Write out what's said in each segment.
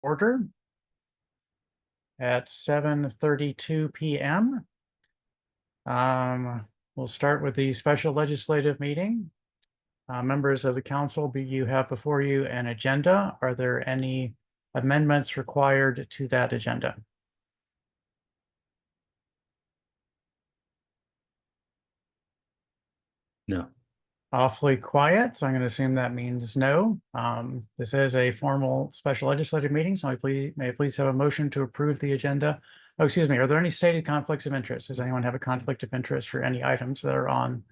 order at 7:32 p.m. We'll start with the special legislative meeting. Members of the council, you have before you an agenda. Are there any amendments required to that agenda? No. Awfully quiet, so I'm going to assume that means no. This is a formal special legislative meeting, so may I please have a motion to approve the agenda? Oh, excuse me. Are there any stated conflicts of interest? Does anyone have a conflict of interest for any items that are on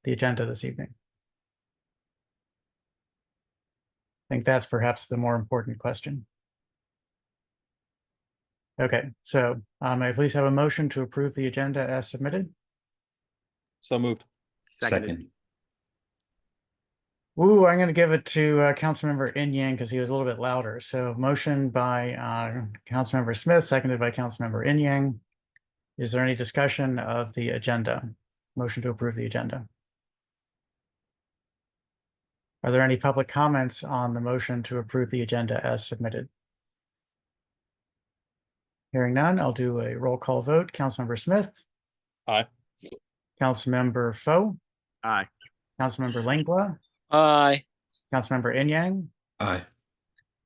the agenda this evening? I think that's perhaps the more important question. Okay, so may I please have a motion to approve the agenda as submitted? So moved. Second. Ooh, I'm going to give it to Councilmember Inyang because he was a little bit louder. So motion by Councilmember Smith, seconded by Councilmember Inyang. Is there any discussion of the agenda? Motion to approve the agenda. Are there any public comments on the motion to approve the agenda as submitted? Hearing none, I'll do a roll call vote. Councilmember Smith. Aye. Councilmember Foe. Aye. Councilmember Langlois. Aye. Councilmember Inyang. Aye.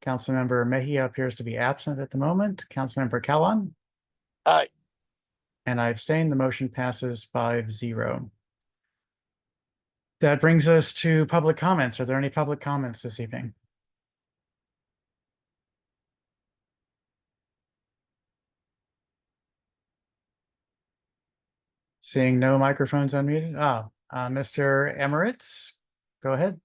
Councilmember Mejia appears to be absent at the moment. Councilmember Callan. Aye. And I abstain. The motion passes 5-0. That brings us to public comments. Are there any public comments this evening? Seeing no microphones unmuted. Mr. Emirates, go ahead.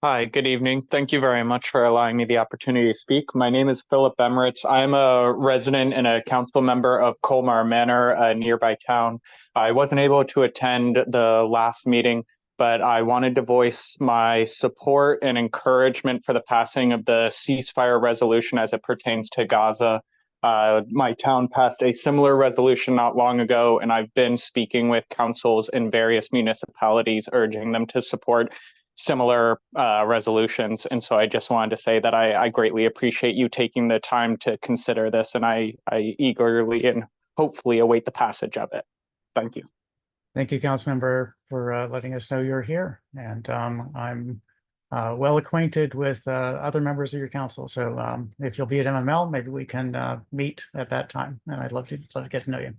Hi, good evening. Thank you very much for allowing me the opportunity to speak. My name is Philip Emirates. I'm a resident and a council member of Colmar Manor, a nearby town. I wasn't able to attend the last meeting, but I wanted to voice my support and encouragement for the passing of the ceasefire resolution as it pertains to Gaza. My town passed a similar resolution not long ago, and I've been speaking with councils in various municipalities urging them to support similar resolutions. And so I just wanted to say that I greatly appreciate you taking the time to consider this, and I eagerly and hopefully await the passage of it. Thank you. Thank you, Councilmember, for letting us know you're here. And I'm well acquainted with other members of your council. So if you'll be at MML, maybe we can meet at that time. And I'd love to get to know you.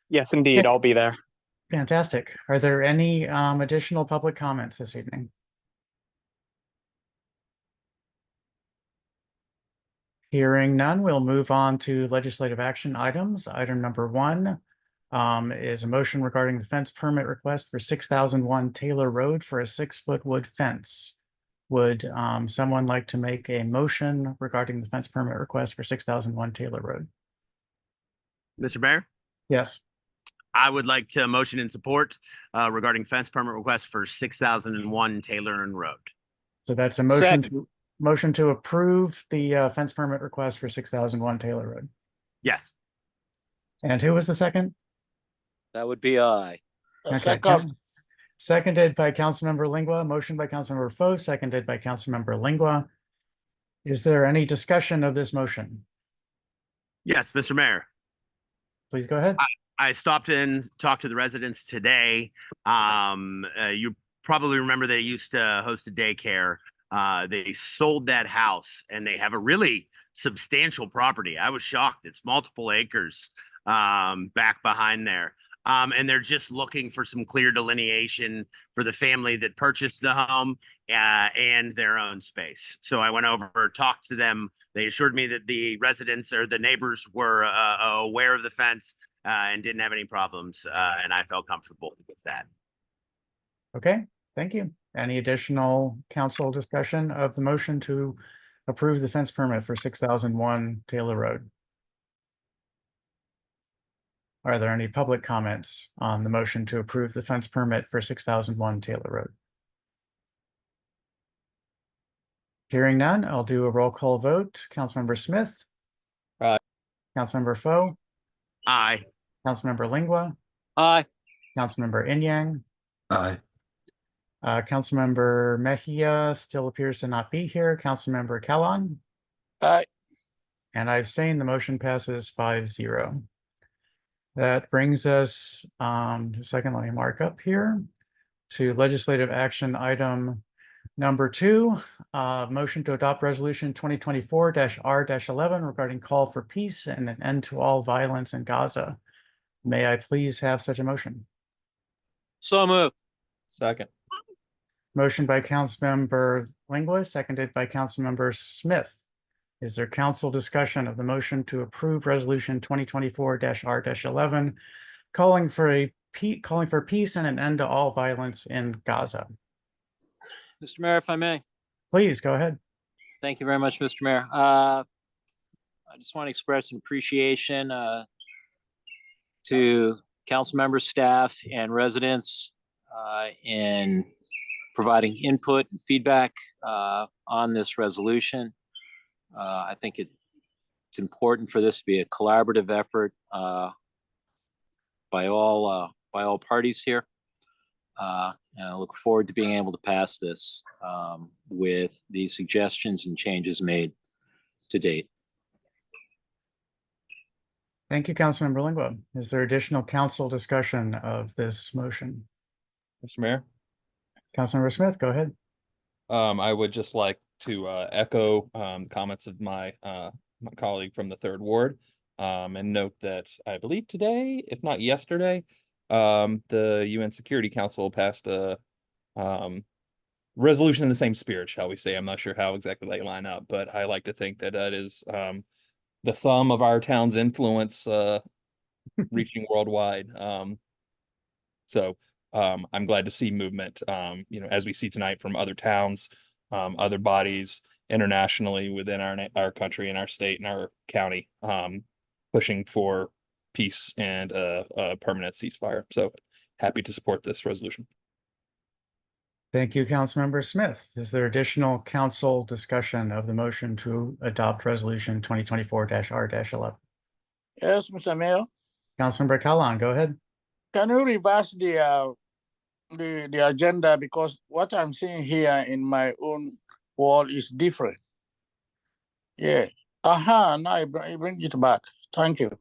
Yes, indeed. Okay. I'll be there. Fantastic. Are there any additional public comments this evening? Hearing none, we'll move on to legislative action items. Item number 1 is a motion regarding the fence permit request for 6001 Taylor Road for a 6-foot wood fence. Would someone like to make a motion regarding the fence permit request for 6001 Taylor Road? Mr. Mayor, Yes. I would like to motion in support regarding fence permit request for 6001 Taylor Road. So that's a motion to approve the fence permit request for 6001 Taylor Road. Yes. And who was the second? That would be I. Okay. Seconded by Councilmember Lingua. Motion by Councilmember Foe, seconded by Councilmember Lingua. Is there any discussion of this motion? Yes, Mr. Mayor. Please go ahead. I stopped in, talked to the residents today. You probably remember they used to host a daycare. They sold that house and they have a really substantial property. I was shocked. It's multiple acres back behind there. And they're just looking for some clear delineation for the family that purchased the home and their own space. So I went over, talked to them. They assured me that the residents or the neighbors were aware of the fence and didn't have any problems. And I felt comfortable with that. Okay, thank you. Any additional council discussion of the motion to approve the fence permit for 6001 Taylor Road? Are there any public comments on the motion to approve the fence permit for 6001 Taylor Road? Hearing none, I'll do a roll call vote. Councilmember Smith. Aye. Councilmember Foe. Aye. Councilmember Lingua. Aye. Councilmember Inyang. Aye. Councilmember Mejia still appears to not be here. Councilmember Callan. Aye. And I abstain. The motion passes 5-0. That brings us, a second, let me mark up here to legislative action item number 2, motion to adopt resolution 2024-R-11 regarding call for peace and an end to all violence in Gaza. May I please have such a motion? So moved. Second. Motion by Councilmember Lingua, seconded by Councilmember Smith. Is there council discussion of the motion to approve resolution 2024-R-11 calling for peace and an end to all violence in Gaza? Mr. Mayor, if I may. Please go ahead. Thank you very much, Mr. Mayor. I just want to express an appreciation to council members, staff, and residents in providing input and feedback on this resolution. I think it's important for this to be a collaborative effort by all parties here. And I look forward to being able to pass this with the suggestions and changes made to date. Thank you, Councilmember Lingua. Is there additional council discussion of this motion? Mr. Mayor, Councilmember Smith, go ahead. I would just like to echo comments of my my colleague from the 3rd Ward and note that I believe today, if not yesterday, the UN Security Council passed a resolution in the same spirit, shall we say. I'm not sure how exactly they line up, but I like to think that that is the thumb of our town's influence reaching worldwide. So I'm glad to see movement, as we see tonight from other towns, other bodies internationally within our country and our state and our county, pushing for peace and a permanent ceasefire. So happy to support this resolution. Thank you, Councilmember Smith. Is there additional council discussion of the motion to adopt resolution 2024-R-11? Yes, Mr. Mayor. Councilmember Kalan, go ahead. Can you reverse the agenda, because what I'm seeing here in my own wall is different. Yeah. Now I bring it back. Thank you.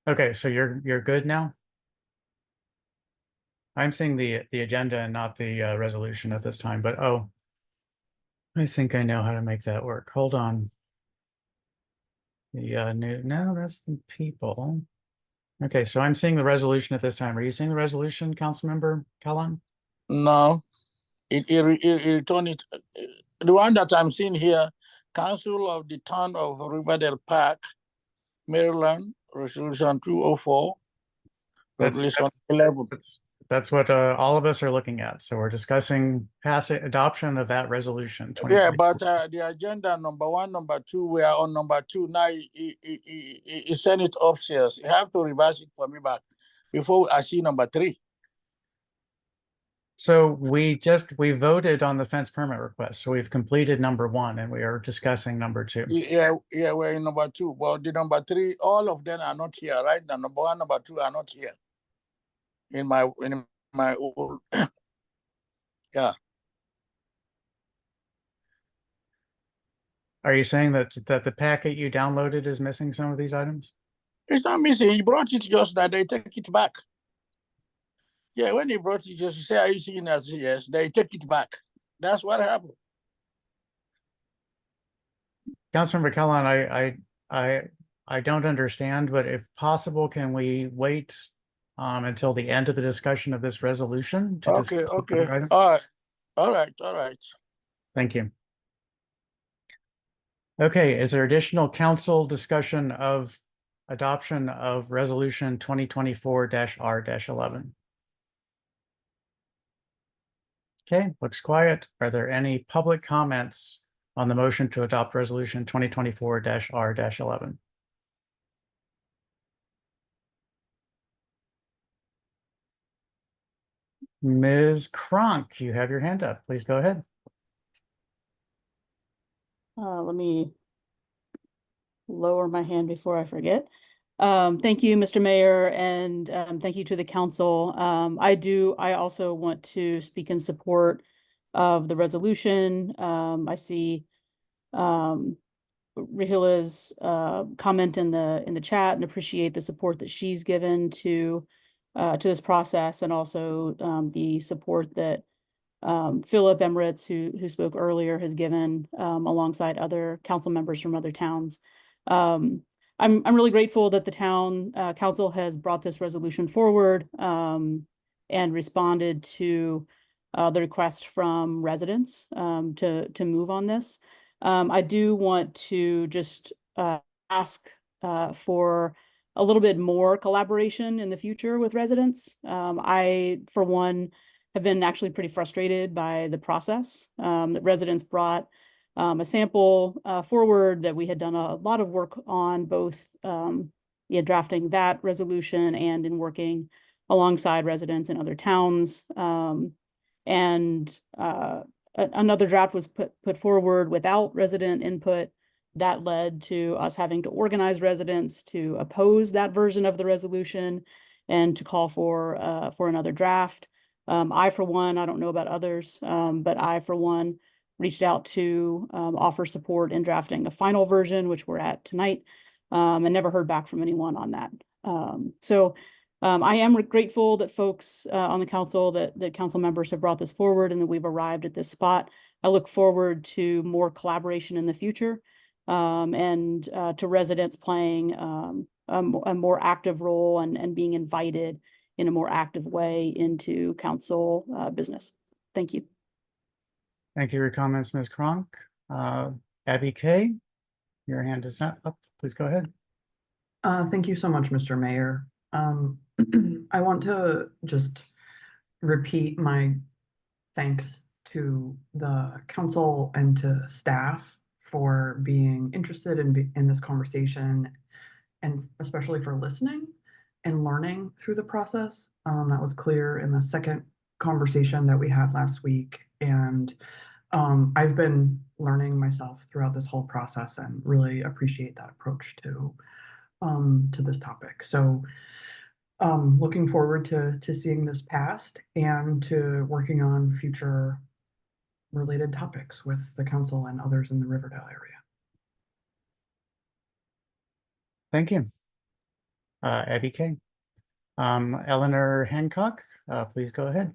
Okay, so you're good now? I'm seeing the agenda and not the resolution at this time, but I think I know how to make that work. Hold on. No, that's the people. Okay, so I'm seeing the resolution at this time. Are you seeing the resolution, Councilmember Kalan? No, it returned it. The one that I'm seeing here, Council of the Town of Riverdale Park, Maryland, Resolution 204. Resolution 11. That's what all of us are looking at. So we're discussing adoption of that resolution. Yeah, but the agenda number 1, number 2, we are on number 2. Now you send it upstairs. You have to reverse it for me back before I see number 3. So we voted on the fence permit request. So we've completed number 1 and we are discussing number 2. Yeah, we're in number 2. Well, the number 3, all of them are not here, right? The number 1, number 2 are not here. In my old yeah. Are you saying that the packet you downloaded is missing some of these items? It's not missing. He brought it just that they take it back. Yeah, when he brought it, just say, "Are you seeing that?" Yes, they take it back. That's what happened. Councilmember Kalan, I don't understand, but if possible, can we wait until the end of the discussion of this resolution? Okay. All right. Thank you. Okay, is there additional council discussion of adoption of resolution 2024-R-11? Okay, looks quiet. Are there any public comments on the motion to adopt resolution 2024-R-11? Ms. Cronk, you have your hand up. Please go ahead. Let me lower my hand before I forget. Thank you, Mr. Mayor, and thank you to the council. I also want to speak in support of the resolution. I see Rahila's comment in the chat and appreciate the support that she's given to this process, and also the support that Philip Emirates, who spoke earlier, has given alongside other council members from other towns. I'm really grateful that the town council has brought this resolution forward and responded to the request from residents to move on this. I do want to just ask for a little bit more collaboration in the future with residents. I, for one, have been actually pretty frustrated by the process that residents brought a sample forward that we had done a lot of work on, both drafting that resolution and in working alongside residents in other towns. Another draft was put forward without resident input. That led to us having to organize residents to oppose that version of the resolution and to call for another draft. I, for one, I don't know about others, but I, for one, reached out to offer support in drafting a final version, which we're at tonight, and never heard back from anyone on that. I am grateful that folks on the council, that council members have brought this forward and that we've arrived at this spot. I look forward to more collaboration in the future and to residents playing a more active role and being invited in a more active way into council business. Thank you. Thank you for your comments, Ms. Cronk. Abby Kay, your hand is not up. Please go ahead. Thank you so much, Mr. Mayor. I want to just repeat my thanks to the council and to staff for being interested in this conversation, and especially for listening and learning through the process. That was clear in the second conversation that we had last week. And I've been learning myself throughout this whole process and really appreciate that approach to this topic. So looking forward to seeing this passed and to working on future related topics with the council and others in the Riverdale area. Thank you. Abby Kay. Eleanor Hancock, please go ahead.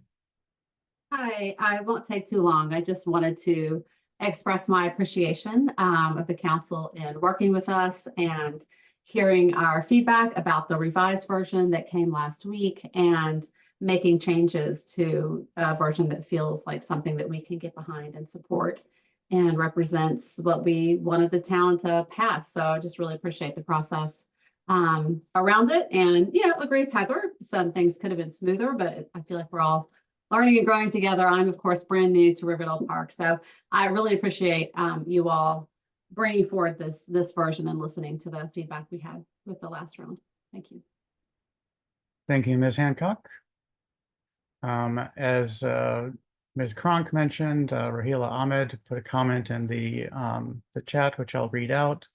Hi, I won't take too long. I just wanted to express my appreciation of the council in working with us and hearing our feedback about the revised version that came last week and making changes to a version that feels like something that we can get behind and support and represents what we wanted the town to pass. So I just really appreciate the process around it, and agree with Heather. Some things could have been smoother, but I feel like we're all learning and growing together. I'm, of course, brand new to Riverdale Park, so I really appreciate you all bringing forward this version and listening to the feedback we had with the last round. Thank you. Thank you, Ms. Hancock. As Ms. Cronk mentioned, Rahila Ahmed put a comment in the chat, which I'll read out.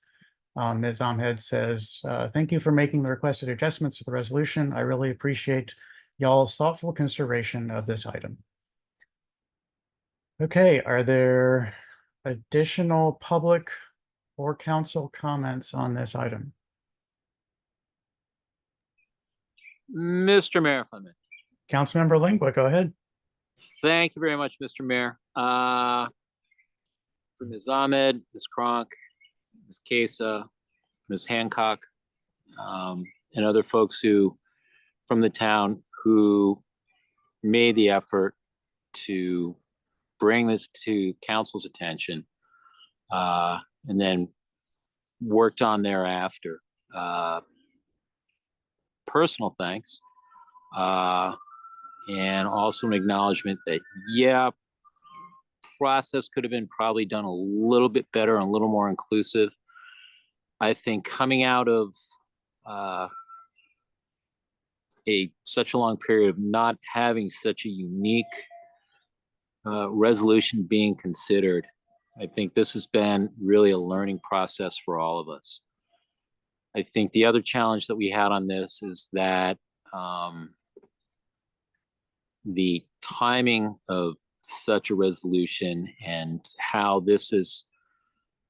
Ms. Ahmed says, thank you for making the requested adjustments to the resolution. I really appreciate y'all's thoughtful consideration of this item. Okay, are there additional public or council comments on this item? Mr. Mayor, if I may. Councilmember Lingua, go ahead. Thank you very much, Mr. Mayor. For Ms. Ahmed, Ms. Cronk, Ms. Kesa, Ms. Hancock, and other folks from the town who made the effort to bring this to council's attention and then worked on thereafter. Personal thanks. And also an acknowledgement that, process could have been probably done a little bit better and a little more inclusive. I think coming out of such a long period of not having such a unique resolution being considered, I think this has been really a learning process for all of us. I think the other challenge that we had on this is that the timing of such a resolution and how this is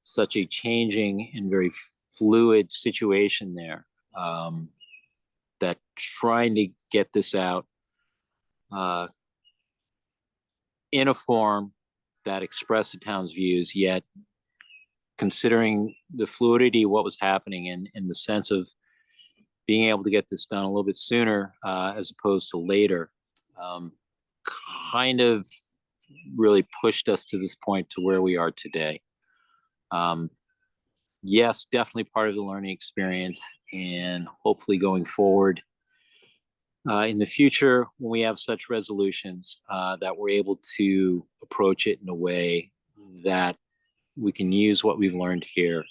such a changing and very fluid situation there. That trying to get this out in a form that expressed the town's views, yet considering the fluidity of what was happening in the sense of being able to get this done a little bit sooner as opposed to later, kind of really pushed us to this point to where we are today. Yes, definitely part of the learning experience, and hopefully going forward in the future, when we have such resolutions, that we're able to approach it in a way that we can use what we've learned here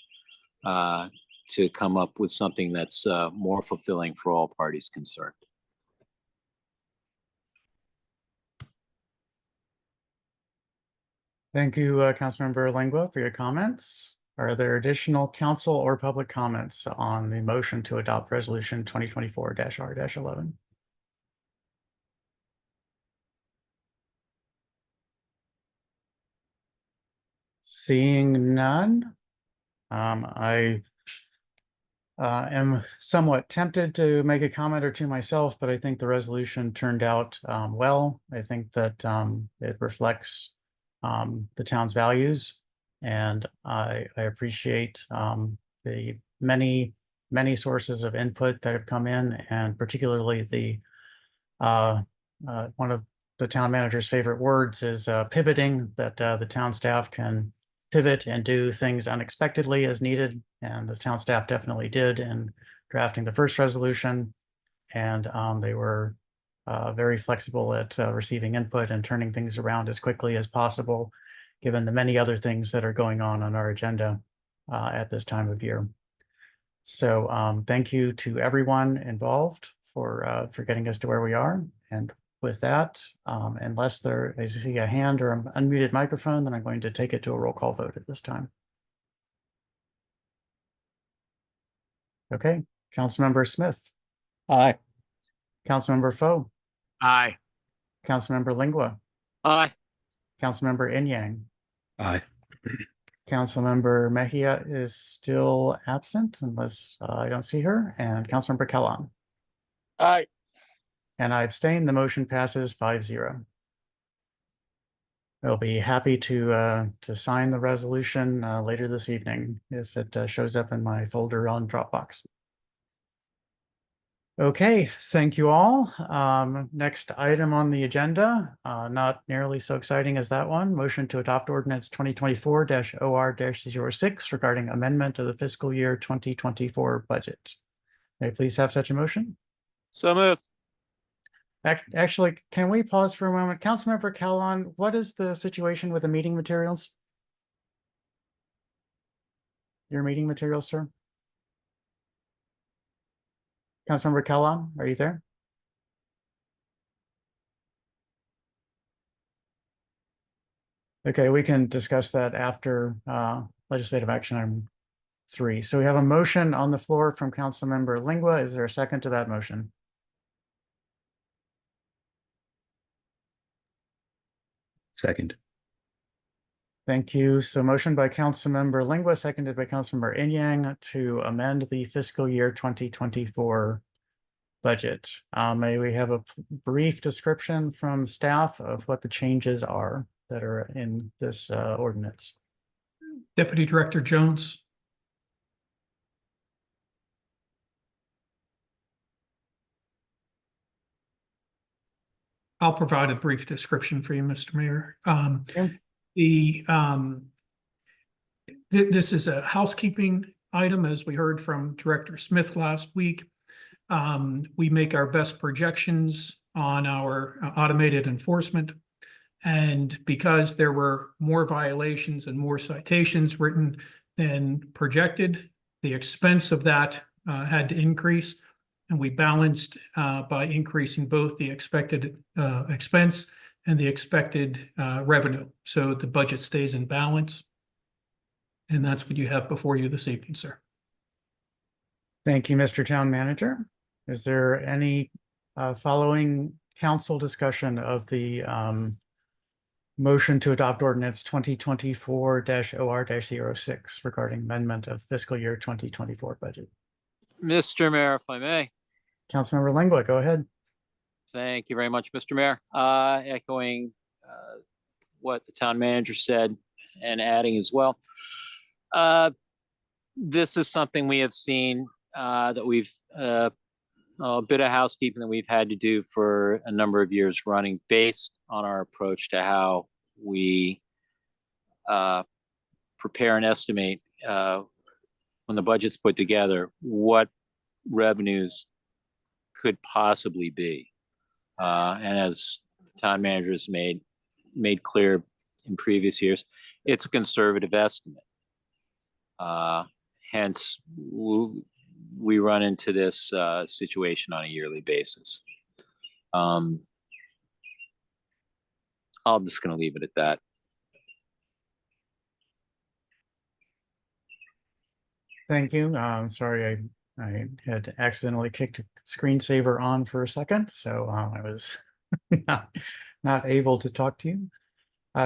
to come up with something that's more fulfilling for all parties concerned. Thank you, Councilmember Lingua, for your comments. Are there additional council or public comments on the motion to adopt resolution 2024-R-11? Seeing none, I am somewhat tempted to make a comment or two myself, but I think the resolution turned out well. I think that it reflects the town's values, and I appreciate the many sources of input that have come in, and particularly the one of the town manager's favorite words is pivoting, that the town staff can pivot and do things unexpectedly as needed. And the town staff definitely did in drafting the first resolution. And they were very flexible at receiving input and turning things around as quickly as possible, given the many other things that are going on our agenda at this time of year. So thank you to everyone involved for getting us to where we are. And with that, unless there is a hand or an unmuted microphone, then I'm going to take it to a roll call vote at this time. Okay, Councilmember Smith. Aye. Councilmember Foe. Aye. Councilmember Lingua. Aye. Councilmember Inyang. Aye. Councilmember Mejia is still absent unless I don't see her, and Councilmember Kellon. Aye. And I abstain. The motion passes 5-0. I'll be happy to sign the resolution later this evening if it shows up in my folder on Dropbox. Okay, thank you all. Next item on the agenda, not nearly so exciting as that one. Motion to adopt ordinance 2024-OR-06 regarding amendment of the fiscal year 2024 budget. May I please have such a motion? So moved. Actually, can we pause for a moment? Councilmember Kellon, what is the situation with the meeting materials? Your meeting materials, sir? Councilmember Kellon, are you there? Okay, we can discuss that after legislative action item 3. So we have a motion on the floor from Councilmember Lingua. Is there a second to that motion? Second. Thank you. So motion by Councilmember Lingua, seconded by Councilmember Inyang to amend the fiscal year 2024 budget. May we have a brief description from staff of what the changes are that are in this ordinance? Deputy Director Jones. I'll provide a brief description for you, Mr. Mayor. This is a housekeeping item, as we heard from Director Smith last week. We make our best projections on our automated enforcement. And because there were more violations and more citations written than projected, the expense of that had to increase. And we balanced by increasing both the expected expense and the expected revenue. So the budget stays in balance. And that's what you have before you this evening, sir. Thank you, Mr. Town Manager. Is there any following council discussion of the Motion to adopt ordinance 2024-OR-06 regarding amendment of fiscal year 2024 budget. Mr. Mayor, if I may. Councilmember Lengua, go ahead. Thank you very much, Mr. Mayor. Echoing what the town manager said and adding as well. This is something we have seen that we've a bit of housekeeping that we've had to do for a number of years running based on our approach to how we prepare and estimate when the budget's put together what revenues could possibly be. And as the town manager has made clear in previous years, it's a conservative estimate. Hence, we run into this situation on a yearly basis. I'm just going to leave it at that. Thank you. Sorry, I had accidentally kicked screensaver on for a second, so I was not able to talk to you.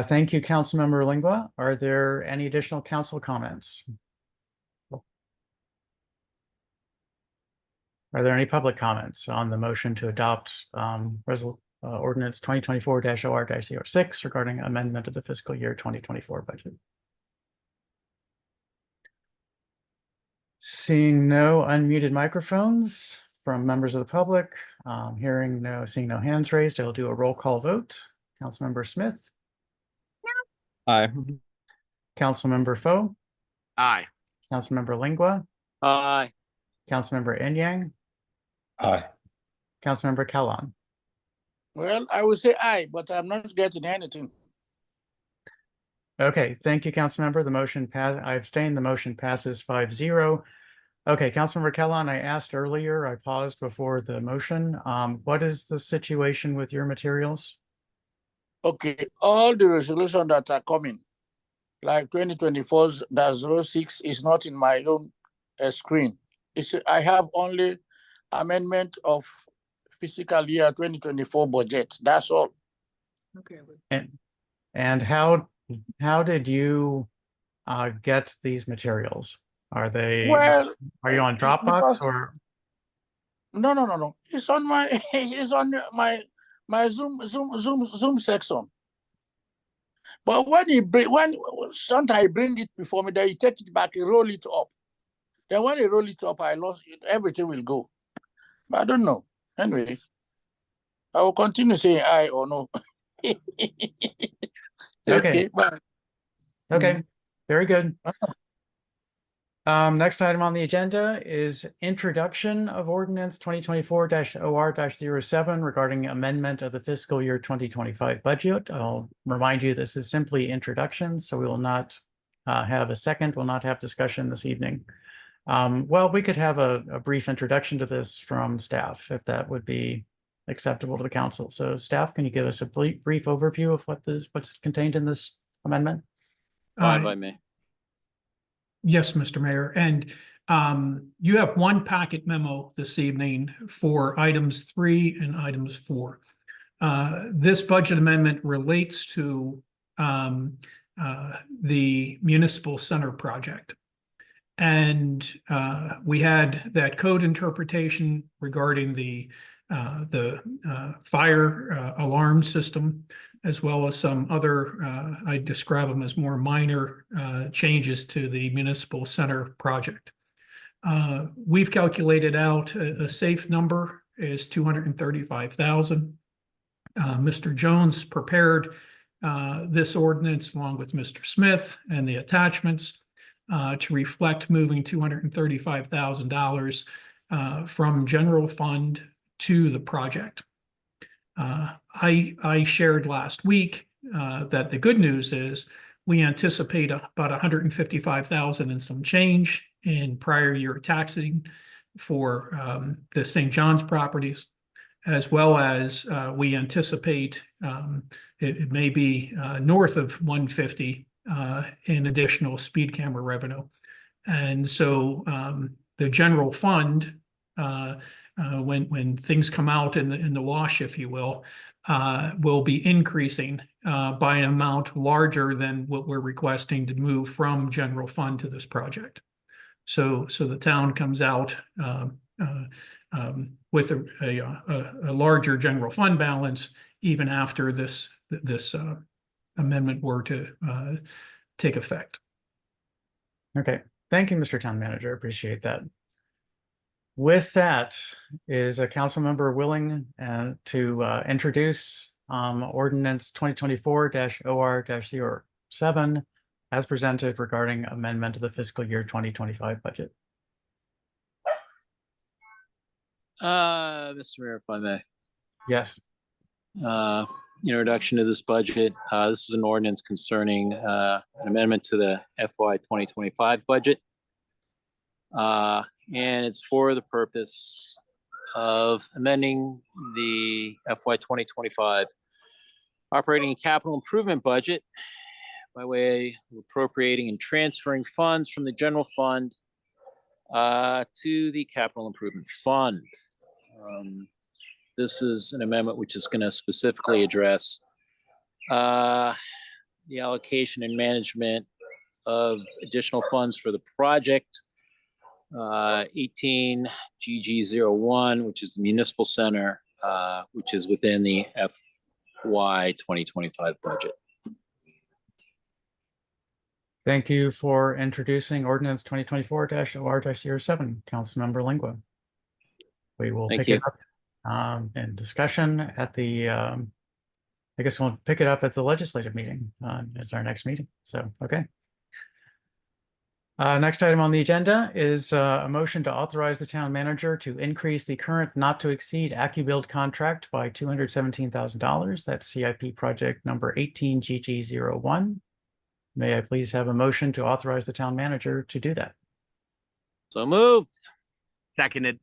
Thank you, Councilmember Lengua. Are there any additional council comments? Are there any public comments on the motion to adopt ordinance 2024-OR-06 regarding amendment of the fiscal year 2024 budget? Seeing no unmuted microphones from members of the public, seeing no hands raised, I'll do a roll call vote. Councilmember Smith? Aye. Councilmember Foe? Aye. Councilmember Lengua? Aye. Councilmember Enyang? Aye. Councilmember Kellon? Well, I would say aye, but I'm not getting anything. Okay, thank you, Councilmember. The motion I abstain. The motion passes 5-0. Okay, Councilmember Kellon, I asked earlier, I paused before the motion. What is the situation with your materials? Okay, all the resolutions that are coming, like 2024-06 is not in my own screen. I have only amendment of fiscal year 2024 budget. That's all. Okay. And how did you get these materials? Are you on Dropbox or? No. It's on my Zoom section. But when sometimes I bring it before me, then you take it back, you roll it up. Then when you roll it up, I lost it, everything will go. But I don't know. Anyway, I will continue saying aye or no. Okay. Bye. Okay, very good. Next item on the agenda is introduction of ordinance 2024-OR-07 regarding amendment of the fiscal year 2025 budget. I'll remind you, this is simply introduction, so we will not have a second, we'll not have discussion this evening. Well, we could have a brief introduction to this from staff, if that would be acceptable to the council. So staff, can you give us a brief overview of what's contained in this amendment? Fine by me. Yes, Mr. Mayor. And you have one packet memo this evening for items 3 and items 4. This budget amendment relates to the municipal center project. And we had that code interpretation regarding the fire alarm system, as well as some other, I describe them as more minor changes to the municipal center project. We've calculated out a safe number is $235,000. Mr. Jones prepared this ordinance along with Mr. Smith and the attachments to reflect moving $235,000 from general fund to the project. I shared last week that the good news is we anticipate about $155,000 and some change in prior year taxing for the St. John's properties, as well as we anticipate it may be north of 150 in additional speed camera revenue. And so the general fund, when things come out in the wash, if you will, will be increasing by an amount larger than what we're requesting to move from general fund to this project. So the town comes out with a larger general fund balance even after this amendment were to take effect. Okay, thank you, Mr. Town Manager. Appreciate that. With that, is a council member willing to introduce ordinance 2024-OR-07 as presented regarding amendment of the fiscal year 2025 budget? Mr. Mayor, if I may. Yes. Introduction to this budget. This is an ordinance concerning an amendment to the FY 2025 budget. And it's for the purpose of amending the FY 2025 operating and capital improvement budget by way of appropriating and transferring funds from the general fund to the capital improvement fund. This is an amendment which is going to specifically address the allocation and management of additional funds for the project 18 GG01, which is the municipal center, which is within the FY 2025 budget. Thank you for introducing ordinance 2024-OR-07, Councilmember Lingua. We will Thank pick you. it up in discussion at the, I guess we'll pick it up at the legislative meeting as our next meeting. So, okay. Next item on the agenda is a motion to authorize the town manager to increase the current not to exceed AccuBuild contract by $217,000. That's CIP project number 18 GG01. May I please have a motion to authorize the town manager to do that? So moved. Seconded.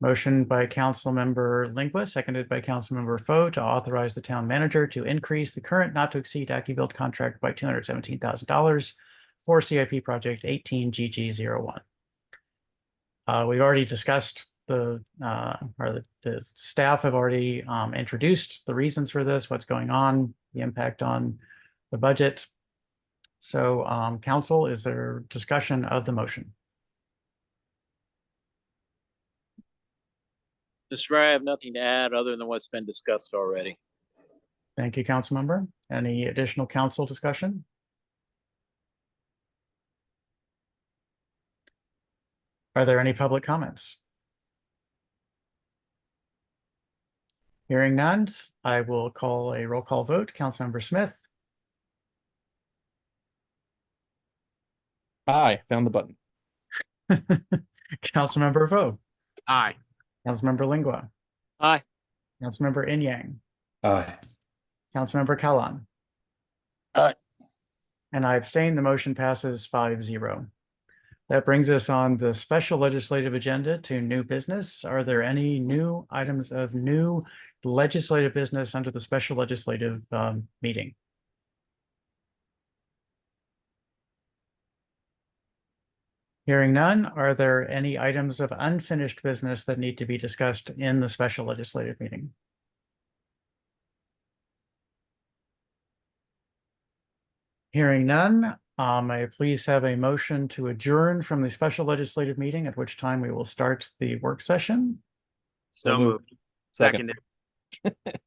Motion by Councilmember Lingua, seconded by Councilmember Foe to authorize the town manager to increase the current not to exceed AccuBuild contract by $217,000 for CIP project 18 GG01. We've already discussed the staff have already introduced the reasons for this, what's going on, the impact on the budget. So council, is there discussion of the motion? Mr. Mayor, I have nothing to add other than what's been discussed already. Thank you, Councilmember. Any additional council discussion? Are there any public comments? Hearing none, I will call a roll call vote. Councilmember Smith. Aye, found the button. Councilmember Vo. Aye. Councilmember Lingua. Aye. Councilmember Inyang. Aye. Councilmember Kalan. Aye. And I abstain. The motion passes 5-0. That brings us on the special legislative agenda to new business. Are there any new items of new legislative business under the special legislative meeting? Hearing none, are there any items of unfinished business that need to be discussed in the special legislative meeting? Hearing none, may I please have a motion to adjourn from the special legislative meeting, at which time we will start the work session? So moved. Second. Seconded.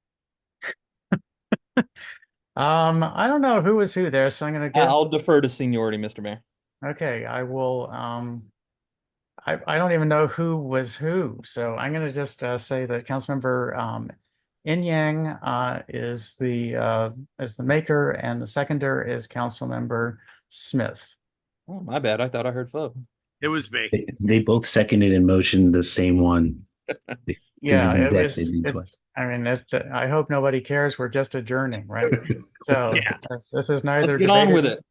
I don't know who was who there, so I'm gonna give. I'll defer to seniority, Mr. Mayor. Okay, I will, I don't even know who was who, so I'm gonna just say that Councilmember Inyang is the maker, and the seconder is Councilmember Smith. Oh, my bad. I thought I heard Fo. It was me. They both seconded and motioned the same one. Yeah, The it exact was, same request. I mean, I hope nobody cares, we're just adjourning, right? So Yeah. this is neither Let's get on with debated, it.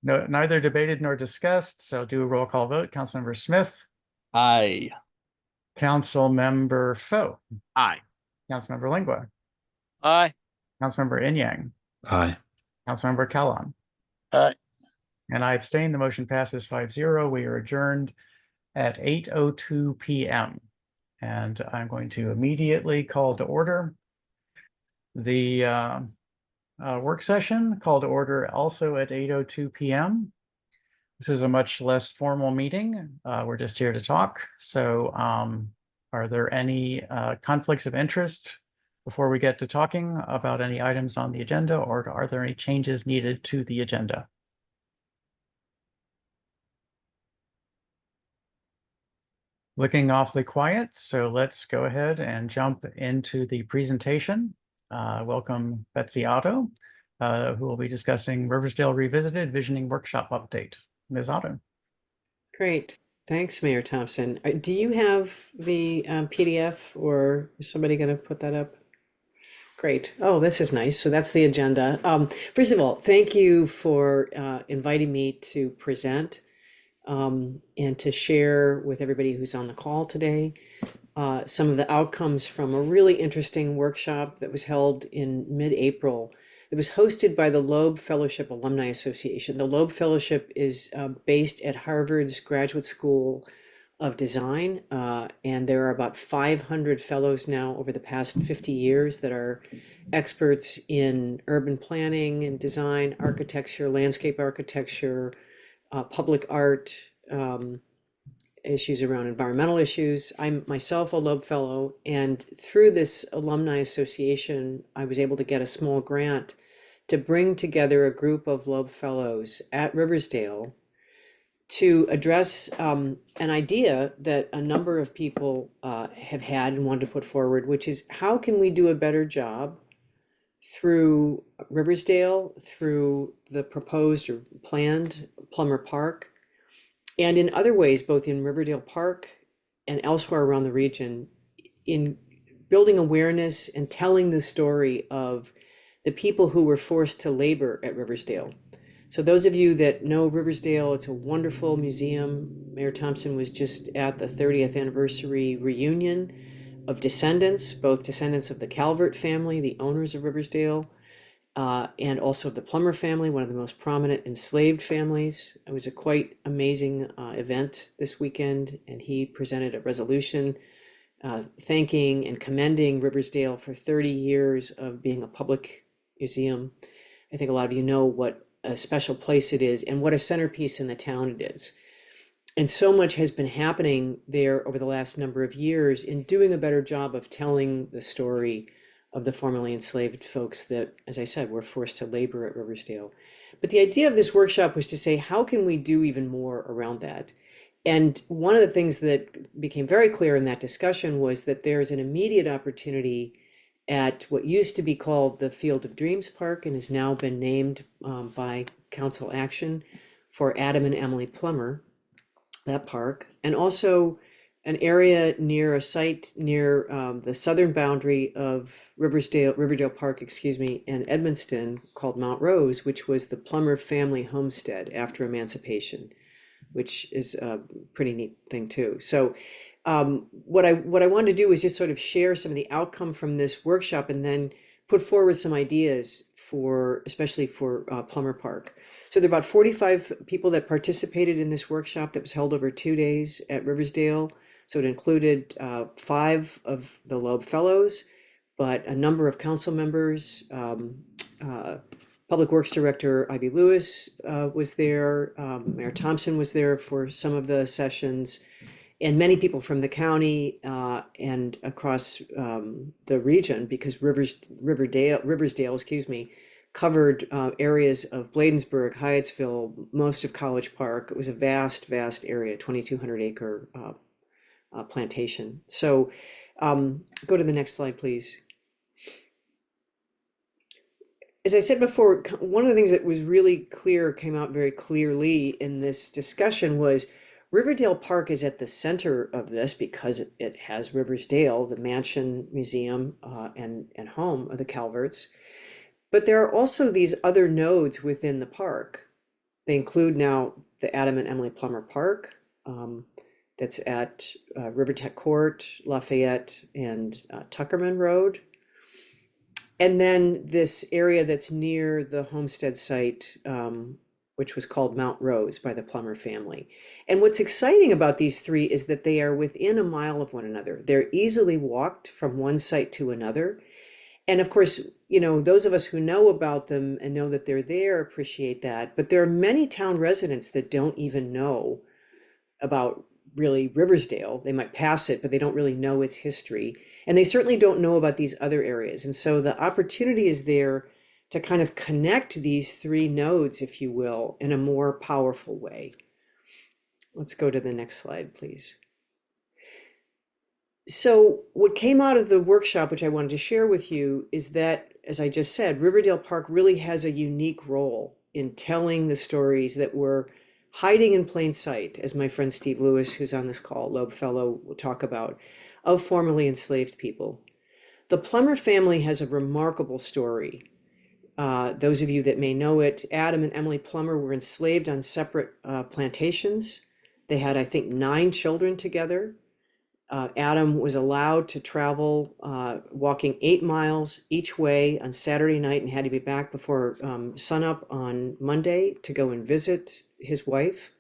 no, neither debated nor discussed, so do a roll call vote. Councilmember Smith, Aye. Councilmember Foe, Aye. Councilmember Lingua, Aye. Councilmember Inyang, Aye. Councilmember Kalan. Aye. And I abstain. The motion passes 5-0. We are adjourned at 8:02 p.m. And I'm going to immediately call to order The work session called to order also at 8:02 p.m. This is a much less formal meeting. We're just here to talk. So are there any conflicts of interest before we get to talking about any items on the agenda, or are there any changes needed to the agenda? Looking awfully quiet, so let's go ahead and jump into the presentation. Welcome Betsy Otto, who will be discussing Riversdale Revisited Visioning Workshop Update. Ms. Otto. Great. Thanks, Mayor Thompson. Do you have the PDF, or is somebody going to put that up? Great. Oh, this is nice. So that's the agenda. First of all, thank you for inviting me to present and to share with everybody who's on the call today some of the outcomes from a really interesting workshop that was held in mid-April. It was hosted by the Loeb Fellowship Alumni Association. The Loeb Fellowship is based at Harvard's Graduate School of Design, and there are about 500 fellows now over the past 50 years that are experts in urban planning and design, architecture, landscape architecture, public art, issues around environmental issues. I'm myself a Loeb Fellow, and through this alumni association, I was able to get a small grant to bring together a group of Loeb Fellows at Riversdale to address an idea that a number of people have had and wanted to put forward, which is how can we do a better job through Riversdale, through the proposed or planned Plummer Park, and in other ways, both in Riverdale Park and elsewhere around the region, in building awareness and telling the story of the people who were forced to labor at Riversdale. So those of you that know Riversdale, it's a wonderful museum. Mayor Thompson was just at the 30th anniversary reunion of descendants, both descendants of the Calvert family, the owners of Riversdale, and also of the Plummer family, one of the most prominent enslaved families. It was a quite amazing event this weekend, and he presented a resolution thanking and commending Riversdale for 30 years of being a public museum. I think a lot of you know what a special place it is and what a centerpiece in the town it is. And so much has been happening there over the last number of years in doing a better job of telling the story of the formerly enslaved folks that, as I said, were forced to labor at Riversdale. But the idea of this workshop was to say, how can we do even more around that? And one of the things that became very clear in that discussion was that there's an immediate opportunity at what used to be called the Field of Dreams Park and has now been named by council action for Adam and Emily Plummer, that park, and also an area near a site near the southern boundary of Riverdale Park, and Edmonston, called Mount Rose, which was the Plummer family homestead after emancipation, which is a pretty neat thing too. So what I wanted to do is just sort of share some of the outcome from this workshop and then put forward some ideas for, especially for Plummer Park. So there are about 45 people that participated in this workshop that was held over 2 days at Riversdale. So it included 5 of the Loeb Fellows, but a number of council members. Public Works Director Ivy Lewis was there. Mayor Thompson was there for some of the sessions, and many people from the county and across the region, because Riversdale, covered areas of Bladensburg, Hyattsville, most of College Park. It was a vast, vast area, 2,200 acre plantation. So go to the next slide, please. As I said before, one of the things that was really clear, came out very clearly in this discussion, was Riverdale Park is at the center of this because it has Riversdale, the mansion, museum, and home of the Calverts. But there are also these other nodes within the park. They include now the Adam and Emily Plummer Park, that's at Rivertech Court, Lafayette, and Tuckerman Road. And then this area that's near the homestead site, which was called Mount Rose by the Plummer family. And what's exciting about these 3 is that they are within a mile of one another. They're easily walked from one site to another. And of course, you know, those of us who know about them and know that they're there appreciate that. But there are many town residents that don't even know about really Riversdale. They might pass it, but they don't really know its history. And they certainly don't know about these other areas. And so the opportunity is there to kind of connect these three nodes, if you will, in a more powerful way. Let's go to the next slide, please. So what came out of the workshop, which I wanted to share with you, is that, as I just said, Riverdale Park really has a unique role in telling the stories that were hiding in plain sight, as my friend Steve Lewis, who's on this call, Loeb Fellow, will talk about, of formerly enslaved people. The Plummer family has a remarkable story. Those of you that may know it, Adam and Emily Plummer were enslaved on separate plantations. They had, I think, 9 children together. Adam was allowed to travel walking 8 miles each way on Saturday night and had to be back before sunup on Monday to go and visit his wife.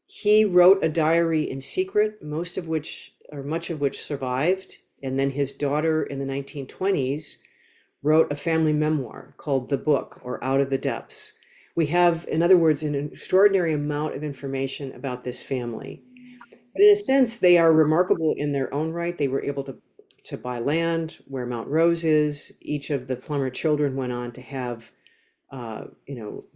He wrote a diary in secret, most of which, or much of which, survived. And then his daughter in the 1920s wrote a family memoir called The Book, or Out of the Depths. We have, in other words, an extraordinary amount of information about this family. But in a sense, they are remarkable in their own right. They were able to buy land where Mount Rose is. Each of the Plummer children went on to have,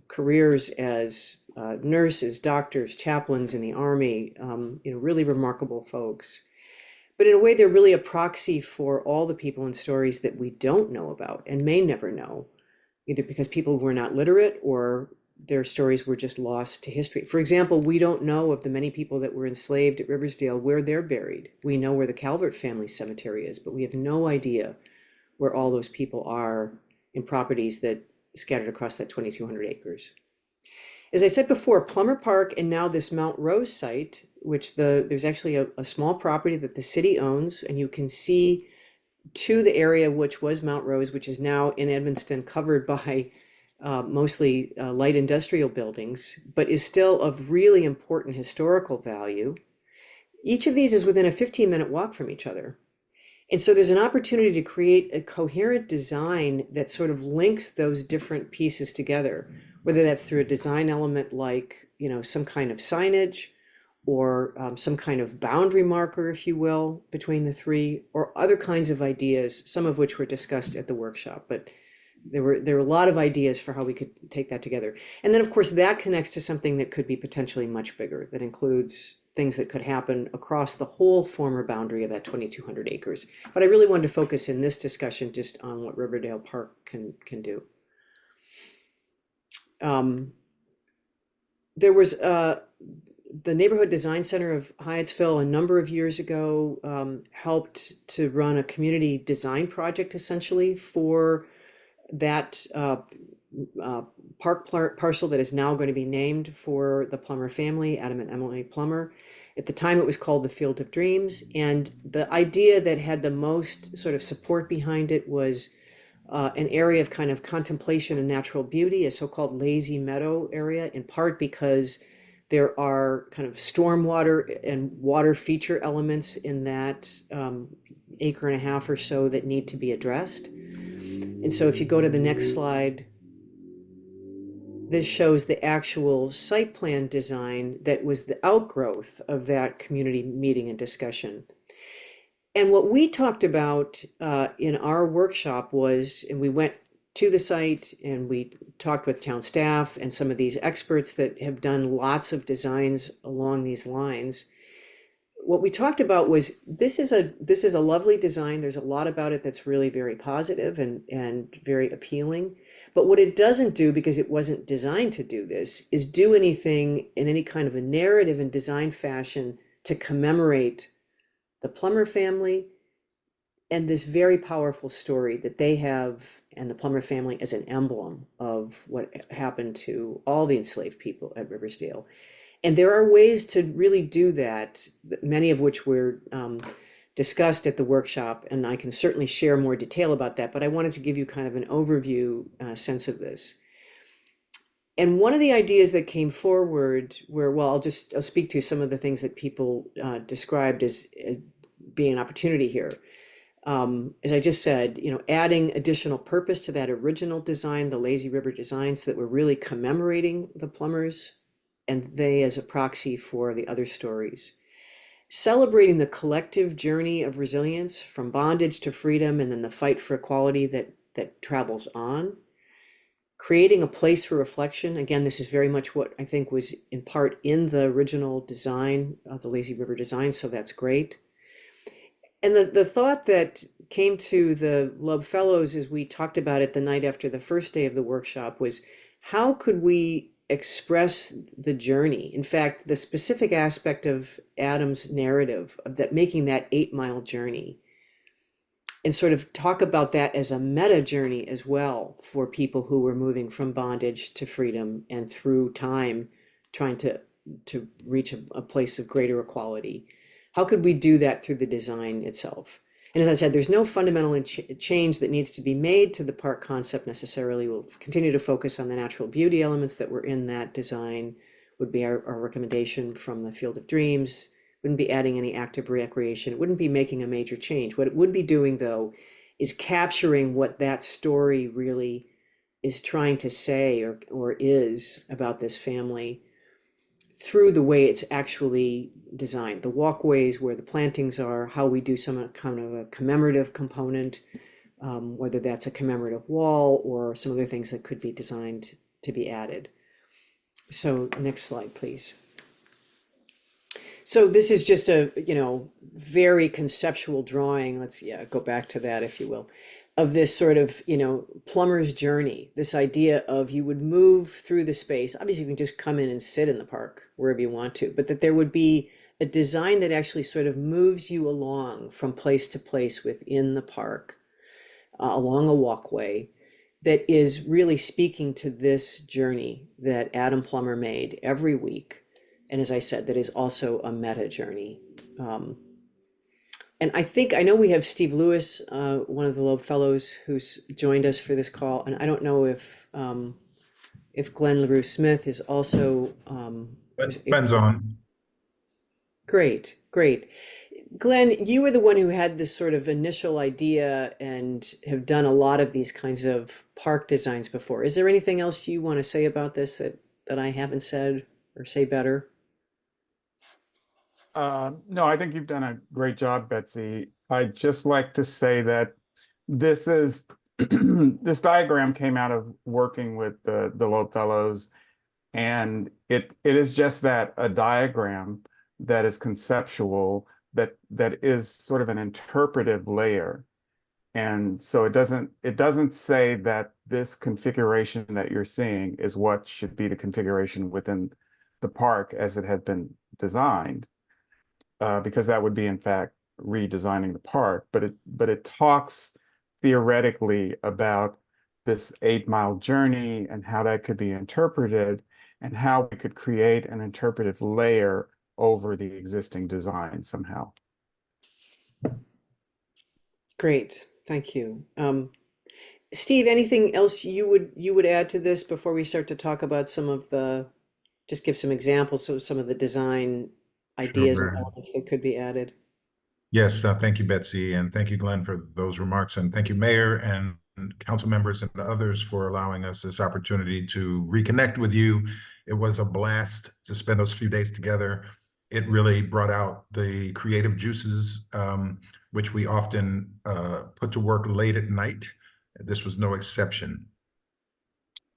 careers as nurses, doctors, chaplains in the army. Really remarkable folks. But in a way, they're really a proxy for all the people and stories that we don't know about and may never know, either because people were not literate or their stories were just lost to history. For example, we don't know of the many people that were enslaved at Riversdale where they're buried. We know where the Calvert family cemetery is, but we have no idea where all those people are in properties that scattered across that 2,200 acres. As I said before, Plummer Park and now this Mount Rose site, which there's actually a small property that the city owns, and you can see to the area which was Mount Rose, which is now in Edmonston covered by mostly light industrial buildings, but is still of really important historical value. Each of these is within a 15-minute walk from each other. And so there's an opportunity to create a coherent design that sort of links those different pieces together, whether that's through a design element like, some kind of signage or some kind of boundary marker, if you will, between the three, or other kinds of ideas, some of which were discussed at the workshop. But there were a lot of ideas for how we could take that together. And then, of course, that connects to something that could be potentially much bigger, that includes things that could happen across the whole former boundary of that 2,200 acres. But I really wanted to focus in this discussion just on what Riverdale Park can do. There was the Neighborhood Design Center of Hyattsville a number of years ago helped to run a community design project essentially for that park parcel that is now going to be named for the Plummer family, Adam and Emily Plummer. At the time, it was called the Field of Dreams. And the idea that had the most sort of support behind it was an area of kind of contemplation and natural beauty, a so-called lazy meadow area, in part because there are kind of stormwater and water feature elements in that acre and a half or so that need to be addressed. And so if you go to the next slide, this shows the actual site plan design that was the outgrowth of that community meeting and discussion. And what we talked about in our workshop was, and we went to the site and we talked with town staff and some of these experts that have done lots of designs along these lines. What we talked about was this is a lovely design. There's a lot about it that's really very positive and very appealing. But what it doesn't do, because it wasn't designed to do this, is do anything in any kind of a narrative and design fashion to commemorate the Plummer family and this very powerful story that they have, and the Plummer family as an emblem of what happened to all the enslaved people at Riversdale. And there are ways to really do that, many of which were discussed at the workshop, and I can certainly share more detail about that, but I wanted to give you kind of an overview sense of this. And one of the ideas that came forward where, well, I'll speak to some of the things that people described as being an opportunity here. As I just said, adding additional purpose to that original design, the Lazy River design, so that we're really commemorating the plumbers and they as a proxy for the other stories. Celebrating the collective journey of resilience from bondage to freedom, and then the fight for equality that travels on. Creating a place for reflection. Again, this is very much what I think was in part in the original design of the Lazy River design, so that's great. And the thought that came to the Loeb Fellows as we talked about it the night after the first day of the workshop was, how could we express the journey? In fact, the specific aspect of Adam's narrative of that, making that 8-mile journey, and sort of talk about that as a meta journey as well for people who were moving from bondage to freedom and through time trying to reach a place of greater equality. How could we do that through the design itself? And as I said, there's no fundamental change that needs to be made to the park concept necessarily. We'll continue to focus on the natural beauty elements that were in that design, would be our recommendation from the Field of Dreams. Wouldn't be adding any active recreation. It wouldn't be making a major change. What it would be doing, though, is capturing what that story really is trying to say or is about this family through the way it's actually designed. The walkways, where the plantings are, how we do some kind of a commemorative component, whether that's a commemorative wall or some other things that could be designed to be added. So next slide, please. So this is just a, very conceptual drawing. Let's, go back to that, if you will, of this sort of, plumber's journey, this idea of you would move through the space. Obviously, you can just come in and sit in the park wherever you want to, but that there would be a design that actually sort of moves you along from place to place within the park, along a walkway that is really speaking to this journey that Adam Plummer made every week. And as I said, that is also a meta journey. And I know we have Steve Lewis, one of the Loeb Fellows, who's joined us for this call. And I don't know if Glenn LaRue Smith is also. Ben's on. Great. Glenn, you were the one who had this sort of initial idea and have done a lot of these kinds of park designs before. Is there anything else you want to say about this that I haven't said or say better? No, I think you've done a great job, Betsy. I'd just like to say that this is this diagram came out of working with the Loeb Fellows, and it is just that, a diagram that is conceptual, that is sort of an interpretive layer. And so it doesn't say that this configuration that you're seeing is what should be the configuration within the park as it has been designed. Because that would be, in fact, redesigning the park, but it talks theoretically about this 8-mile journey and how that could be interpreted and how we could create an interpretive layer over the existing design somehow. Great, thank you. Steve, anything else you would add to this before we start to talk about just give some examples of some of the design ideas Sure. and elements that could be added? Yes, thank you, Betsy, and thank you, Glenn, for those remarks, and thank you, Mayor and council members and others for allowing us this opportunity to reconnect with you. It was a blast to spend those few days together. It really brought out the creative juices, which we often put to work late at night. This was no exception.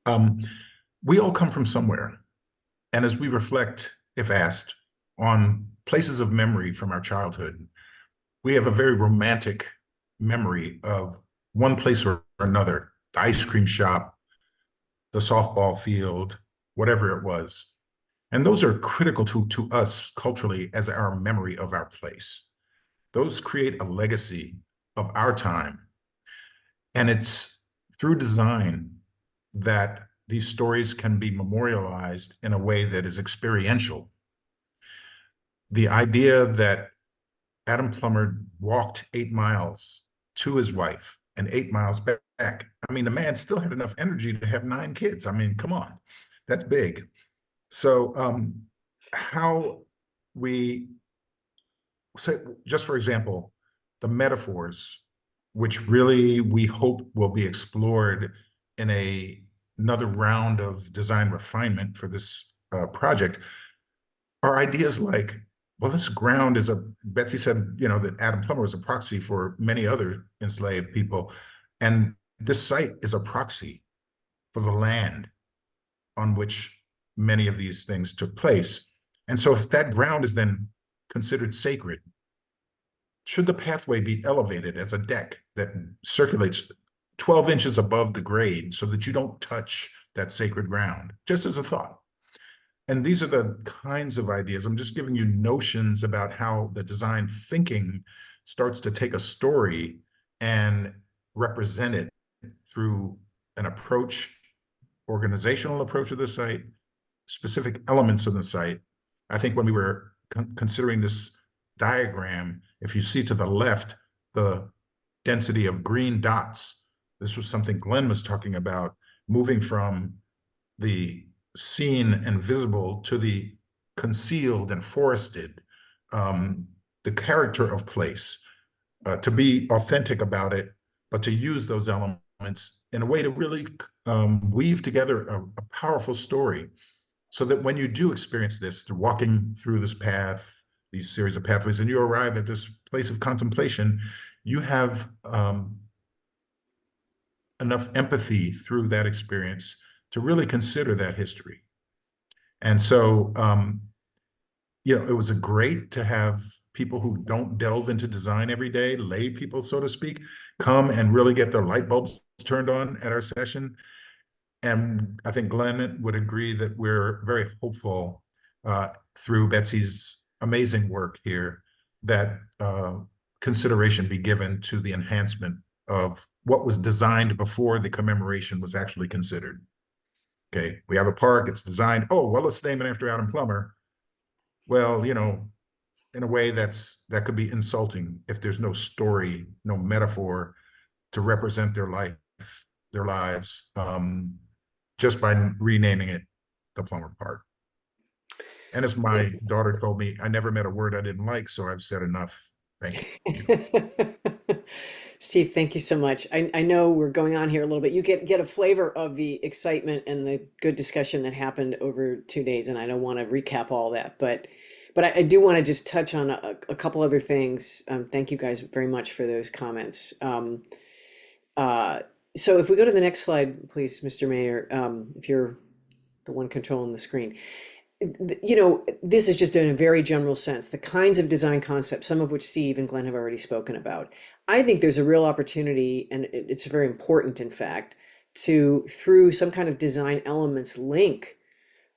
We all come from somewhere, and as we reflect, if asked, on places of memory from our childhood, we have a very romantic memory of one place or another, the ice cream shop, the softball field, whatever it was. And those are critical to us culturally as our memory of our place. Those create a legacy of our time. And it's through design that these stories can be memorialized in a way that is experiential. The idea that Adam Plummer walked 8 miles to his wife and 8 miles back. I mean, the man still had enough energy to have 9 kids. I mean, come on, that's big. So how we say, just for example, the metaphors which really we hope will be explored in another round of design refinement for this project, are ideas like, well, this ground is Betsy said, that Adam Plummer was a proxy for many other enslaved people. And this site is a proxy for the land on which many of these things took place. And so if that ground is then considered sacred, should the pathway be elevated as a deck that circulates 12 inches above the grade so that you don't touch that sacred ground, just as a thought? And these are the kinds of ideas. I'm just giving you notions about how the design thinking starts to take a story and represent it through an approach, organizational approach of the site, specific elements of the site. I think when we were considering this diagram, if you see to the left, the density of green dots, this was something Glenn was talking about, moving from the seen and visible to the concealed and forested, the character of place, to be authentic about it, but to use those elements in a way to really weave together a powerful story, so that when you do experience this, through walking through this path, these series of pathways, and you arrive at this place of contemplation, you have enough empathy through that experience to really consider that history. And so, it was great to have people who don't delve into design every day, lay people, so to speak, come and really get their light bulbs turned on at our session. And I think Glenn would agree that we're very hopeful through Betsy's amazing work here that consideration be given to the enhancement of what was designed before the commemoration was actually considered. Okay, we have a park, it's designed, oh, well, let's name it after Adam Plummer. Well, in a way that could be insulting if there's no story, no metaphor to represent their lives, just by renaming it the Plummer Park. And as my daughter told me, I never met a word I didn't like, so I've said enough. Thank you. Steve, thank you so much. I know we're going on here a little bit. You get a flavor of the excitement and the good discussion that happened over 2 days, and I don't want to recap all that, but I do want to just touch on a couple other things. Thank you guys very much for those comments. So if we go to the next slide, please, Mr. Mayor, if you're the one controlling the screen. This is just in a very general sense, the kinds of design concepts, some of which Steve and Glenn have already spoken about. I think there's a real opportunity, and it's very important, in fact, to, through some kind of design elements, link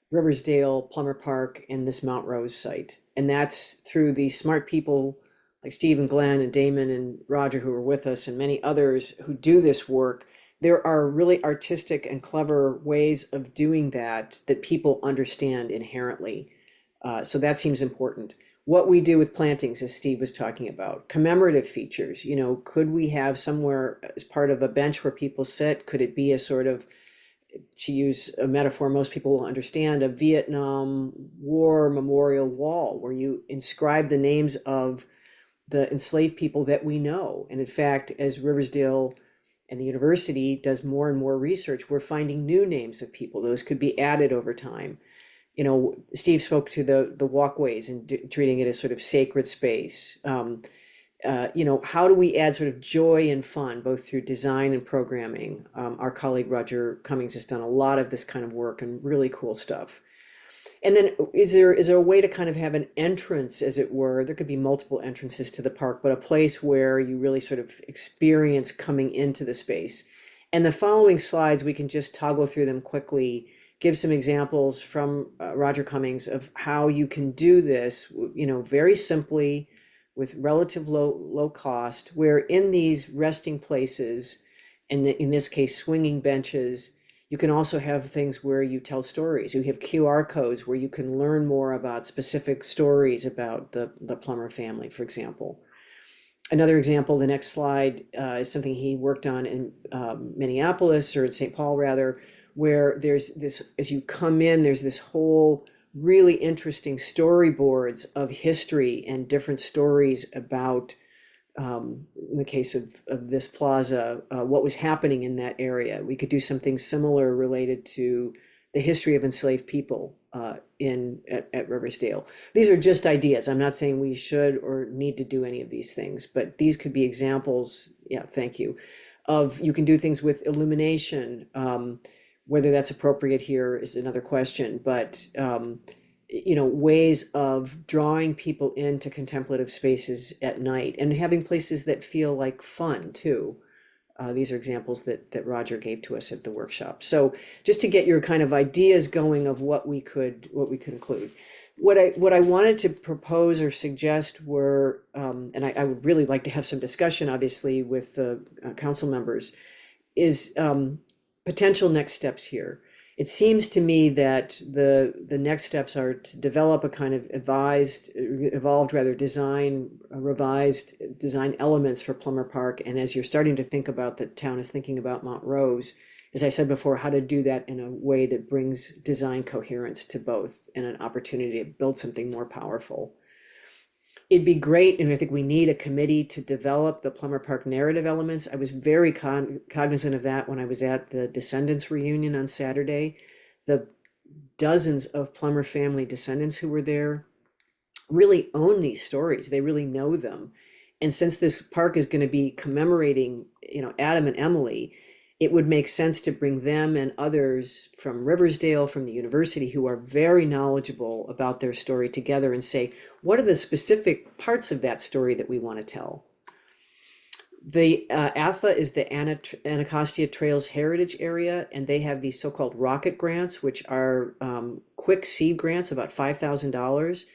Riversdale, Plummer Park, and this Mount Rose site. And that's through the smart people like Steve and Glenn and Damon and Roger who are with us, and many others who do this work. There are really artistic and clever ways of doing that people understand inherently. So that seems important. What we do with plantings, as Steve was talking about, commemorative features, could we have somewhere as part of a bench where people sit? Could it be a sort of, to use a metaphor most people will understand, a Vietnam War memorial wall where you inscribe the names of the enslaved people that we know? And in fact, as Riversdale and the university does more and more research, we're finding new names of people. Those could be added over time. Steve spoke to the walkways and treating it as sort of sacred space. How do we add sort of joy and fun, both through design and programming? Our colleague Roger Cummings has done a lot of this kind of work and really cool stuff. And then is there a way to kind of have an entrance, as it were? There could be multiple entrances to the park, but a place where you really sort of experience coming into the space. And the following slides, we can just toggle through them quickly, give some examples from Roger Cummings of how you can do this, very simply with relative low cost, where in these resting places, and in this case, swinging benches, you can also have things where you tell stories. You have QR codes where you can learn more about specific stories about the Plummer family, for example. Another example, the next slide, is something he worked on in Minneapolis, or in St. Paul rather, where there's this, as you come in, there's this whole really interesting storyboards of history and different stories about in the case of this plaza, what was happening in that area. We could do something similar related to the history of enslaved people at Riversdale. These are just ideas. I'm not saying we should or need to do any of these things, but these could be examples. Yeah, thank you. You can do things with illumination. Whether that's appropriate here is another question, but ways of drawing people into contemplative spaces at night and having places that feel like fun too. These are examples that Roger gave to us at the workshop. So just to get your kind of ideas going of what we could include. What I wanted to propose or suggest were, and I would really like to have some discussion, obviously, with the council members, is potential next steps here. It seems to me that the next steps are to develop a kind of revised design elements for Plummer Park. And as you're starting to think about, the town is thinking about Montrose, as I said before, how to do that in a way that brings design coherence to both and an opportunity to build something more powerful. It'd be great, and I think we need a committee to develop the Plummer Park narrative elements. I was very cognizant of that when I was at the Descendants reunion on Saturday. The dozens of Plummer family descendants who were there really own these stories. They really know them. And since this park is going to be commemorating, Adam and Emily, it would make sense to bring them and others from Riversdale, from the university, who are very knowledgeable about their story together and say, what are the specific parts of that story that we want to tell? The ATHA is the Anacostia Trails Heritage Area, and they have these so-called rocket grants, which are quick seed grants, about $5,000.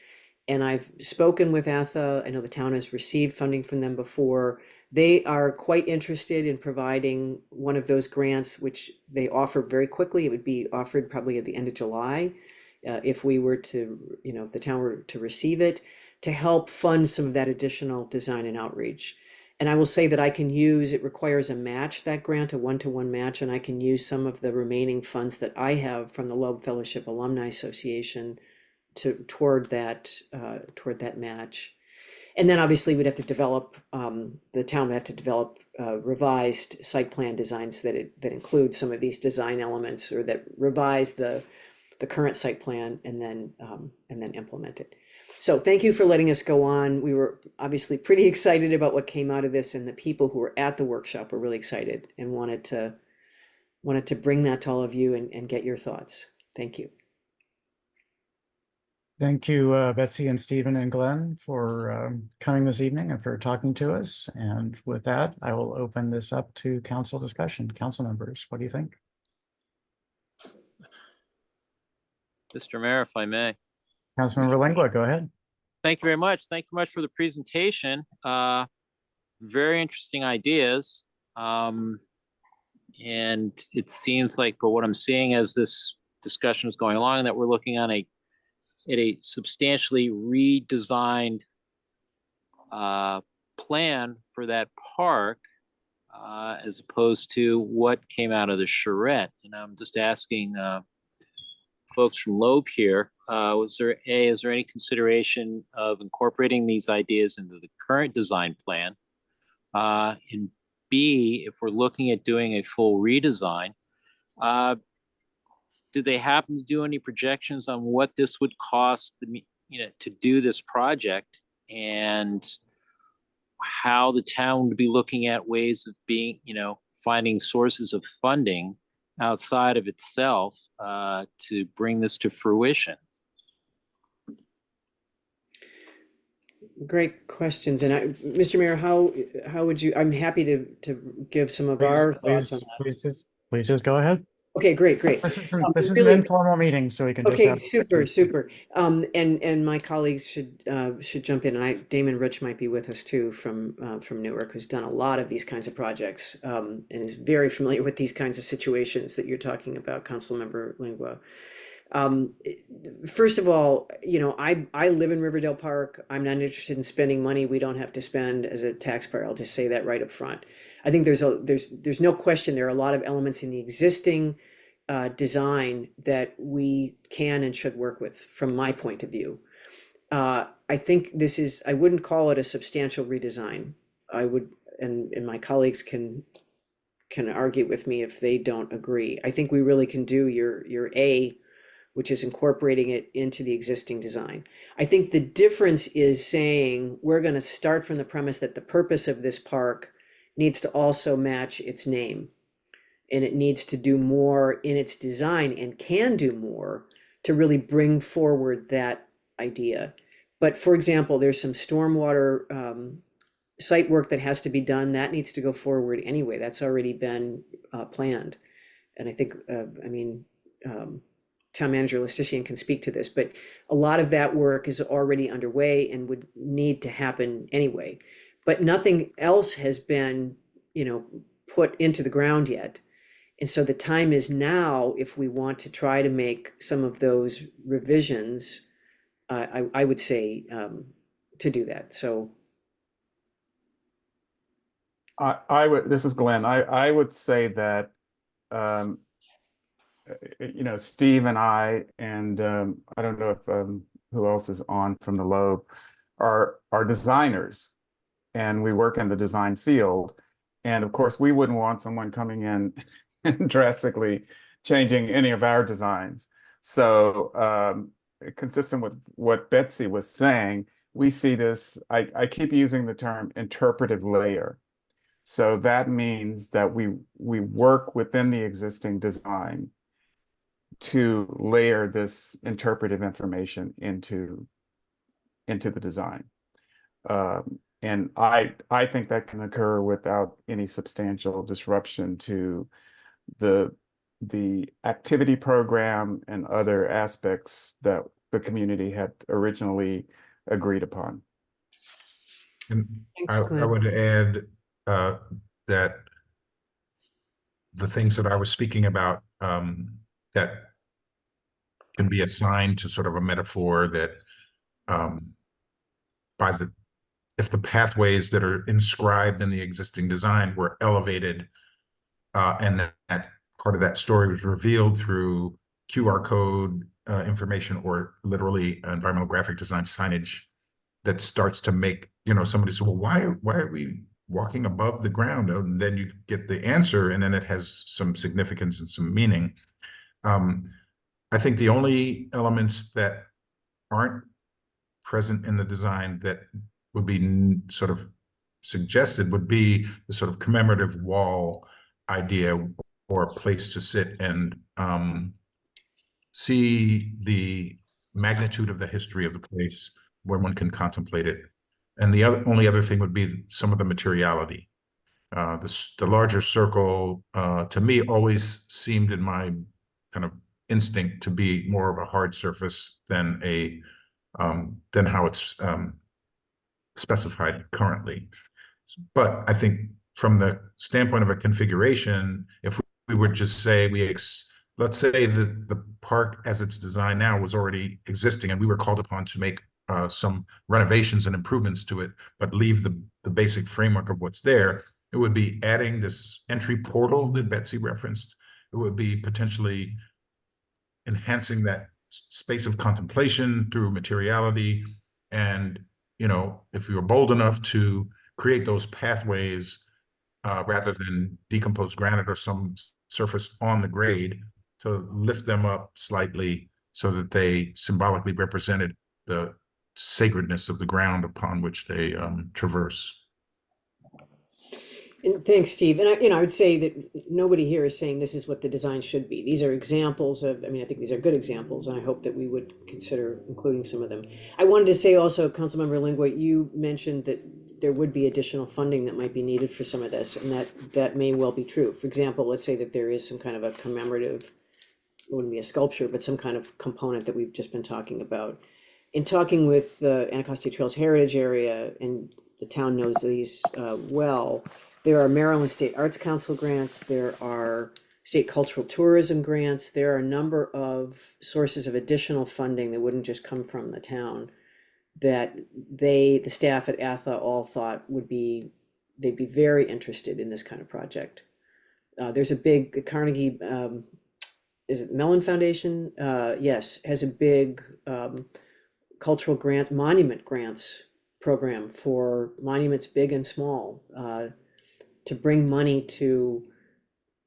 And I've spoken with ATHA. I know the town has received funding from them before. They are quite interested in providing one of those grants, which they offer very quickly. It would be offered probably at the end of July, if we were to, the town were to receive it, to help fund some of that additional design and outreach. And I will say that it requires a match, that grant, a one-to-one match, and I can use some of the remaining funds that I have from the Loeb Fellowship Alumni Association toward that match. And then obviously we'd have to develop, the town would have to develop revised site plan designs that include some of these design elements, or that revise the current site plan and then implement it. So thank you for letting us go on. We were obviously pretty excited about what came out of this, and the people who were at the workshop were really excited and wanted to bring that to all of you and get your thoughts. Thank you. Thank you, Betsy and Stephen and Glenn, for coming this evening and for talking to us. And with that, I will open this up to council discussion. Council members, what do you think? Mr. Mayor, if I may. Councilmember Lengua, go ahead. Thank you very much. Thank you much for the presentation. Very interesting ideas. And it seems like, but what I'm seeing as this discussion is going along, that we're looking on a substantially redesigned plan for that park, as opposed to what came out of the charrette. And I'm just asking folks from Loeb here, is there any consideration of incorporating these ideas into the current design plan? And B, if we're looking at doing a full redesign, do they happen to do any projections on what this would cost to do this project, and how the town would be looking at ways of finding sources of funding outside of itself to bring this to fruition? Great questions. And Mr. Mayor, how would you, I'm happy to give some of our thoughts on that. Please just go ahead. Okay, great. This is really an informal meeting, so we can just have... super. And my colleagues should jump in, and Damon Rich might be with us too from Newark, who's done a lot of these kinds of projects, and is very familiar with these kinds of situations that you're talking about, Councilmember Lengua. First of all, I live in Riverdale Park. I'm not interested in spending money we don't have to spend as a taxpayer. I'll just say that right up front. I think there's no question there are a lot of elements in the existing design that we can and should work with, from my point of view. I think I wouldn't call it a substantial redesign. I would, and my colleagues can argue with me if they don't agree. I think we really can do your A, which is incorporating it into the existing design. I think the difference is saying we're going to start from the premise that the purpose of this park needs to also match its name. And it needs to do more in its design and can do more to really bring forward that idea. But for example, there's some stormwater site work that has to be done. That needs to go forward anyway. That's already been planned. And I think, Town Manager Lestisian can speak to this, but a lot of that work is already underway and would need to happen anyway. But nothing else has been, put into the ground yet. And so the time is now, if we want to try to make some of those revisions, I would say to do that. So I would, this is Glenn, I would say that, Steve and I, and I don't know if who else is on from the Loeb, are designers, and we work in the design field. And of course, we wouldn't want someone coming in and drastically changing any of our designs. So consistent with what Betsy was saying, we see this, I keep using the term interpretive layer. So that means that we work within the existing design to layer this interpretive information into the design. And I think that can occur without any substantial disruption to the activity program and other aspects that the community had originally agreed upon. And Thanks, I Glenn. would add that the things that I was speaking about that can be assigned to sort of a metaphor that if the pathways that are inscribed in the existing design were elevated and that part of that story was revealed through QR code information or literally environmental graphic design signage that starts to make, somebody say, well, why are we walking above the ground? And then you get the answer, and then it has some significance and some meaning. I think the only elements that aren't present in the design that would be sort of suggested would be the sort of commemorative wall idea, or a place to sit and see the magnitude of the history of the place where one can contemplate it. And the only other thing would be some of the materiality. The larger circle, to me, always seemed in my kind of instinct to be more of a hard surface than how it's specified currently. But I think from the standpoint of a configuration, if we would just say let's say that the park as it's designed now was already existing and we were called upon to make some renovations and improvements to it, but leave the basic framework of what's there, it would be adding this entry portal that Betsy referenced. It would be potentially enhancing that space of contemplation through materiality. And, if you're bold enough to create those pathways rather than decomposed granite or some surface on the grade, to lift them up slightly so that they symbolically represented the sacredness of the ground upon which they traverse. And thanks, Steve. And I would say that nobody here is saying this is what the design should be. These are examples of, I think these are good examples, and I hope that we would consider including some of them. I wanted to say also, Councilmember Lingua, you mentioned that there would be additional funding that might be needed for some of this, and that may well be true. For example, let's say that there is some kind of a commemorative, it wouldn't be a sculpture, but some kind of component that we've just been talking about. In talking with the Anacostia Trails Heritage Area, and the town knows these well, there are Maryland State Arts Council grants, there are state cultural tourism grants, there are a number of sources of additional funding that wouldn't just come from the town that the staff at ATHA all thought they'd be very interested in this kind of project. There's the Carnegie, is it Mellon Foundation? Yes, has a big cultural grant, monument grants program for monuments big and small, to bring money to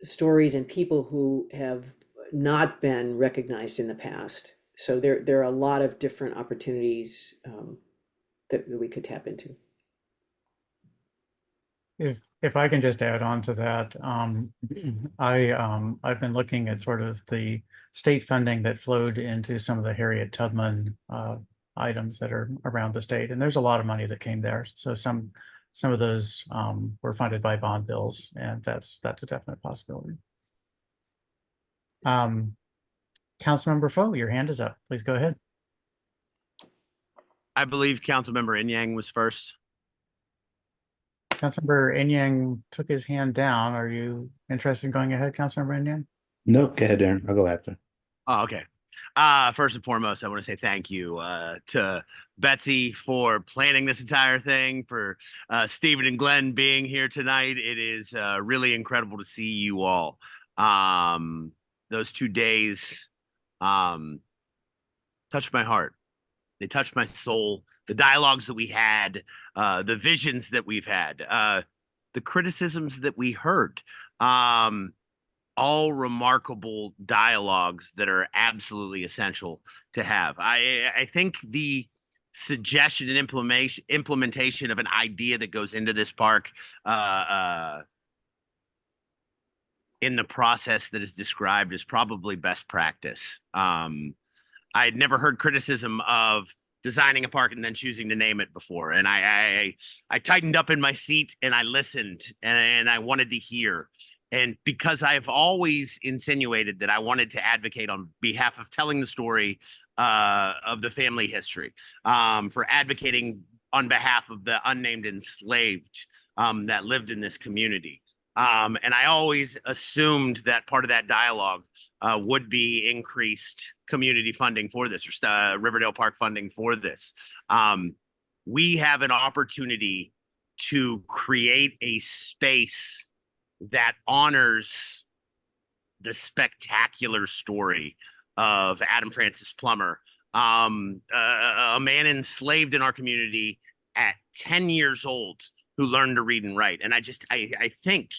stories and people who have not been recognized in the past. So there are a lot of different opportunities that we could tap into. If I can just add on to that, I've been looking at sort of the state funding that flowed into some of the Harriet Tubman items that are around the state, and there's a lot of money that came there. So some of those were funded by bond bills, and that's a definite possibility. Councilmember Foe, your hand is up. Please go ahead. I believe Councilmember Inyang was first. Councilmember Inyang took his hand down. Are you interested in going ahead, Councilmember Inyang? Nope, go ahead, Darren. I'll go after. Oh, okay. First and foremost, I want to say thank you to Betsy for planning this entire thing, for Stephen and Glenn being here tonight. It is really incredible to see you all. Those 2 days touched my heart. They touched my soul. The dialogues that we had, the visions that we've had, the criticisms that we heard, all remarkable dialogues that are absolutely essential to have. I think the suggestion and implementation of an idea that goes into this park in the process that is described is probably best practice. I had never heard criticism of designing a park and then choosing to name it before. And I tightened up in my seat and I listened and I wanted to hear. And because I've always insinuated that I wanted to advocate on behalf of telling the story of the family history, for advocating on behalf of the unnamed enslaved that lived in this community. And I always assumed that part of that dialogue would be increased community funding for this, or Riverdale Park funding for this. We have an opportunity to create a space that honors the spectacular story of Adam Francis Plummer, a man enslaved in our community at 10 years old, who learned to read and write. And I think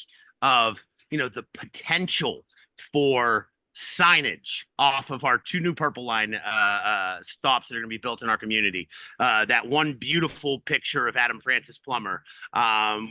of, the potential for signage off of our 2 new Purple Line stops that are going to be built in our community. That one beautiful picture of Adam Francis Plummer.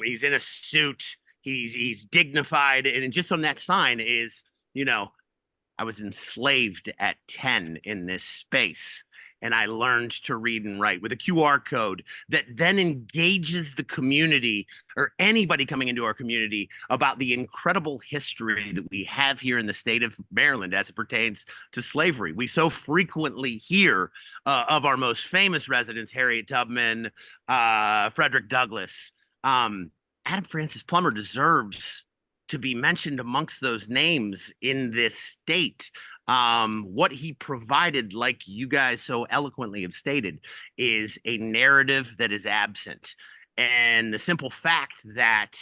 He's in a suit. He's dignified. And just on that sign is, I was enslaved at 10 in this space. And I learned to read and write with a QR code that then engages the community or anybody coming into our community about the incredible history that we have here in the state of Maryland as it pertains to slavery. We so frequently hear of our most famous residents, Harriet Tubman, Frederick Douglass. Adam Francis Plummer deserves to be mentioned amongst those names in this state. What he provided, like you guys so eloquently have stated, is a narrative that is absent. And the simple fact that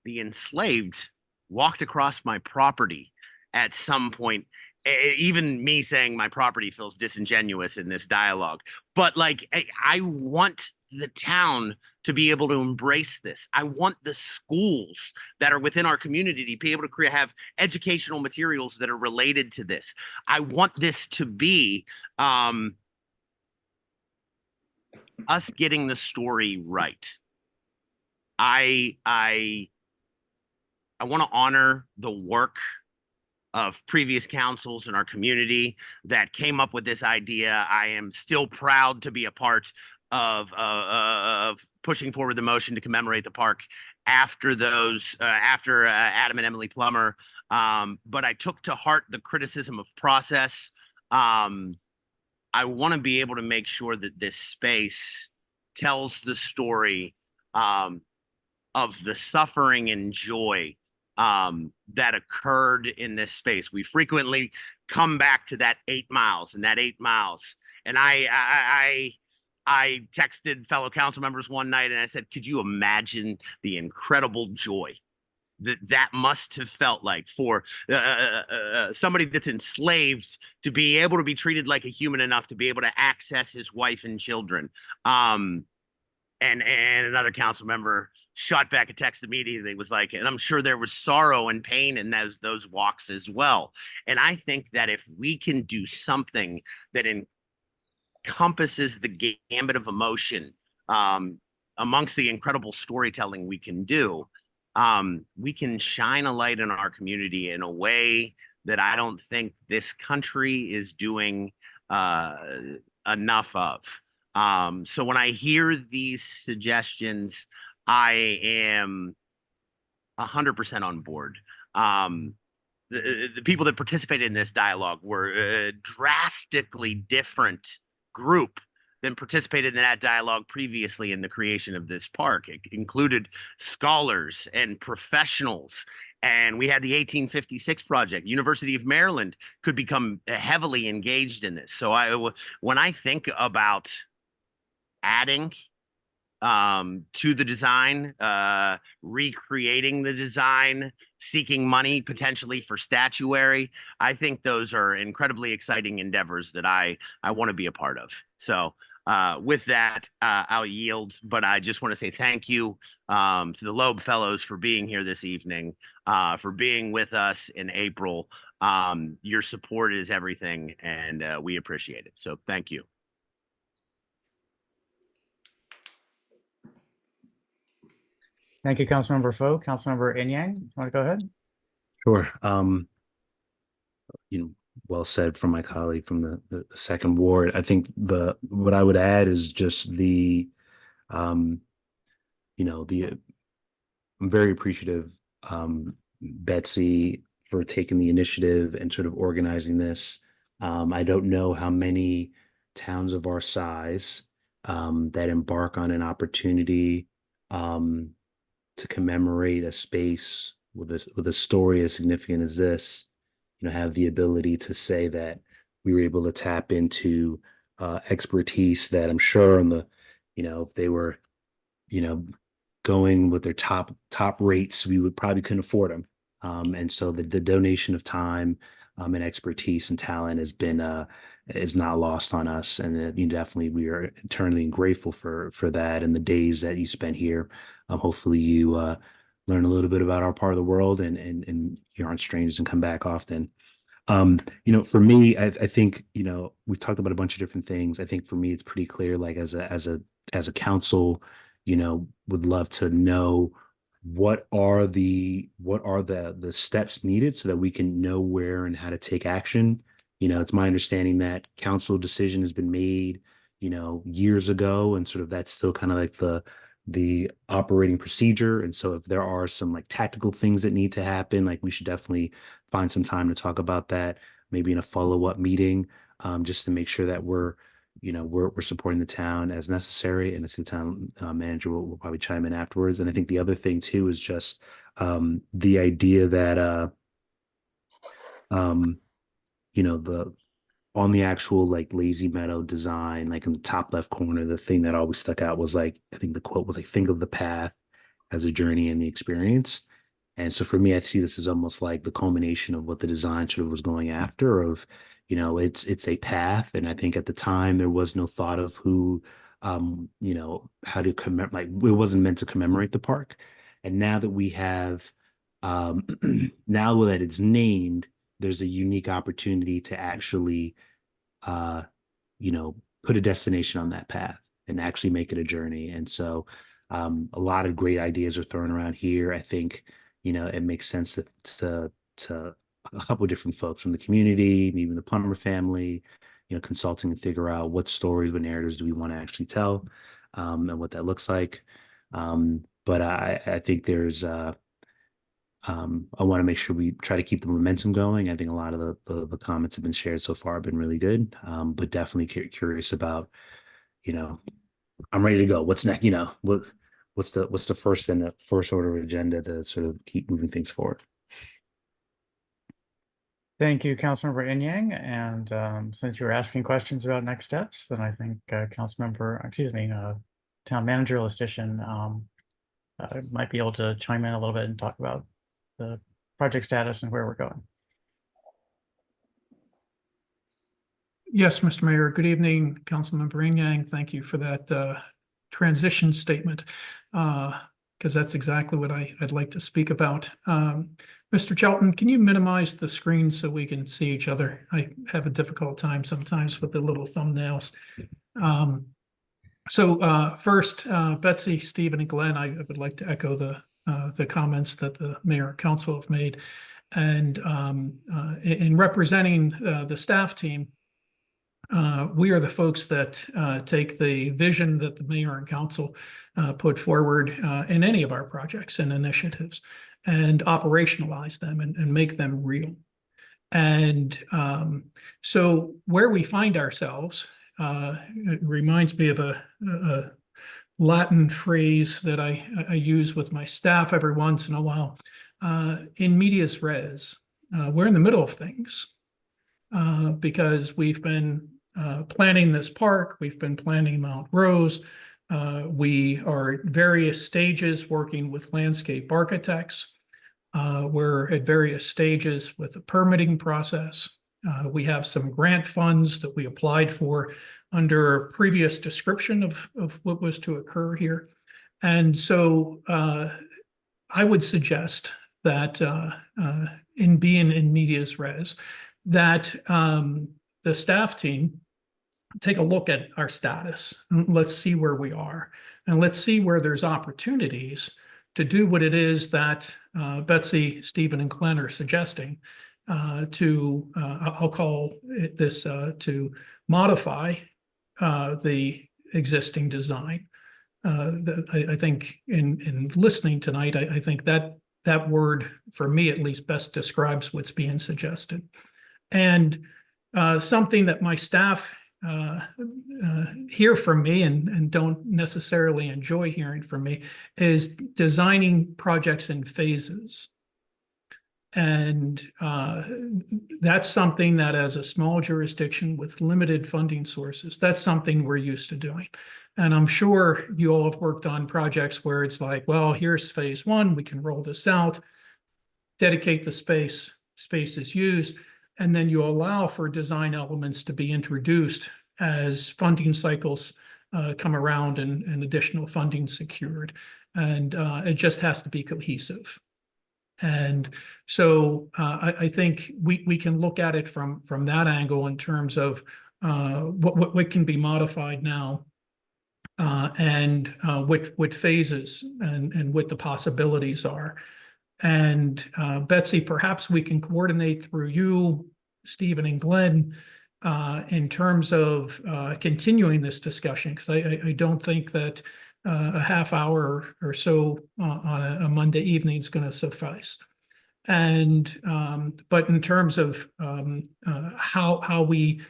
the enslaved walked across my property at some point, even me saying my property feels disingenuous in this dialogue, but like, I want the town to be able to embrace this. I want the schools that are within our community to be able to have educational materials that are related to this. I want this to be us getting the story right. I want to honor the work of previous councils in our community that came up with this idea. I am still proud to be a part of pushing forward the motion to commemorate the park after those, after Adam and Emily Plummer. But I took to heart the criticism of process. I want to be able to make sure that this space tells the story of the suffering and joy that occurred in this space. We frequently come back to that 8 miles and that 8 miles. And I texted fellow council members one night and I said, could you imagine the incredible joy that must have felt like for somebody that's enslaved to be able to be treated like a human enough to be able to access his wife and children. And another council member shot back a text immediately, was like, and I'm sure there was sorrow and pain in those walks as well. And I think that if we can do something that encompasses the gambit of emotion, amongst the incredible storytelling we can do, we can shine a light in our community in a way that I don't think this country is doing enough of. So when I hear these suggestions, I am 100% on board. The people that participated in this dialogue were a drastically different group than participated in that dialogue previously in the creation of this park. It included scholars and professionals. And we had the 1856 project. University of Maryland could become heavily engaged in this. So when I think about adding to the design, recreating the design, seeking money potentially for statuary, I think those are incredibly exciting endeavors that I want to be a part of. So with that, I'll yield, but I just want to say thank you to the Loeb Fellows for being here this evening, for being with us in April. Your support is everything, and we appreciate it. So thank you. Thank you, Councilmember Foe. Councilmember Inyang, you want to go ahead? Sure. Well said from my colleague from the second ward. I think what I would add is just I'm very appreciative, Betsy, for taking the initiative and sort of organizing this. I don't know how many towns of our size that embark on an opportunity to commemorate a space with a story as significant as this, have the ability to say that we were able to tap into expertise that I'm sure if they were, going with their top rates, we would probably couldn't afford them. And so the donation of time and expertise and talent is not lost on us. And definitely we are eternally grateful for that and the days that you spent here. Hopefully you learn a little bit about our part of the world and you aren't strangers and come back often. For me, I think, we've talked about a bunch of different things. I think for me, it's pretty clear, like as a council, would love to know what are the steps needed so that we can know where and how to take action. It's my understanding that council decision has been made, years ago, and sort of that's still kind of like the operating procedure. And so if there are some like tactical things that need to happen, like we should definitely find some time to talk about that, maybe in a follow-up meeting, just to make sure that we're supporting the town as necessary. And the city town manager will probably chime in afterwards. And I think the other thing too is just the idea that on the actual like Lazy Meadow design, like in the top left corner, the thing that always stuck out was like, I think the quote was like, think of the path as a journey and the experience. And so for me, I see this as almost like the culmination of what the design sort of was going after of, it's a path. And I think at the time there was no thought of who, how to commemorate, like it wasn't meant to commemorate the park. And now that we have, now that it's named, there's a unique opportunity to actually, put a destination on that path and actually make it a journey. And so a lot of great ideas are thrown around here. I think, it makes sense to a couple of different folks from the community, even the Plummer family, consulting and figure out what stories, what narratives do we want to actually tell, and what that looks like. But I think there's, I want to make sure we try to keep the momentum going. I think a lot of the comments have been shared so far have been really good, but definitely curious about, I'm ready to go. What's next? What's the first in the first order of agenda to sort of keep moving things forward? Thank you, Councilmember Inyang. And since you were asking questions about next steps, then I think Town Manager Lestitian might be able to chime in a little bit and talk about the project status and where we're going. Yes, Mr. Mayor. Good evening, Councilmember Yang. Thank you for that transition statement, because that's exactly what I'd like to speak about. Mr. Chelton, can you minimize the screen so we can see each other? I have a difficult time sometimes with the little thumbnails. First, Betsy, Stephen, and Glenn, I would like to echo the comments that the mayor and council have made. And in representing the staff team, we are the folks that take the vision that the mayor and council put forward in any of our projects and initiatives and operationalize them and make them real. And so where we find ourselves, it reminds me of a Latin phrase that I use with my staff every once in a while, in medias res. We're in the middle of things because we've been planning this park, we've been planning Mount Rose, we are at various stages working with landscape architects. We're at various stages with the permitting process. We have some grant funds that we applied for under a previous description of what was to occur here. And so I would suggest that in being in medias res, that the staff team take a look at our status. Let's see where we are. And let's see where there's opportunities to do what it is that Betsy, Stephen, and Glenn are suggesting I'll call it this, to modify the existing design. I think in listening tonight, I think that word, for me at least, best describes what's being suggested. And something that my staff hear from me and don't necessarily enjoy hearing from me is designing projects in phases. And that's something that, as a small jurisdiction with limited funding sources, that's something we're used to doing. And I'm sure you all have worked on projects where it's like, well, here's phase one, we can roll this out, dedicate the space is used, and then you allow for design elements to be introduced as funding cycles come around and additional funding secured. And it just has to be cohesive. And so I think we can look at it from that angle in terms of what can be modified now and what phases and what the possibilities are. And Betsy, perhaps we can coordinate through you, Stephen, and Glenn in terms of continuing this discussion, because I don't think that a half hour or so on a Monday evening is going to suffice. And but in terms of how we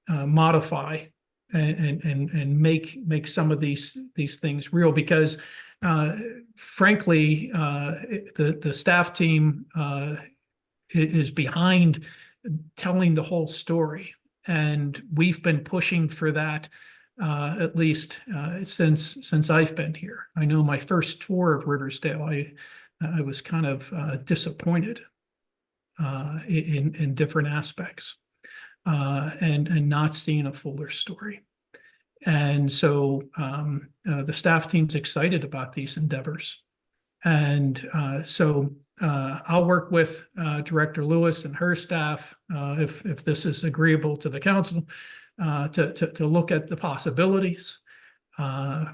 modify and make some of these things real, because frankly, the staff team is behind telling the whole story, and we've been pushing for that at least since I've been here. I know my first tour of Riversdale, I was kind of disappointed in different aspects and not seeing a fuller story. And so the staff team's excited about these endeavors. And so I'll work with Director Lewis and her staff, if this is agreeable to the council, to look at the possibilities.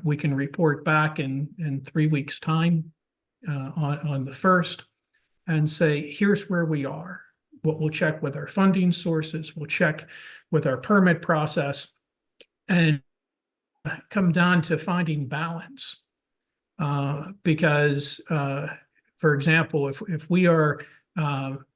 We can report back in 3 weeks' time on the 1st and say, here's where we are. What we'll check with our funding sources, we'll check with our permit process, and come down to finding balance. Because, for example, if we are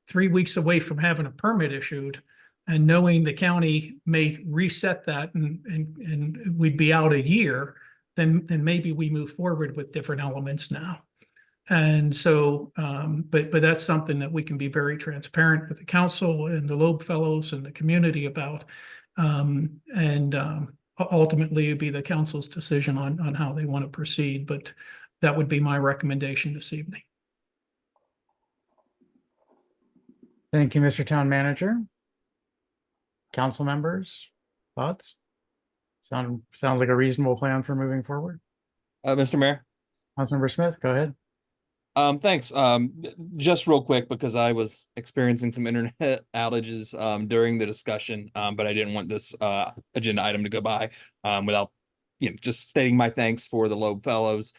3 weeks away from having a permit issued and knowing the county may reset that and we'd be out a year, then maybe we move forward with different elements now. And so, but that's something that we can be very transparent with the council and the Loeb Fellows and the community about. Ultimately, it'd be the council's decision on how they want to proceed, but that would be my recommendation this evening. Thank you, Mr. Town Manager. Council members, thoughts? Sounds like a reasonable plan for moving forward. Mr. Mayor. Councilmember Smith, go ahead. Thanks. Just real quick, because I was experiencing some internet outages during the discussion, but I didn't want this agenda item to go by without, just stating my thanks for the Loeb Fellows,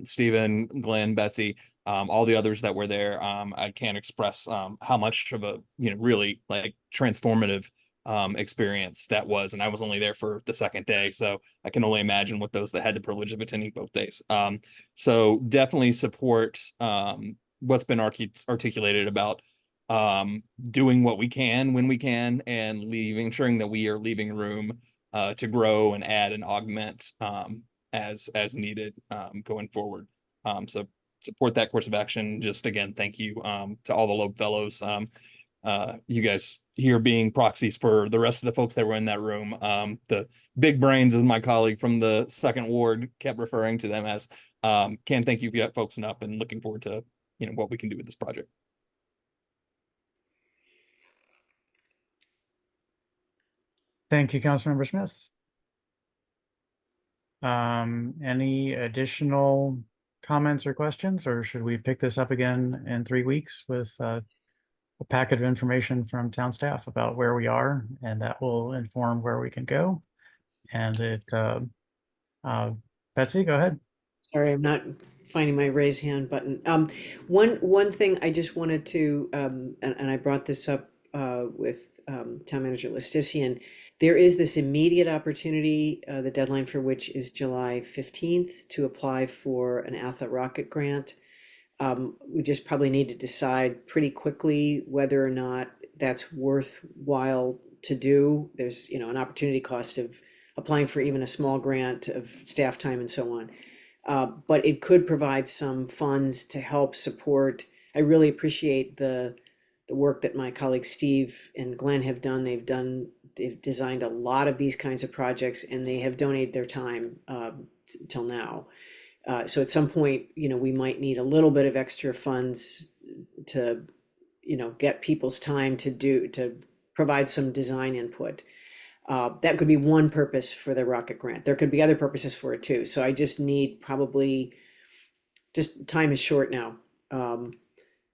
Stephen, Glenn, Betsy, all the others that were there. I can't express how much of a really like transformative experience that was, and I was only there for the second day, so I can only imagine what those that had the privilege of attending both days. So definitely support what's been articulated about doing what we can when we can, and ensuring that we are leaving room to grow and add and augment as needed going forward. So support that course of action. Just again, thank you to all the Loeb Fellows. You guys here being proxies for the rest of the folks that were in that room. The big brains, as my colleague from the second ward kept referring to them as. Can't thank you folks enough, and looking forward to what we can do with this project. Thank you, Councilmember Smith. Any additional comments or questions, or should we pick this up again in 3 weeks with a packet of information from town staff about where we are, and that will inform where we can go? And Betsy, go ahead. Sorry, I'm not finding my raise hand button. One thing I just wanted to, and I brought this up with Town Manager Listisian. There is this immediate opportunity, the deadline for which is July 15th, to apply for an ATHA rocket grant. We just probably need to decide pretty quickly whether or not that's worthwhile to do. There's, an opportunity cost of applying for even a small grant of staff time and so on. But it could provide some funds to help support. I really appreciate the work that my colleagues Steve and Glenn have done. They've designed a lot of these kinds of projects, and they have donated their time till now. So at some point, we might need a little bit of extra funds to, get people's time to provide some design input. That could be one purpose for the rocket grant. There could be other purposes for it too. So I just need time is short now.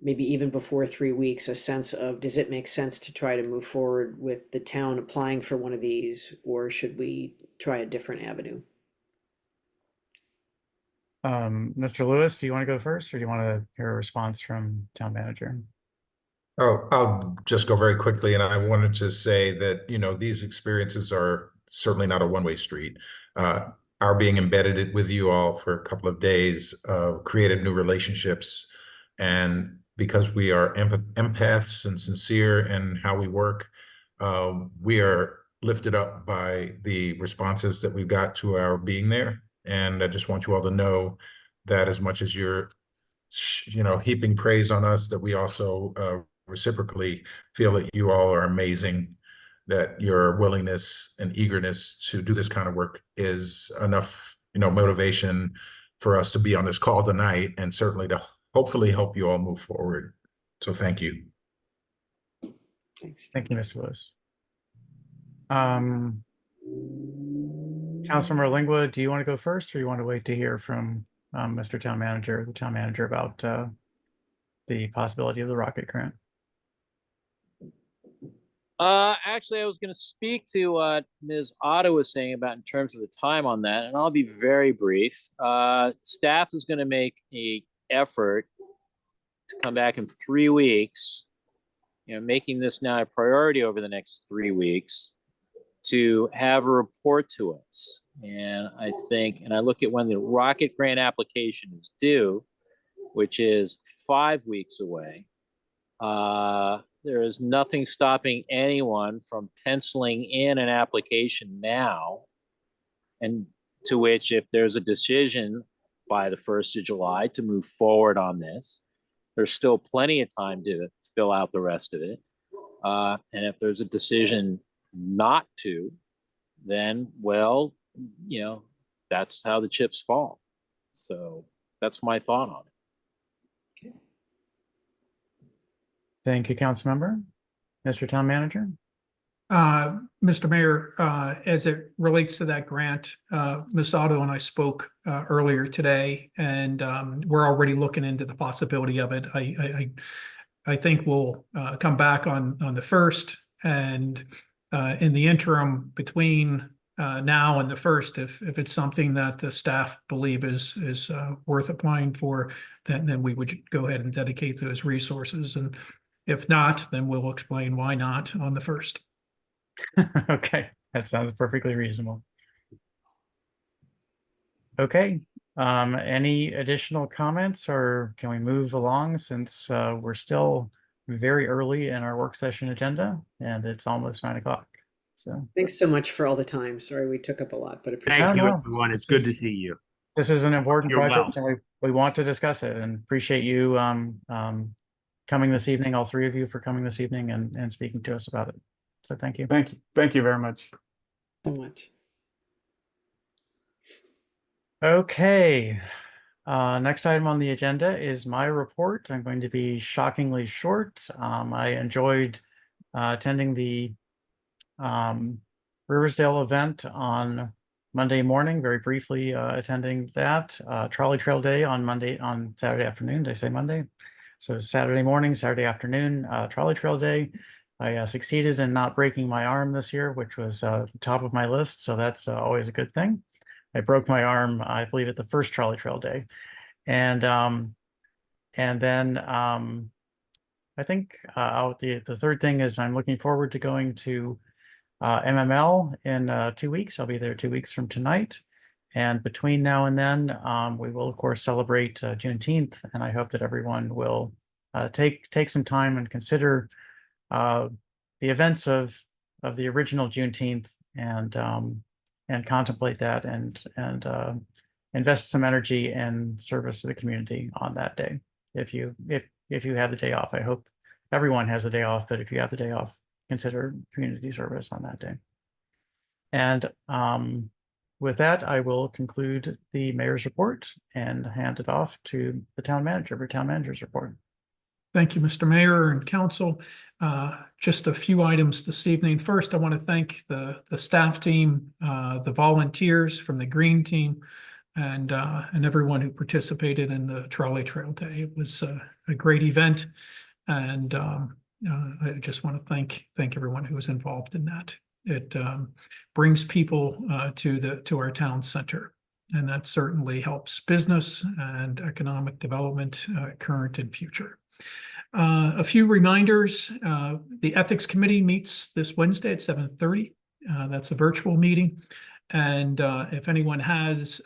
Maybe even before 3 weeks, a sense of, does it make sense to try to move forward with the town applying for one of these, or should we try a different avenue? Mr. Lewis, do you want to go first, or do you want to hear a response from town manager? Oh, I'll just go very quickly. And I wanted to say that, these experiences are certainly not a one-way street. Our being embedded with you all for a couple of days created new relationships. And because we are empaths and sincere in how we work, we are lifted up by the responses that we've got to our being there. And I just want you all to know that as much as you're, heaping praise on us, that we also reciprocally feel that you all are amazing, that your willingness and eagerness to do this kind of work is enough, motivation for us to be on this call tonight, and certainly to hopefully help you all move forward. So thank you. Thanks. Thank you, Mr. Lewis. Councilmember Lingua, do you want to go first, or you want to wait to hear from Mr. Town Manager, the town manager, about the possibility of the rocket grant? Actually, I was going to speak to what Ms. Otto was saying about in terms of the time on that, and I'll be very brief. Staff is going to make an effort to come back in 3 weeks, making this now a priority over the next 3 weeks, to have a report to us. And I think, and I look at when the rocket grant application is due, which is 5 weeks away. There is nothing stopping anyone from penciling in an application now, and to which, if there's a decision by the 1st of July to move forward on this, there's still plenty of time to fill out the rest of it. And if there's a decision not to, then, well, that's how the chips fall. So that's my thought on it. Thank you, Councilmember. Mr. Town Manager? Mr. Mayor, as it relates to that grant, Ms. Otto and I spoke earlier today, and we're already looking into the possibility of it. I think we'll come back on the 1st, and in the interim between now and the 1st, if it's something that the staff believe is worth applying for, then we would go ahead and dedicate those resources. And if not, then we'll explain why not on the 1st. Okay, that sounds perfectly reasonable. Okay, any additional comments, or can we move along since we're still very early in our work session agenda and it's almost 9 o'clock? So Thanks so much for all the time. Sorry we took up a lot, but appreciate Thank it. you, no, everyone. It's good to see you. This is an important You're project, and we want to discuss it, and appreciate you coming this evening, all three of you, for coming this evening and speaking to us about it. So thank you. Thank you. Thank you very much. So much. Okay. Next item on the agenda is my report. I'm going to be shockingly short. I enjoyed attending the Riversdale event on Monday morning, very briefly attending that. Trolley Trail Day on Saturday afternoon. Did I say Monday? So Saturday morning, Saturday afternoon, Trolley Trail Day. I succeeded in not breaking my arm this year, which was the top of my list. So that's always a good thing. I broke my arm, I believe, at the first Trolley Trail Day. And then I think the third thing is I'm looking forward to going to MML in 2 weeks. I'll be there 2 weeks from tonight. And between now and then, we will, of course, celebrate Juneteenth. And I hope that everyone will take some time and consider the events of the original Juneteenth and contemplate that and invest some energy in service to the community on that day. If you have the day off, I hope everyone has the day off, but if you have the day off, consider community service on that day. And with that, I will conclude the mayor's report and hand it off to the town manager for town manager's report. Thank you, Mr. Mayor and council. Just a few items this evening. First, I want to thank the staff team, the volunteers from the Green Team, and everyone who participated in the Trolley Trail Day. It was a great event, and I just want to thank everyone who was involved in that. It brings people to our town center, and that certainly helps business and economic development, current and future. A few reminders. The Ethics Committee meets this Wednesday at 7:30. That's a virtual meeting. And if anyone has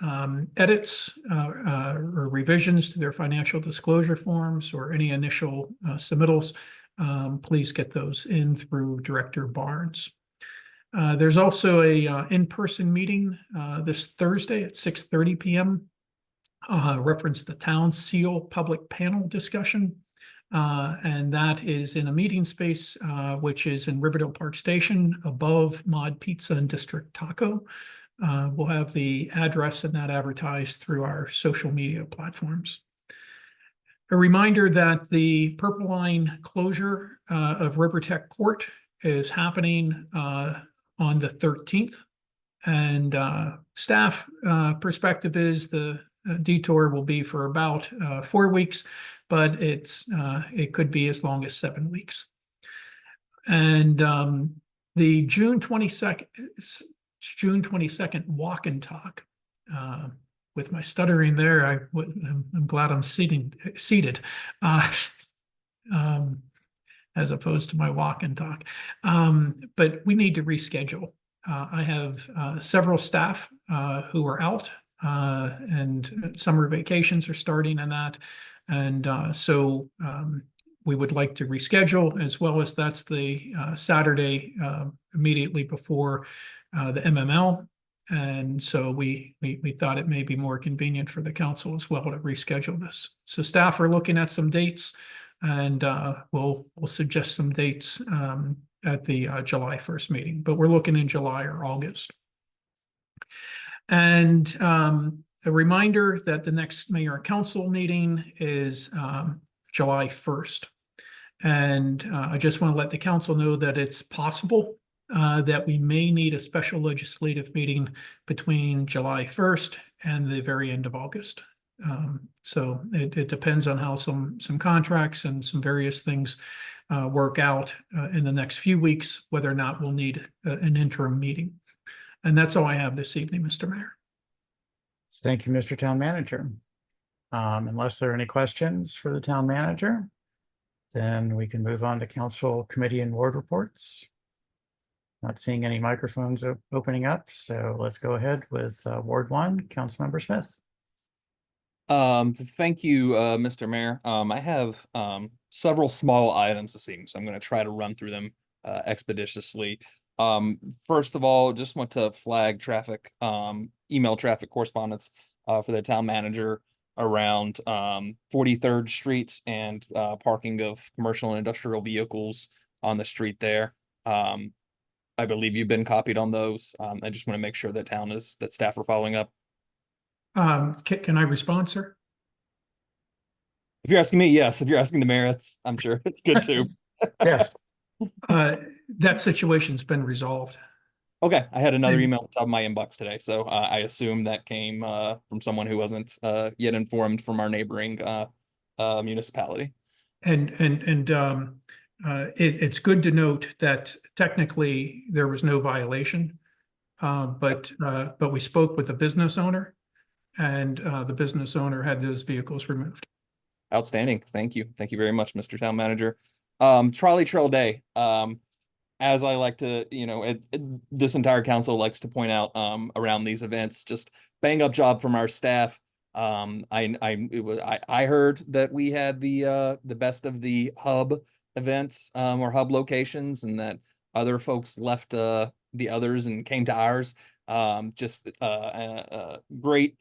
edits or revisions to their financial disclosure forms or any initial submittals, please get those in through Director Barnes. There's also a in-person meeting this Thursday at 6:30 p.m. Reference the Town Seal Public Panel discussion. And that is in a meeting space, which is in Riverdale Park Station above Mod Pizza and District Taco. We'll have the address and that advertised through our social media platforms. A reminder that the Purple Line closure of Rivertech Court is happening on the 13th. And staff perspective is the detour will be for about 4 weeks, but it could be as long as 7 weeks. And the June 22nd walk and talk, with my stuttering there, I'm glad I'm seated as opposed to my walk and talk. But we need to reschedule. I have several staff who are out, and summer vacations are starting and that. And so we would like to reschedule, as well as that's the Saturday immediately before the MML. And so we thought it may be more convenient for the council as well to reschedule this. So staff are looking at some dates, and we'll suggest some dates at the July 1st meeting, but we're looking in July or August. And a reminder that the next mayor and council meeting is July 1st. And I just want to let the council know that it's possible that we may need a special legislative meeting between July 1st and the very end of August. So it depends on how some contracts and some various things work out in the next few weeks, whether or not we'll need an interim meeting. And that's all I have this evening, Mr. Mayor. Thank you, Mr. Town Manager. Unless there are any questions for the town manager, then we can move on to council committee and ward reports. Not seeing any microphones opening up, so let's go ahead with Ward 1, Councilmember Smith. Thank you, Mr. Mayor. I have several small items this evening, so I'm going to try to run through them expeditiously. First of all, just want to flag traffic, email traffic correspondence for the town manager around 43rd Street and parking of commercial and industrial vehicles on the street there. I believe you've been copied on those. I just want to make sure that that staff are following up. Can I respond, sir? If you're asking me, yes. If you're asking the mayor, I'm sure it's good too. Yes. That situation's been resolved. Okay, I had another email at the top of my inbox today, so I assume that came from someone who wasn't yet informed from our neighboring municipality. It's good to note that technically there was no violation, but we spoke with the business owner, and the business owner had those vehicles removed. Outstanding. Thank you. Thank you very much, Mr. Town Manager. Trolley Trail Day. As I like to, this entire council likes to point out around these events, just bang up job from our staff. I heard that we had the best of the hub events or hub locations, and that other folks left the others and came to ours. Just a great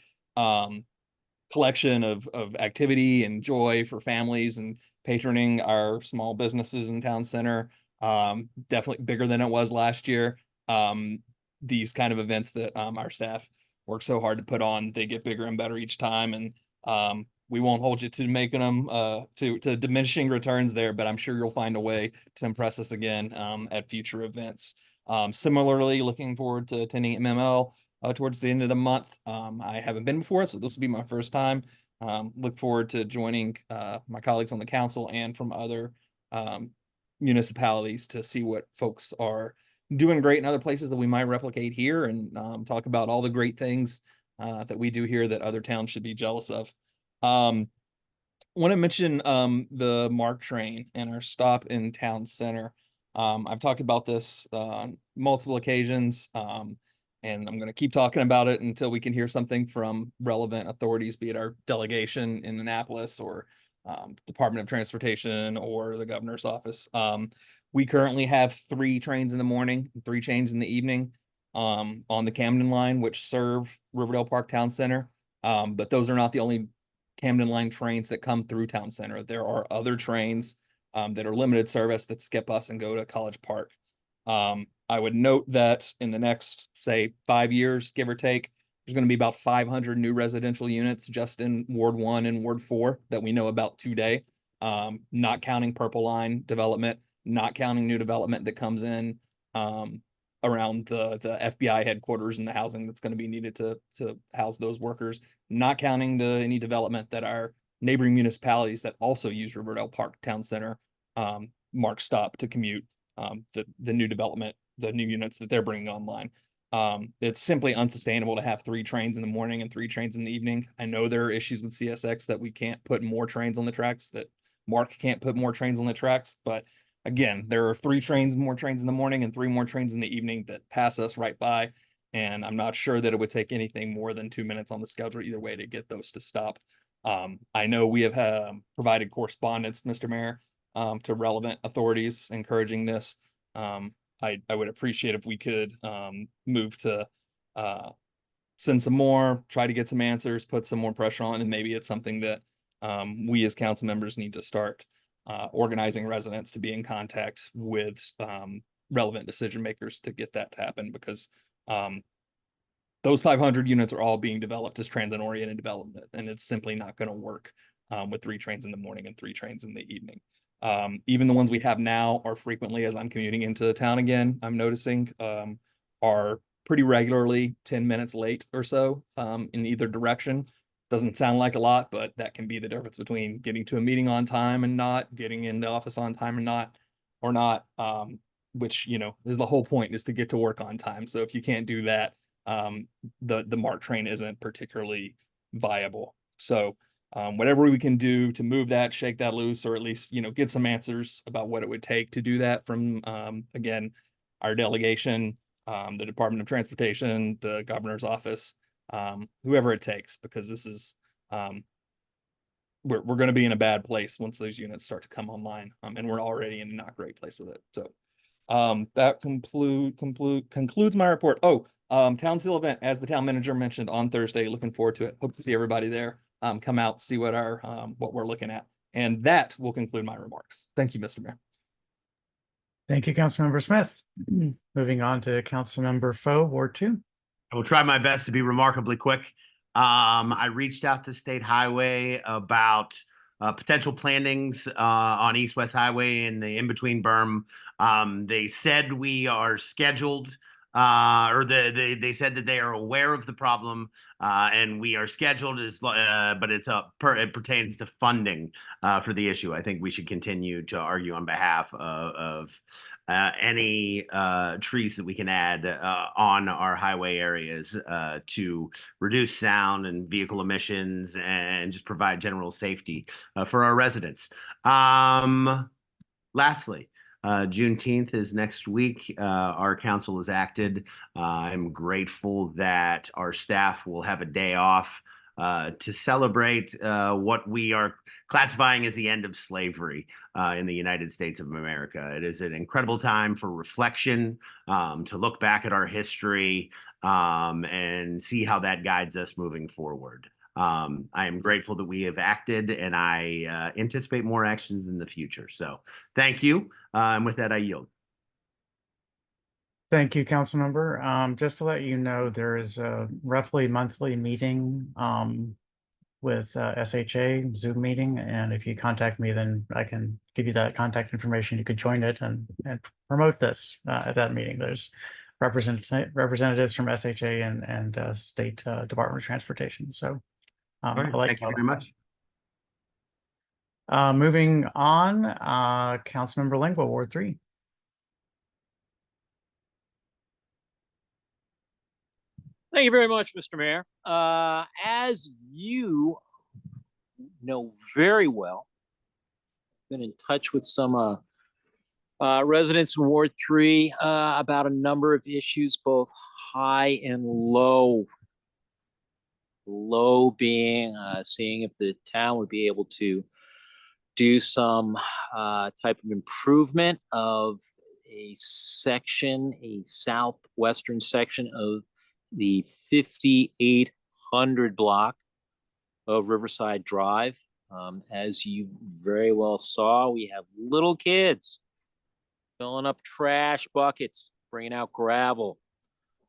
collection of activity and joy for families and patroning our small businesses in town center. Definitely bigger than it was last year. These kind of events that our staff work so hard to put on, they get bigger and better each time. And we won't hold you to making them to diminishing returns there, but I'm sure you'll find a way to impress us again at future events. Similarly, looking forward to attending MML towards the end of the month. I haven't been before, so this will be my first time. Look forward to joining my colleagues on the council and from other municipalities to see what folks are doing great in other places that we might replicate here, and talk about all the great things that we do here that other towns should be jealous of. Want to mention the MARC train and our stop in town center. I've talked about this on multiple occasions, and I'm going to keep talking about it until we can hear something from relevant authorities, be it our delegation in Annapolis or Department of Transportation or the governor's office. We currently have 3 trains in the morning, 3 trains in the evening on the Camden line, which serve Riverdale Park Town Center. But those are not the only Camden line trains that come through Town Center. There are other trains that are limited service that skip us and go to College Park. I would note that in the next, say, 5 years, give or take, there's going to be about 500 new residential units just in Ward 1 and Ward 4 that we know about today, not counting Purple Line development, not counting new development that comes in around the FBI headquarters and the housing that's going to be needed to house those workers, not counting any development that our neighboring municipalities that also use Riverdale Park Town Center MARC stop to commute, the new development, the new units that they're bringing online. It's simply unsustainable to have 3 trains in the morning and 3 trains in the evening. I know there are issues with CSX that we can't put more trains on the tracks, that MARC can't put more trains on the tracks, but again, there are 3 more trains in the morning and 3 more trains in the evening that pass us right by. And I'm not sure that it would take anything more than 2 minutes on the schedule either way to get those to stop. I know we have provided correspondence, Mr. Mayor, to relevant authorities encouraging this. I would appreciate if we could move to send some more, try to get some answers, put some more pressure on, and maybe it's something that we as council members need to start organizing residents to be in contact with relevant decision makers to get that to happen, because those 500 units are all being developed as transit-oriented development, and it's simply not going to work with 3 trains in the morning and 3 trains in the evening. Even the ones we have now are frequently, as I'm commuting into town again, I'm noticing, are pretty regularly 10 minutes late or so, in either direction. Doesn't sound like a lot, but that can be the difference between getting to a meeting on time and not, getting in the office on time and not, or not, which, you know, is the whole point, is to get to work on time. So if you can't do that, the MARC train isn't particularly viable. So whatever we can do to move that, shake that loose, or at least, you know, get some answers about what it would take to do that from, again, our delegation, the Department of Transportation, the governor's office, whoever it takes, because this is, we're going to be in a bad place once those units start to come online, and we're already in a not great place with it. So that concludes my report. Oh, Town Seal event, as the town manager mentioned, on Thursday. Looking forward to it. Hope to see everybody there. Come out, see what our what we're looking at, and that will conclude my remarks. Thank you, Mr. Mayor. Thank you, Councilmember Smith. Moving on to Councilmember Foe, Ward 2. I will try my best to be remarkably quick. I reached out to State Highway about potential plantings on East-West Highway in the in-between berm. They said we are scheduled, or they said that they are aware of the problem, and we are scheduled, but it pertains to funding for the issue. I think we should continue to argue on behalf of any trees that we can add on our highway areas to reduce sound and vehicle emissions and just provide general safety for our residents. Lastly, Juneteenth is next week. Our council has acted. I'm grateful that our staff will have a day off to celebrate what we are classifying as the end of slavery in the United States of America. It is an incredible time for reflection, to look back at our history and see how that guides us moving forward. I am grateful that we have acted, and I anticipate more actions in the future. So thank you. And with that, I yield. Thank you, Councilmember. Just to let you know, there is a roughly monthly meeting with SHA Zoom meeting, and if you contact me, then I can give you that contact information. You could join it and promote this at that meeting. There's representatives from SHA and State Department of Transportation. So Right, thank you very much. Moving on, Councilmember Lingua, Ward 3. Thank you very much, Mr. Mayor. As you know very well, been in touch with some residents in Ward 3 about a number of issues, both high and low. Low being seeing if the town would be able to do some type of improvement of a southwestern section of the 5800 block of Riverside Drive. As you very well saw, we have little kids filling up trash buckets, bringing out gravel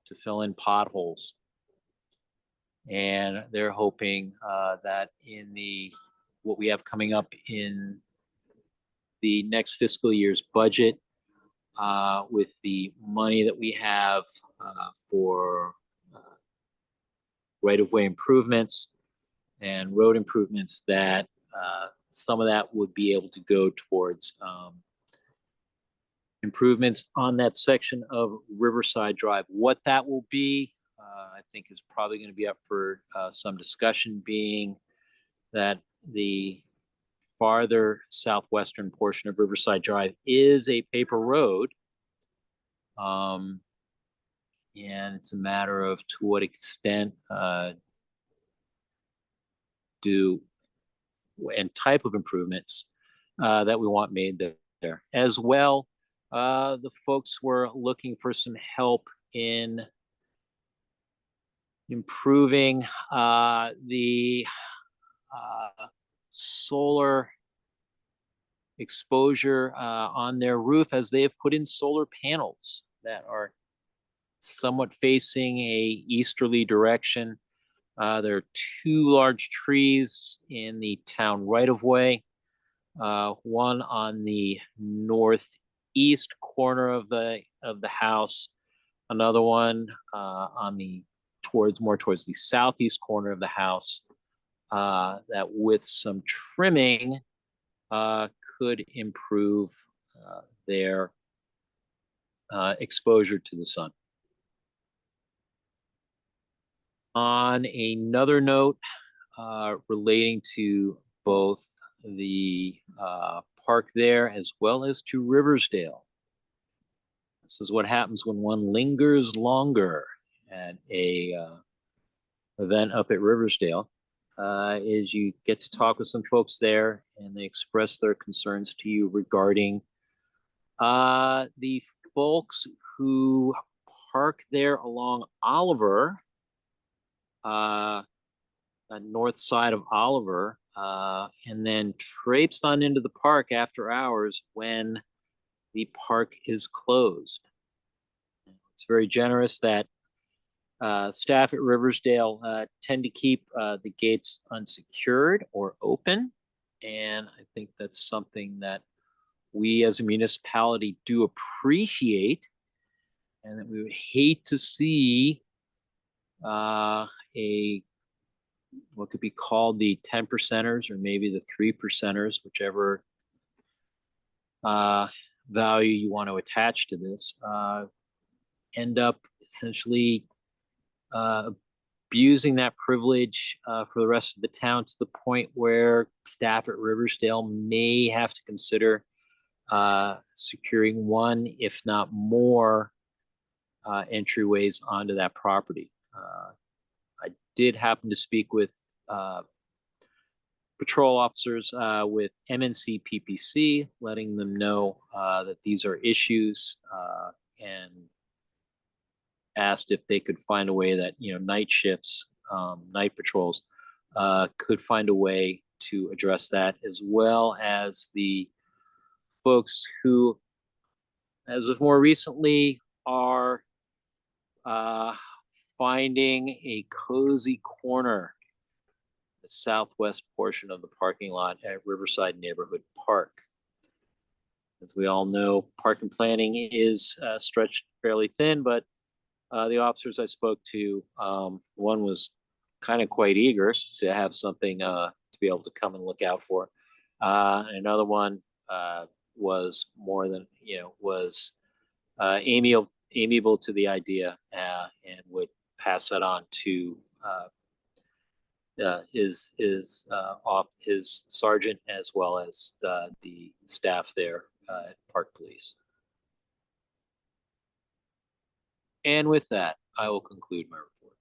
to fill in potholes. And they're hoping that in what we have coming up in the next fiscal year's budget, with the money that we have for right-of-way improvements and road improvements, that some of that would be able to go towards improvements on that section of Riverside Drive. What that will be, I think is probably going to be up for some discussion, being that the farther southwestern portion of Riverside Drive is a paper road. And it's a matter of to what extent and type of improvements that we want made there. As well, the folks were looking for some help in improving the solar exposure on their roof, as they have put in solar panels that are somewhat facing a easterly direction. There are two large trees in the town right-of-way one on the northeast corner of the house, another one on the more towards the southeast corner of the house, that with some trimming could improve their exposure to the sun. On another note, relating to both the park there as well as to Riversdale. This is what happens when one lingers longer at a event up at Riversdale, is you get to talk with some folks there and they express their concerns to you regarding the folks who park there along Oliver, north side of Oliver, and then traipse on into the park after hours when the park is closed. It's very generous that staff at Riversdale tend to keep the gates unsecured or open. And I think that's something that we as a municipality do appreciate, and that we would hate to see what could be called the 10%ers, or maybe the 3%ers, whichever value you want to attach to this, end up essentially abusing that privilege for the rest of the town, to the point where staff at Riversdale may have to consider securing one, if not more, entryways onto that property. I did happen to speak with patrol officers with MNC PPC, letting them know that these are issues, and asked if they could find a way that, night shifts, night patrols could find a way to address that, as well as the folks who, as of more recently, are finding a cozy corner, the southwest portion of the parking lot at Riverside Neighborhood Park. As we all know, parking planning is stretched fairly thin, but the officers I spoke to, one was kind of quite eager to have something to be able to come and look out for. Another one was more than, was amiable to the idea, and would pass that on to his sergeant, as well as the staff there at Park Police. And with that, I will conclude my report.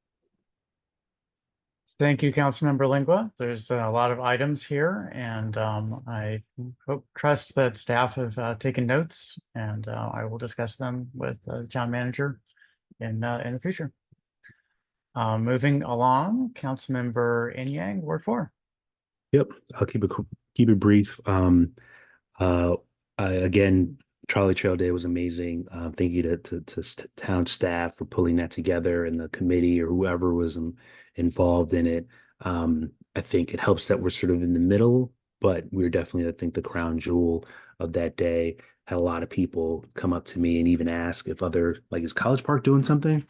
Thank you, Councilmember Lingua. There's a lot of items here, and I trust that staff have taken notes, and I will discuss them with the town manager in the future. Moving along, Councilmember Inyang, Ward 4. Yep, I'll keep it brief. Again, Trolley Trail Day was amazing. Thank you to town staff for pulling that together, and the committee or whoever was involved in it. I think it helps that we're sort of in the middle, but we're definitely, I think, the crown jewel of that day. Had a lot of people come up to me and even ask if is College Park doing something?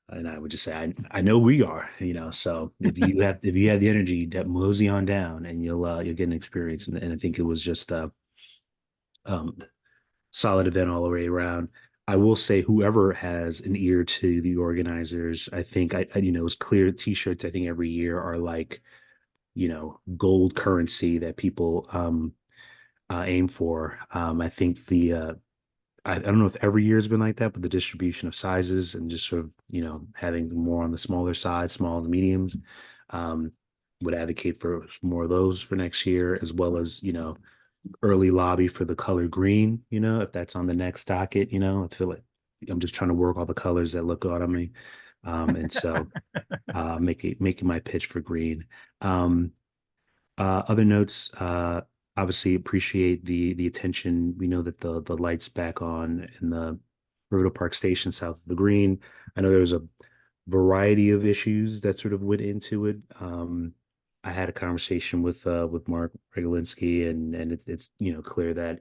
And I would just say, I know we are, so if you have the energy, mosey on down, and you'll get an experience. And I think it was just solid event all the way around. I will say, whoever has an ear to the organizers, I think it's clear t-shirts, I think every year are like, gold currency that people aim for. I think I don't know if every year has been like that, but the distribution of sizes and just sort of, having more on the smaller side, small and mediums, would advocate for more of those for next year, as well as, early lobby for the color green, if that's on the next docket. I feel like I'm just trying to work all the colors that look good on me. And so making my pitch for green. Other notes, obviously appreciate the attention. We know that the lights back on in the Riverdale Park Station south of the green. I know there was a variety of issues that sort of went into it. I had a conversation with Mark Regulinski, and it's clear that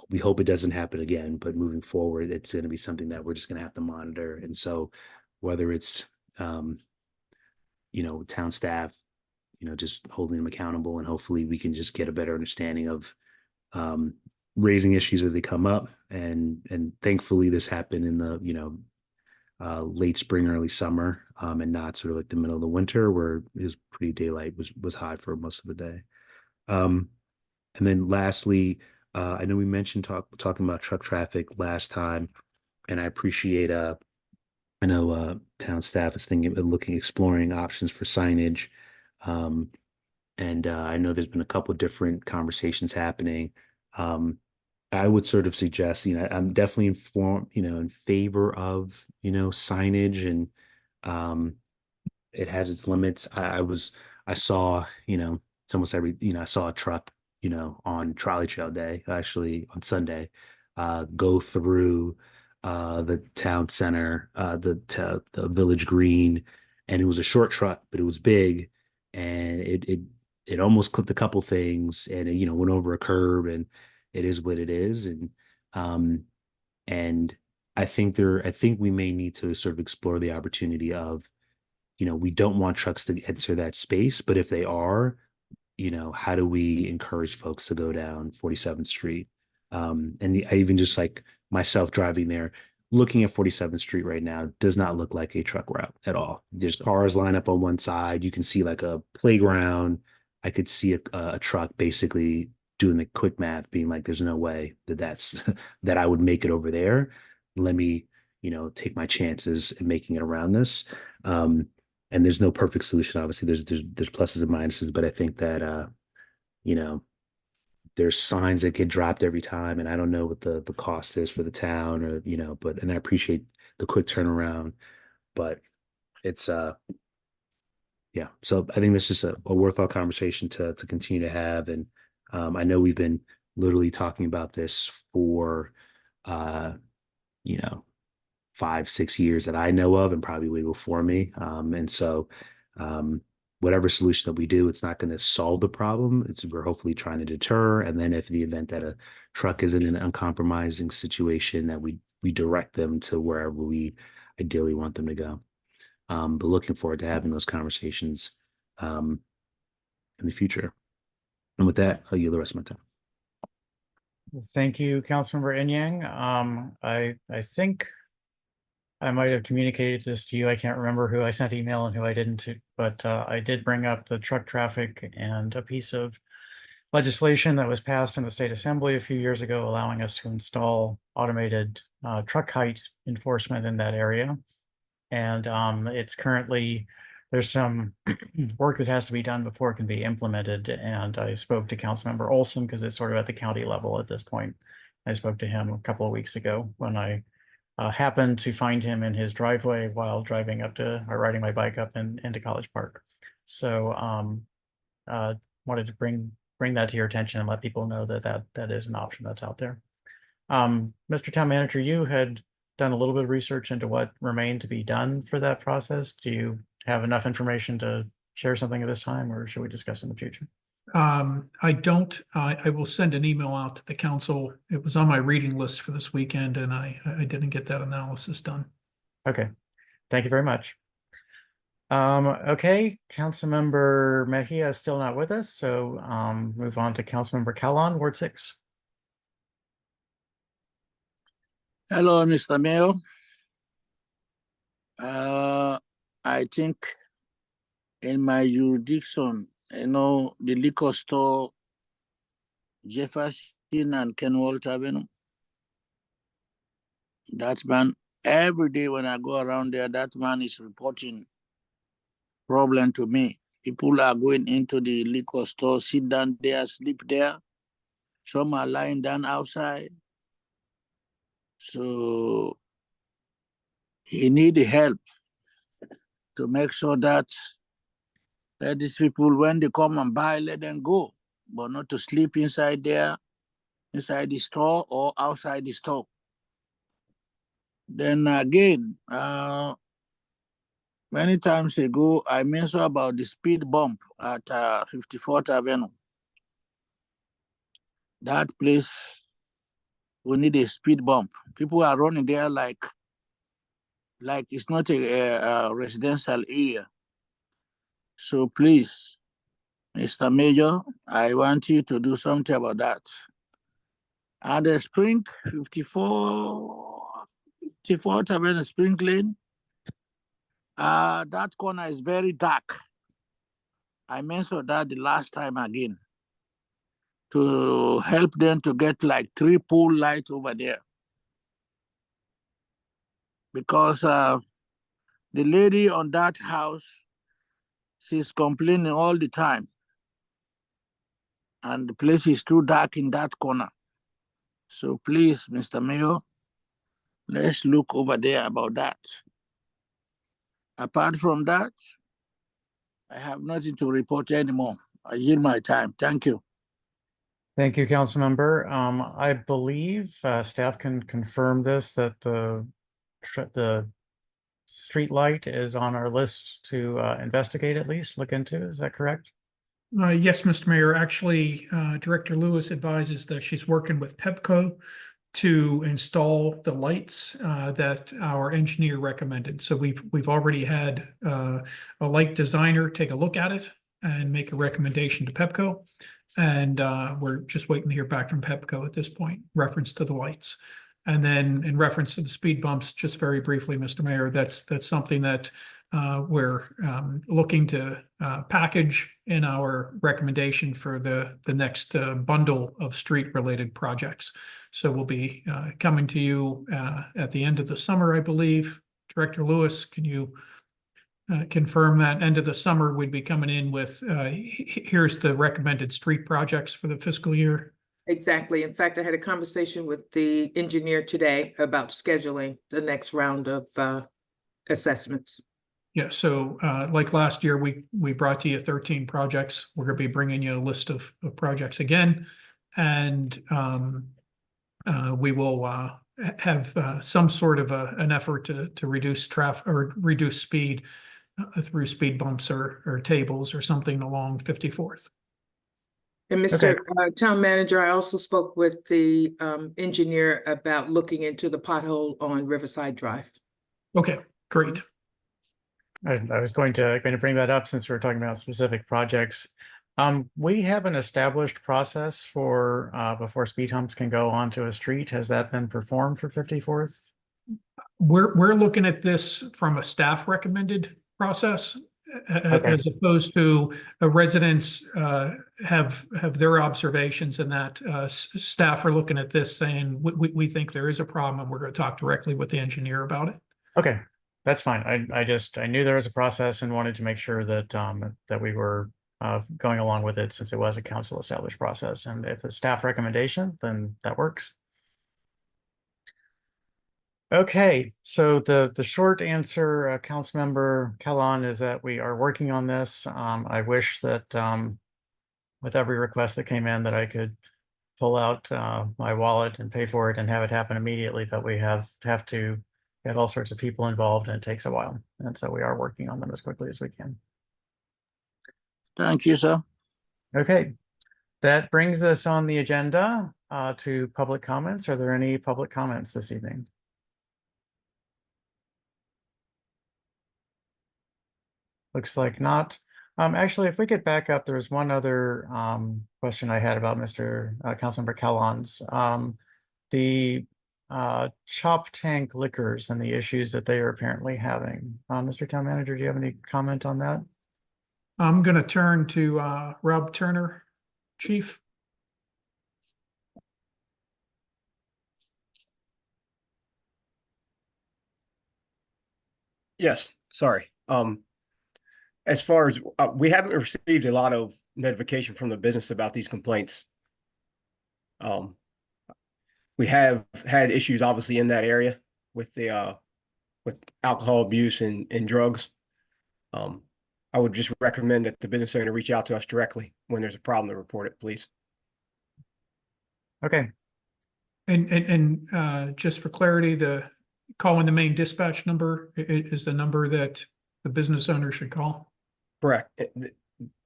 we hope it doesn't happen again, but moving forward, it's going to be something that we're just going to have to monitor. And so, whether it's town staff, just holding them accountable, and hopefully we can just get a better understanding of raising issues as they come up. And thankfully, this happened in the late spring, early summer, and not sort of like the middle of the winter where it was pretty daylight was hot for most of the day. And then lastly, I know we mentioned talking about truck traffic last time, and I appreciate I know town staff is exploring options for signage. And I know there's been a couple of different conversations happening. I would sort of suggest, I'm definitely in favor of, signage, and it has its limits. I saw, it's almost every, I saw a truck, on Trolley Trail Day, actually on Sunday, go through the town center, the Village Green, and it was a short truck, but it was big, and it almost clipped a couple things, and it went over a curb, and it is what it is, and I think we may need to sort of explore the opportunity of, we don't want trucks to enter that space, but if they are, how do we encourage folks to go down 47th Street? And I even just like myself driving there, looking at 47th Street right now does not look like a truck route at all. There's cars lined up on one side. You can see like a playground. I could see a truck basically doing the quick math, being like, there's no way that that I would make it over there. Let me, take my chances in making it around this. And there's no perfect solution. Obviously, there's pluses and minuses, but I think that there's signs that get dropped every time, and I don't know what the cost is for the town, or and I appreciate the quick turnaround, but it's yeah. So I think this is a worthwhile conversation to continue to have, and I know we've been literally talking about this for 5-6 years that I know of, and probably way before me. And so whatever solution that we do, it's not going to solve the problem. We're hopefully trying to deter. And then if the event that a truck is in an uncompromising situation, that we direct them to wherever we ideally want them to go. But looking forward to having those conversations in the future. And with that, I'll yield the rest of my time. Thank you, Councilmember Inyang. I think I might have communicated this to you. I can't remember who I sent email and who I didn't to, but I did bring up the truck traffic and a piece of legislation that was passed in the state assembly a few years ago, allowing us to install automated truck height enforcement in that area. And it's currently, there's some work that has to be done before it can be implemented. And I spoke to Councilmember Olson because it's sort of at the county level at this point. I spoke to him a couple of weeks ago when I happened to find him in his driveway while driving up to, or riding my bike up into College Park. So wanted to bring that to your attention and let people know that is an option that's out there. Mr. Town Manager, you had done a little bit of research into what remained to be done for that process. Do you have enough information to share something at this time, or should we discuss in the future? I don't. I will send an email out to the council. It was on my reading list for this weekend, and I didn't get that analysis done. Okay, thank you very much. Okay, Councilmember Mejia is still not with us, so move on to Councilmember Calon, Ward 6. Hello, Mr. Mayor. I think in my jurisdiction, the liquor store, Jefferson and Kenwold Avenue, that man, every day when I go around there, that man is reporting problem to me. People are going into the liquor store, sit down there, sleep there. Some are lying down outside. So he needs help to make sure that these people, when they come and buy, let them go, but not to sleep inside there, inside the store or outside the store. Then again, Many times ago, I mentioned about the speed bump at 54th Avenue. That place, we need a speed bump. People are running there like it's not a residential area. So please, Mr. Major, I want you to do something about that. And the Spring 54th Avenue Spring Lane, that corner is very dark. I mentioned that the last time again, to help them to get like 3 pole lights over there. Because the lady on that house, she's complaining all the time. And the place is too dark in that corner. So please, Mr. Mayor, let's look over there about that. Apart from that, I have nothing to report anymore. I yield my time. Thank you. Thank you, Councilmember. I believe staff can confirm this, that the street light is on our list to investigate, at least look into. Is that correct? Yes, Mr. Mayor. Actually, Director Lewis advises that she's working with Pepco to install the lights that our engineer recommended. So we've already had a light designer take a look at it and make a recommendation to Pepco. And we're just waiting to hear back from Pepco at this point, reference to the lights. And then in reference to the speed bumps, just very briefly, Mr. Mayor, that's something that we're looking to package in our recommendation for the next bundle of street-related projects. So we'll be coming to you at the end of the summer, I believe. Director Lewis, can you confirm that end of the summer we'd be coming in with here's the recommended street projects for the fiscal year? Exactly. In fact, I had a conversation with the engineer today about scheduling the next round of assessments. Yeah, so like last year, we brought to you 13 projects. We're going to be bringing you a list of projects again, and we will have some sort of an effort to reduce traffic or reduce speed through speed bumps or tables or something along 54th. And Mr. Town Manager, I also spoke with the engineer about looking into the pothole on Riverside Drive. Okay, great. I was going to bring that up since we're talking about specific projects. We have an established process for before speed humps can go onto a street. Has that been performed for 54th? We're looking at this from a staff recommended process, as opposed to residents have their observations, and that staff are looking at this saying we think there is a problem and we're going to talk directly with the engineer about it. Okay, that's fine. I knew there was a process and wanted to make sure that that we were going along with it since it was a council established process. And if it's staff recommendation, then that works. Okay, so the short answer, Councilmember Callan, is that we are working on this. I wish that with every request that came in that I could pull out my wallet and pay for it and have it happen immediately, but we have to get all sorts of people involved and it takes a while. And so we are working on them as quickly as we can. Thank you, sir. Okay, that brings us on the agenda to public comments. Are there any public comments this evening? Looks like not. Actually, if we could back up, there was one other question I had about Mr. Councilmember Callan's. The Choptank Liquors and the issues that they are apparently having. Mr. Town Manager, do you have any comment on that? I'm going to turn to Rob Turner, Chief. Yes, sorry. As far as we haven't received a lot of notification from the business about these complaints. We have had issues obviously in that area with the with alcohol abuse and drugs. I would just recommend that the business owner reach out to us directly when there's a problem to report it, please. Okay. And just for clarity, the calling the main dispatch number is the number that the business owner should call? Correct.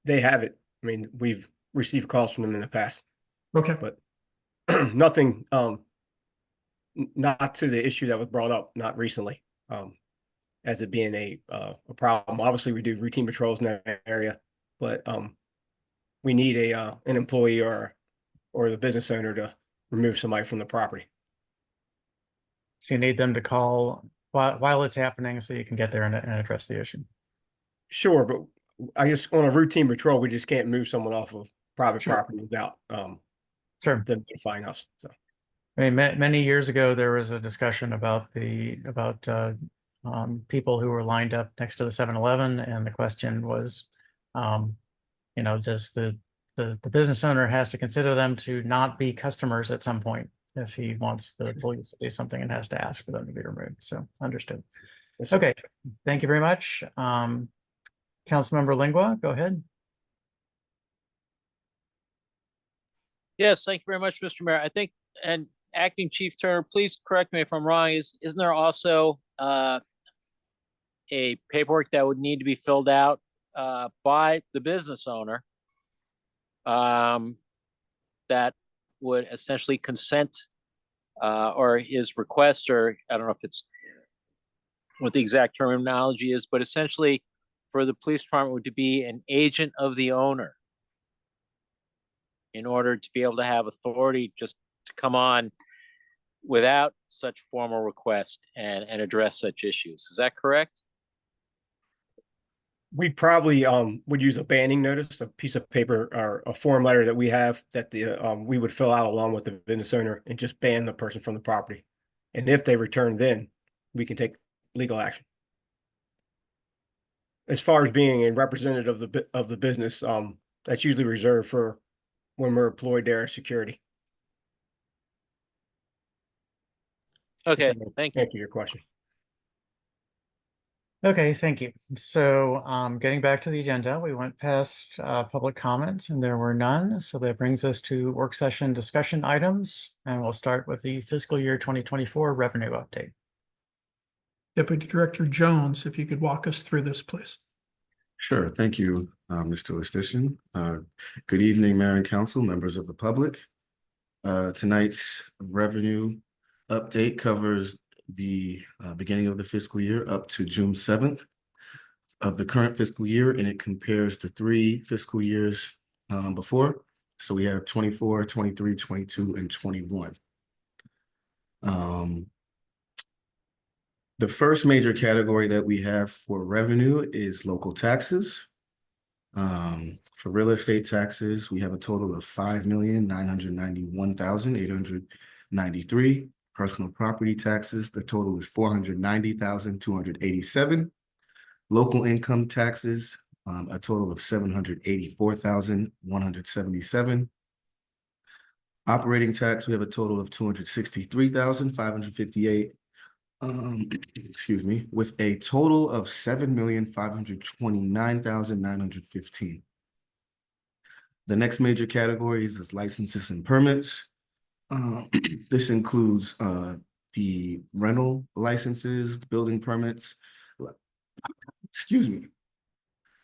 They have it. I mean, we've received calls from them in the past, Okay. but nothing, not to the issue that was brought up, not recently, as it being a problem. Obviously, we do routine patrols in that area, but we need an employee or the business owner to remove somebody from the property. So you need them to call while it's happening so you can get there and address the issue. Sure, but I guess on a routine patrol, we just can't move someone off of private Sure. property without Sure. them notifying us. So I mean, many years ago, there was a discussion about people who were lined up next to the 7-Eleven, and the question was, you know, does the business owner has to consider them to not be customers at some point if he wants the police to do something and has to ask for them to be removed. So understood. yes, sir. Okay, thank you very much. Councilmember Lingua, go ahead. Yes, thank you very much, Mr. Mayor. I think, and Acting Chief Turner, please correct me if I'm wrong, isn't there also a paperwork that would need to be filled out by the business owner that would essentially consent or his request, or I don't know if it's what the exact terminology is, but essentially for the police department to be an agent of the owner in order to be able to have authority just to come on without such formal request and address such issues. Is that correct? We probably would use a banning notice, a piece of paper or a form letter that we have that we would fill out along with the business owner and just ban the person from the property. And if they return, then we can take legal action. As far as being a representative of the business, that's usually reserved for when we're employed there as security. Okay, thank you. Thank you for your question. Okay, thank you. So getting back to the agenda, we went past public comments and there were none. So that brings us to work session discussion items. And we'll start with the fiscal year 2024 revenue update. Deputy Director Jones, if you could walk us through this, please. Sure. Thank you, Mr. Lustician. Good evening, Mayor and Council, members of the public. Tonight's revenue update covers the beginning of the fiscal year up to June 7th of the current fiscal year, and it compares to 3 fiscal years before. So we have 24, 23, 22, and 21. The first major category that we have for revenue is local taxes. For real estate taxes, we have a total of $5,991,893. Personal property taxes, the total is $490,287. Local income taxes, a total of $784,177. Operating tax, we have a total of $263,558. Excuse me, with a total of $7,529,915. The next major category is licenses and permits. This includes the rental licenses, the building permits, excuse me,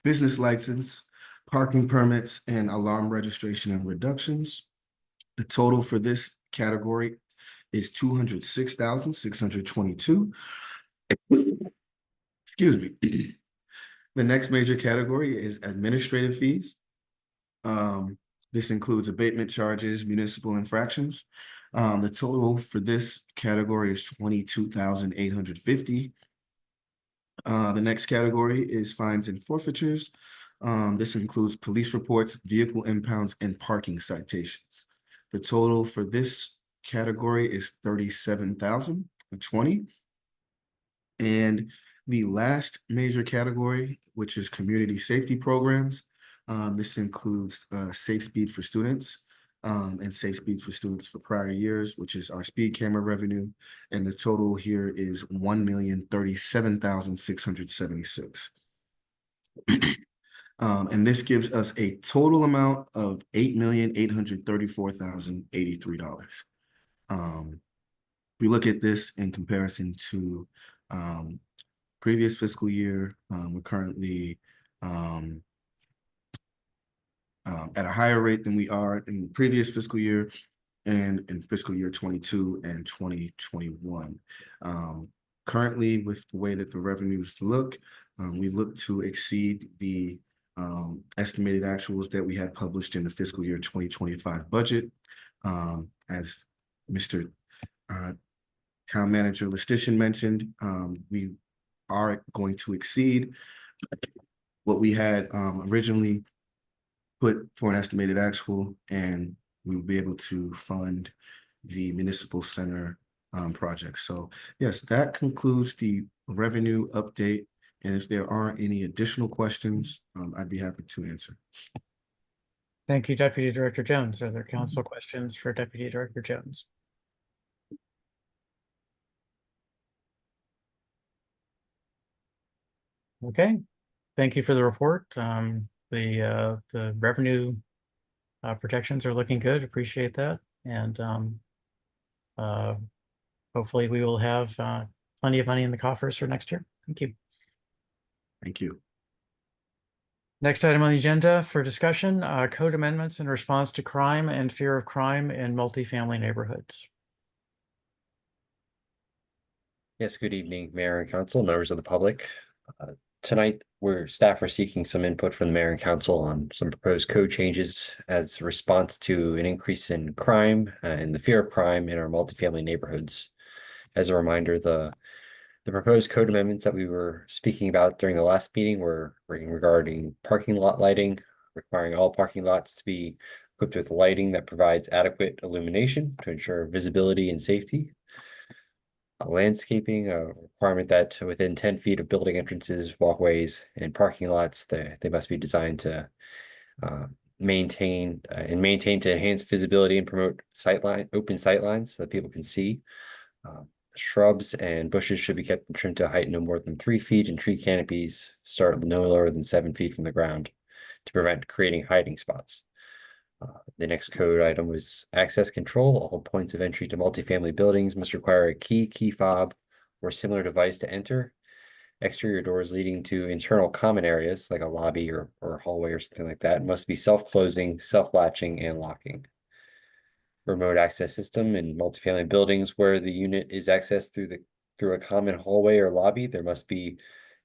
business license, parking permits, and alarm registration and reductions. The total for this category is $206,622. Excuse me. The next major category is administrative fees. This includes abatement charges, municipal infractions. The total for this category is $22,850. The next category is fines and forfeitures. This includes police reports, vehicle impounds, and parking citations. The total for this category is $37,020. And the last major category, which is community safety programs. This includes Safe Speed for Students and Safe Speed for Students for prior years, which is our speed camera revenue. And the total here is $1,037,676. And this gives us a total amount of $8,834,083. We look at this in comparison to previous fiscal year. We're currently at a higher rate than we are in the previous fiscal year and in fiscal year 22 and 2021. Currently, with the way that the revenues look, we look to exceed the estimated actuals that we had published in the fiscal year 2025 budget. As Mr. Town Manager Lestitian mentioned, we are going to exceed what we had originally put for an estimated actual, and we will be able to fund the municipal center project. So yes, that concludes the revenue update. And if there are any additional questions, I'd be happy to answer. Thank you, Deputy Director Jones. Are there council questions for Deputy Director Jones? Okay, thank you for the report. The revenue projections are looking good. Appreciate that. And hopefully we will have plenty of money in the coffers for next year. Thank you. Thank you. Next item on the agenda for discussion, code amendments in response to crime and fear of crime in multifamily neighborhoods. Yes, good evening, Mayor and Council, members of the public. Tonight, staff are seeking some input from the Mayor and Council on some proposed code changes as a response to an increase in crime and the fear of crime in our multifamily neighborhoods. As a reminder, the proposed code amendments that we were speaking about during the last meeting were regarding parking lot lighting, requiring all parking lots to be equipped with lighting that provides adequate illumination to ensure visibility and safety. Landscaping, a requirement that within 10 feet of building entrances, walkways, and parking lots, they must be designed to maintain to enhance visibility and promote open sight lines so that people can see. Shrubs and bushes should be kept trimmed to a height no more than 3 feet, and tree canopies start no lower than 7 feet from the ground to prevent creating hiding spots. The next code item was access control. All points of entry to multifamily buildings must require a key fob, or similar device to enter. Exterior doors leading to internal common areas like a lobby or hallway or something like that must be self-closing, self-latching, and locking. Remote access system in multifamily buildings where the unit is accessed through a common hallway or lobby, there must be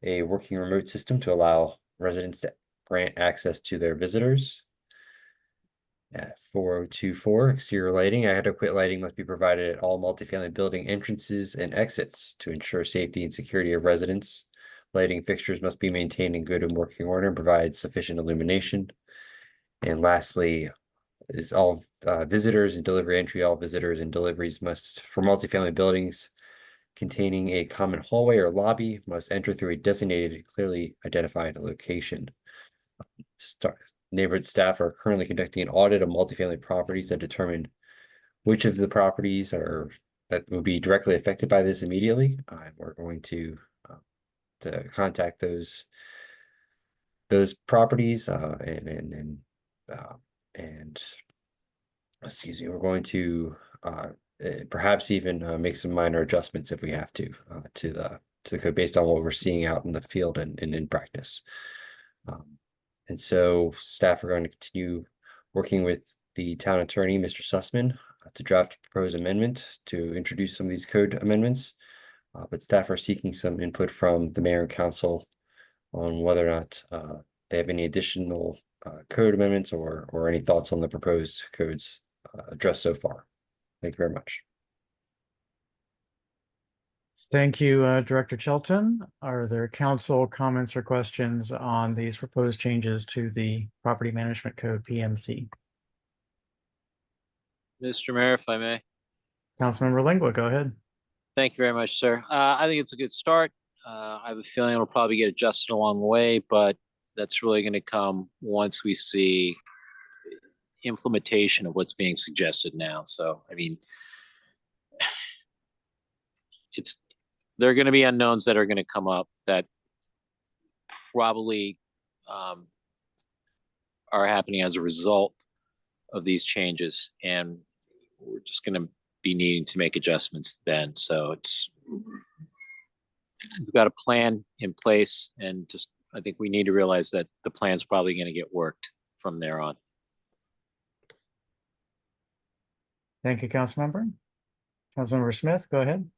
a working remote system to allow residents to grant access to their visitors. 4024, exterior lighting. Adequate lighting must be provided at all multifamily building entrances and exits to ensure safety and security of residents. Lighting fixtures must be maintained in good and working order and provide sufficient illumination. And lastly, is all visitors and delivery entry. All visitors and deliveries must, for multifamily buildings containing a common hallway or lobby, must enter through a designated, clearly identified location. Neighborhood staff are currently conducting an audit of multifamily properties to determine which of the properties that will be directly affected by this immediately. We're going to contact those properties and excuse me, we're going to perhaps even make some minor adjustments if we have to the code based on what we're seeing out in the field and in practice. And so staff are going to continue working with the town attorney, Mr. Sussman, to draft a proposed amendment to introduce some of these code amendments. But staff are seeking some input from the mayor and council on whether or not they have any additional code amendments or any thoughts on the proposed codes addressed so far. Thank you very much. Thank you, Director Shelton. Are there council comments or questions on these proposed changes to the Property Management Code PMC? Mr. Mayor, if I may. Councilmember Lingua, go ahead. Thank you very much, sir. I think it's a good start. I have a feeling it'll probably get adjusted along the way, but that's really going to come once we see implementation of what's being suggested now. So, I mean, there are going to be unknowns that are going to come up that probably are happening as a result of these changes, and we're just going to be needing to make adjustments then. So we've got a plan in place, and just, I think we need to realize that the plan's probably going to get worked from there on. Thank you, Councilmember. Councilmember Smith, go ahead.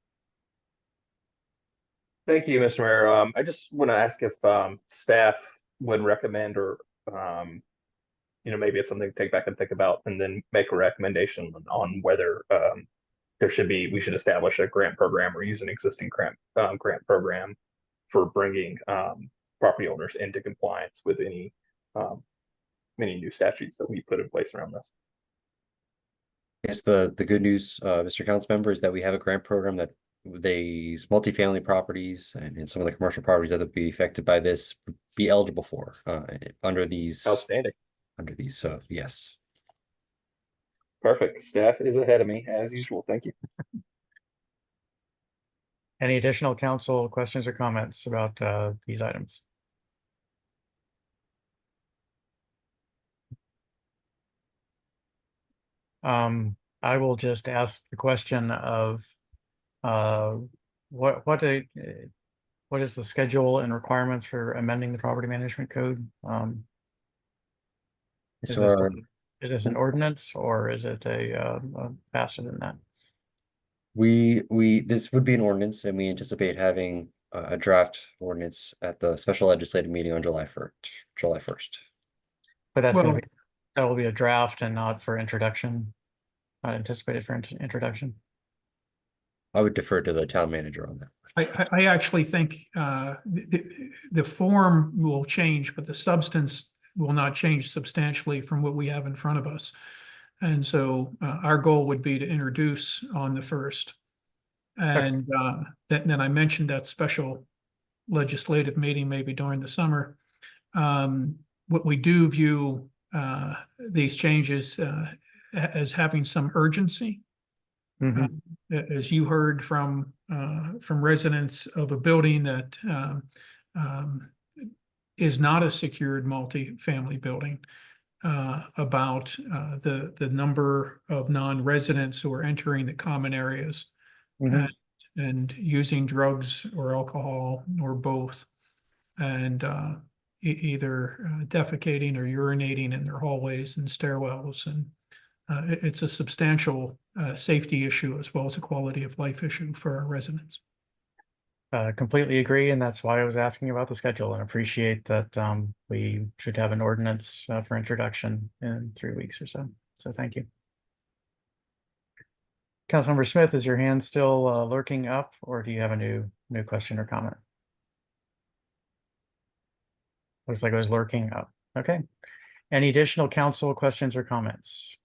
Thank you, Mr. Mayor. I just want to ask if staff would recommend, or maybe it's something to take back and think about, and then make a recommendation on whether we should establish a grant program or use an existing grant program for bringing property owners into compliance with any new statutes that we put in place around this. Yes, the good news, Mr. Councilmember, is that we have a grant program that these multifamily properties and some of the commercial properties that would be affected by this would be eligible for under these. Outstanding. Under these, so yes. Perfect. Staff is ahead of me as usual. Thank you. Any additional council questions or comments about these items? I will just ask the question of what is the schedule and requirements for amending the property management code? Is this an ordinance, or is it a faster than that? This would be an ordinance, and we anticipate having a draft ordinance at the special legislative meeting on July 1st. But that will be a draft and not for introduction, not anticipated for introduction. I would defer to the town manager on that. I actually think the form will change, but the substance will not change substantially from what we have in front of us. And so our goal would be to introduce on the 1st. And then I mentioned that special legislative meeting maybe during the summer. What we do view these changes as having some urgency. As you heard from residents of a building that is not a secured multifamily building, about the number of non-residents who are entering the common areas and using drugs or alcohol or both, and either defecating or urinating in their hallways and stairwells. And it's a substantial safety issue as well as a quality of life issue for our residents. Completely agree, and that's why I was asking about the schedule, and appreciate that we should have an ordinance for introduction in 3 weeks or so. So thank you. Councilmember Smith, is your hand still lurking up, or do you have a new question or comment? Looks like it was lurking up. Okay. Any additional council questions or comments?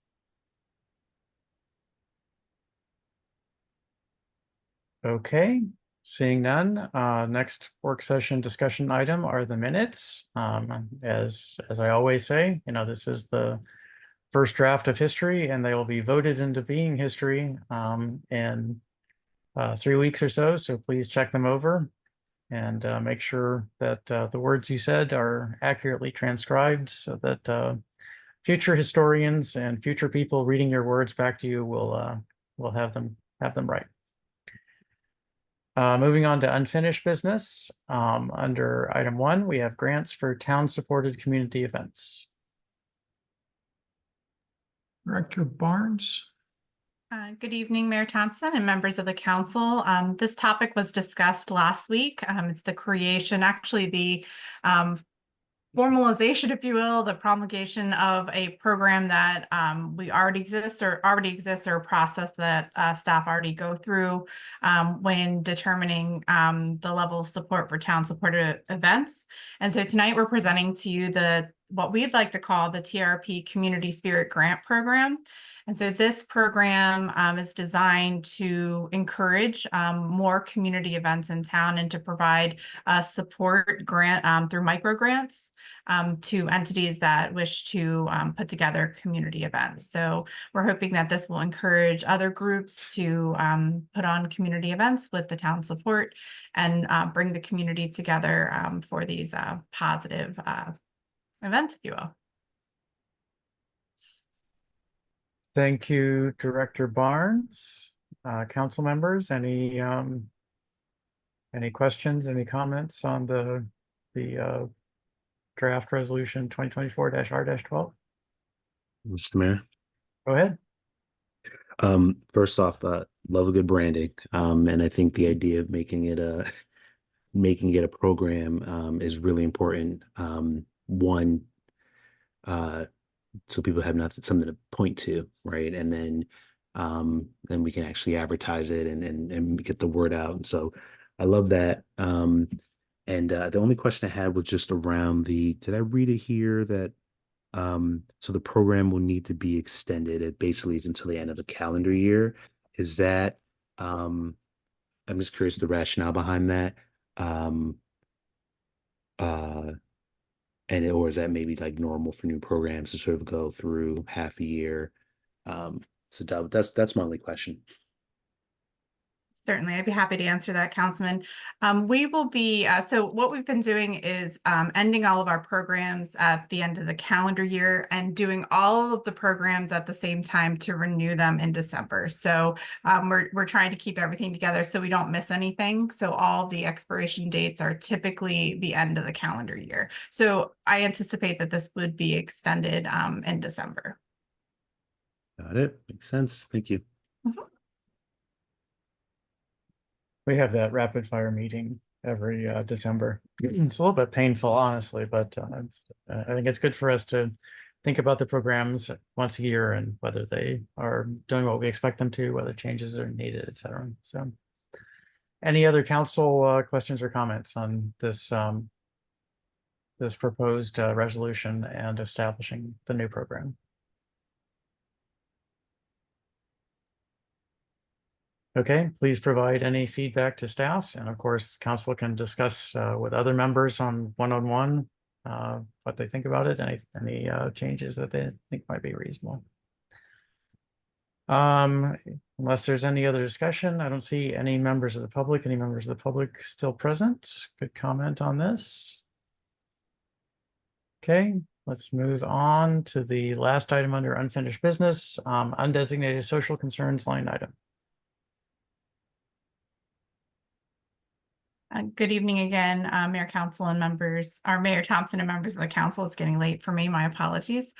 Okay. Seeing none, next work session discussion item are the minutes. As I always say, this is the first draft of history, and they will be voted into being history in 3 weeks or so. So please check them over and make sure that the words you said are accurately transcribed, so that future historians and future people reading your words back to you will have them right. Moving on to unfinished business, under item 1, we have grants for town-supported community events. Director Barnes. Good evening, Mayor Thompson and members of the council. This topic was discussed last week. It's the creation, actually the formalization, if you will, the promulgation of a program that already exists or a process that staff already go through when determining the level of support for town-supported events. And so tonight we're presenting to you what we'd like to call the TRP Community Spirit Grant Program. And so this program is designed to encourage more community events in town and to provide support grant through micro grants to entities that wish to put together community events. So we're hoping that this will encourage other groups to put on community events with the town support and bring the community together for these positive events, if you will. Thank you, Director Barnes. Council members, any Any questions, any comments on the draft resolution 2024-R-12? Mr. Mayor. Go ahead. First off, love a good branding. And I think the idea of making it a program is really important. One, so people have something to point to, right? And then we can actually advertise it and get the word out. And so I love that. And the only question I had was just around did I read it here that so the program will need to be extended. It basically is until the end of the calendar year. Is that I'm just curious the rationale behind that. Or is that maybe like normal for new programs to sort of go through half a year? So that's my only question. Certainly, I'd be happy to answer that, Councilman. We will be, so what we've been doing is ending all of our programs at the end of the calendar year and doing all of the programs at the same time to renew them in December. So we're trying to keep everything together so we don't miss anything. So all the expiration dates are typically the end of the calendar year. So I anticipate that this would be extended in December. Got it. Makes sense. Thank you. We have that rapid fire meeting every December. It's a little bit painful, honestly, but I think it's good for us to think about the programs once a year and whether they are doing what we expect them to, whether changes are needed, et cetera. So any other council questions or comments on this this proposed resolution and establishing the new program? Okay, please provide any feedback to staff. And of course, council can discuss with other members on one-on-one what they think about it, any changes that they think might be reasonable. Unless there's any other discussion, I don't see any members of the public. Any members of the public still present? Could comment on this. Okay, let's move on to the last item under unfinished business, undesignated social concerns line item. Good evening again, Mayor, Council, and members, or Mayor Thompson and members of the council. It's getting late for me, my apologies.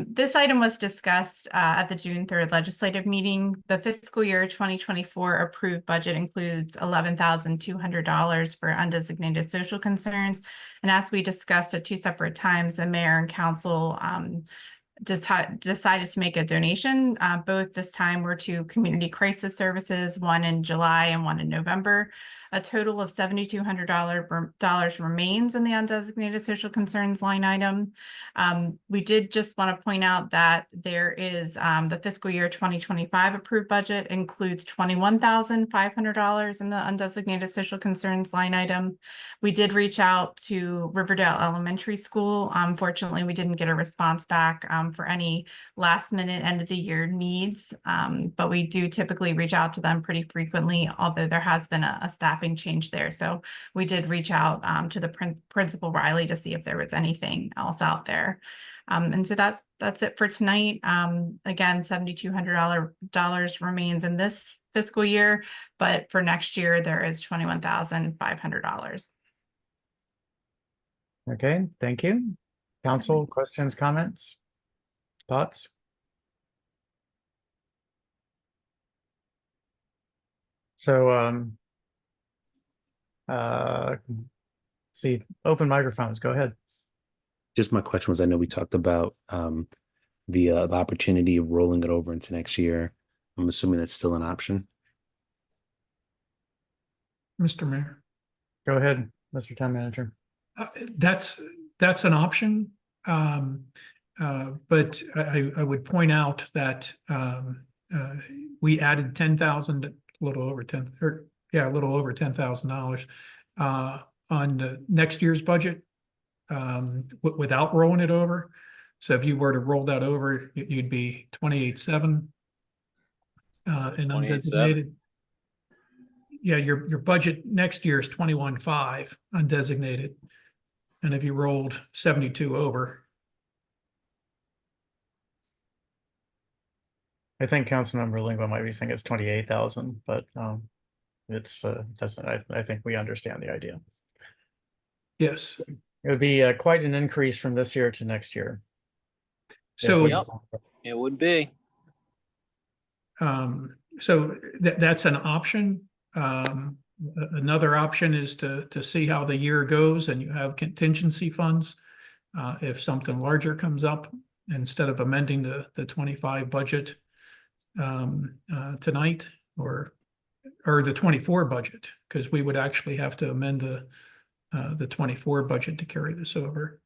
This item was discussed at the June 3rd legislative meeting. The fiscal year 2024 approved budget includes $11,200 for undesignated social concerns. And as we discussed at two separate times, the mayor and council decided to make a donation. Both this time were to community crisis services, one in July and one in November. A total of $7,200 remains in the undesignated social concerns line item. We did just want to point out that there is the fiscal year 2025 approved budget includes $21,500 in the undesignated social concerns line item. We did reach out to Riverdale Elementary School. Unfortunately, we didn't get a response back for any last minute end of the year needs, but we do typically reach out to them pretty frequently, although there has been a staffing change there. So we did reach out to the Principal Riley to see if there was anything else out there. And so that's it for tonight. Again, $7,200 remains in this fiscal year, but for next year, there is $21,500. Okay, thank you. Council, questions, comments, thoughts? So, see, open microphones, go ahead. Just my question was, I know we talked about the opportunity of rolling it over into next year. I'm assuming that's still an option. Mr. Mayor. Go ahead, Mr. Town Manager. That's an option. But I would point out that we added $10,000, a little over $10,000 on the next year's budget without rolling it over. So if you were to roll that over, you'd be 28.7 in undesignated. Yeah, your budget next year is 21.5 undesignated. And if you rolled 72 over. I think Councilmember Lingua might be saying it's 28,000, but it's, doesn't, I think we understand the idea. Yes. It would be quite an increase from this year to next year. So, Yep, it would be. So that's an option. Another option is to see how the year goes and you have contingency funds. If something larger comes up, instead of amending the 25 budget tonight or the 24 budget, because we would actually have to amend the 24 budget to carry this over.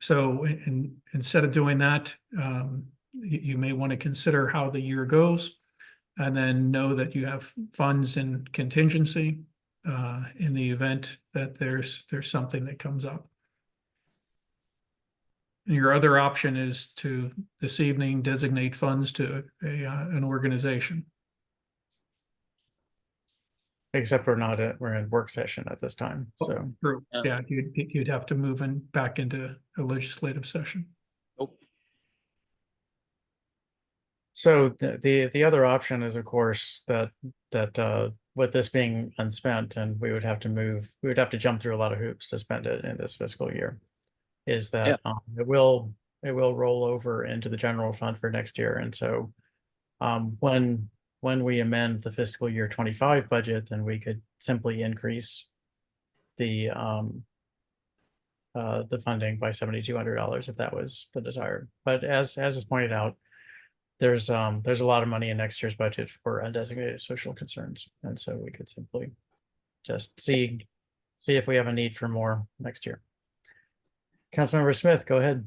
So instead of doing that, you may want to consider how the year goes and then know that you have funds in contingency in the event that there's something that comes up. And your other option is to this evening designate funds to an organization. Except we're in work session at this time, so. True. Yeah, you'd have to move back into a legislative session. So the other option is, of course, that with this being unspent, and we would have to jump through a lot of hoops to spend it in this fiscal year, is that it will roll over into the general fund for next year. And so when we amend the fiscal year 25 budget, then we could simply increase the funding by $7,200 if that was the desire. But as is pointed out, there's a lot of money in next year's budget for undesignated social concerns, and so we could simply just see if we have a need for more next year. Councilmember Smith, go ahead.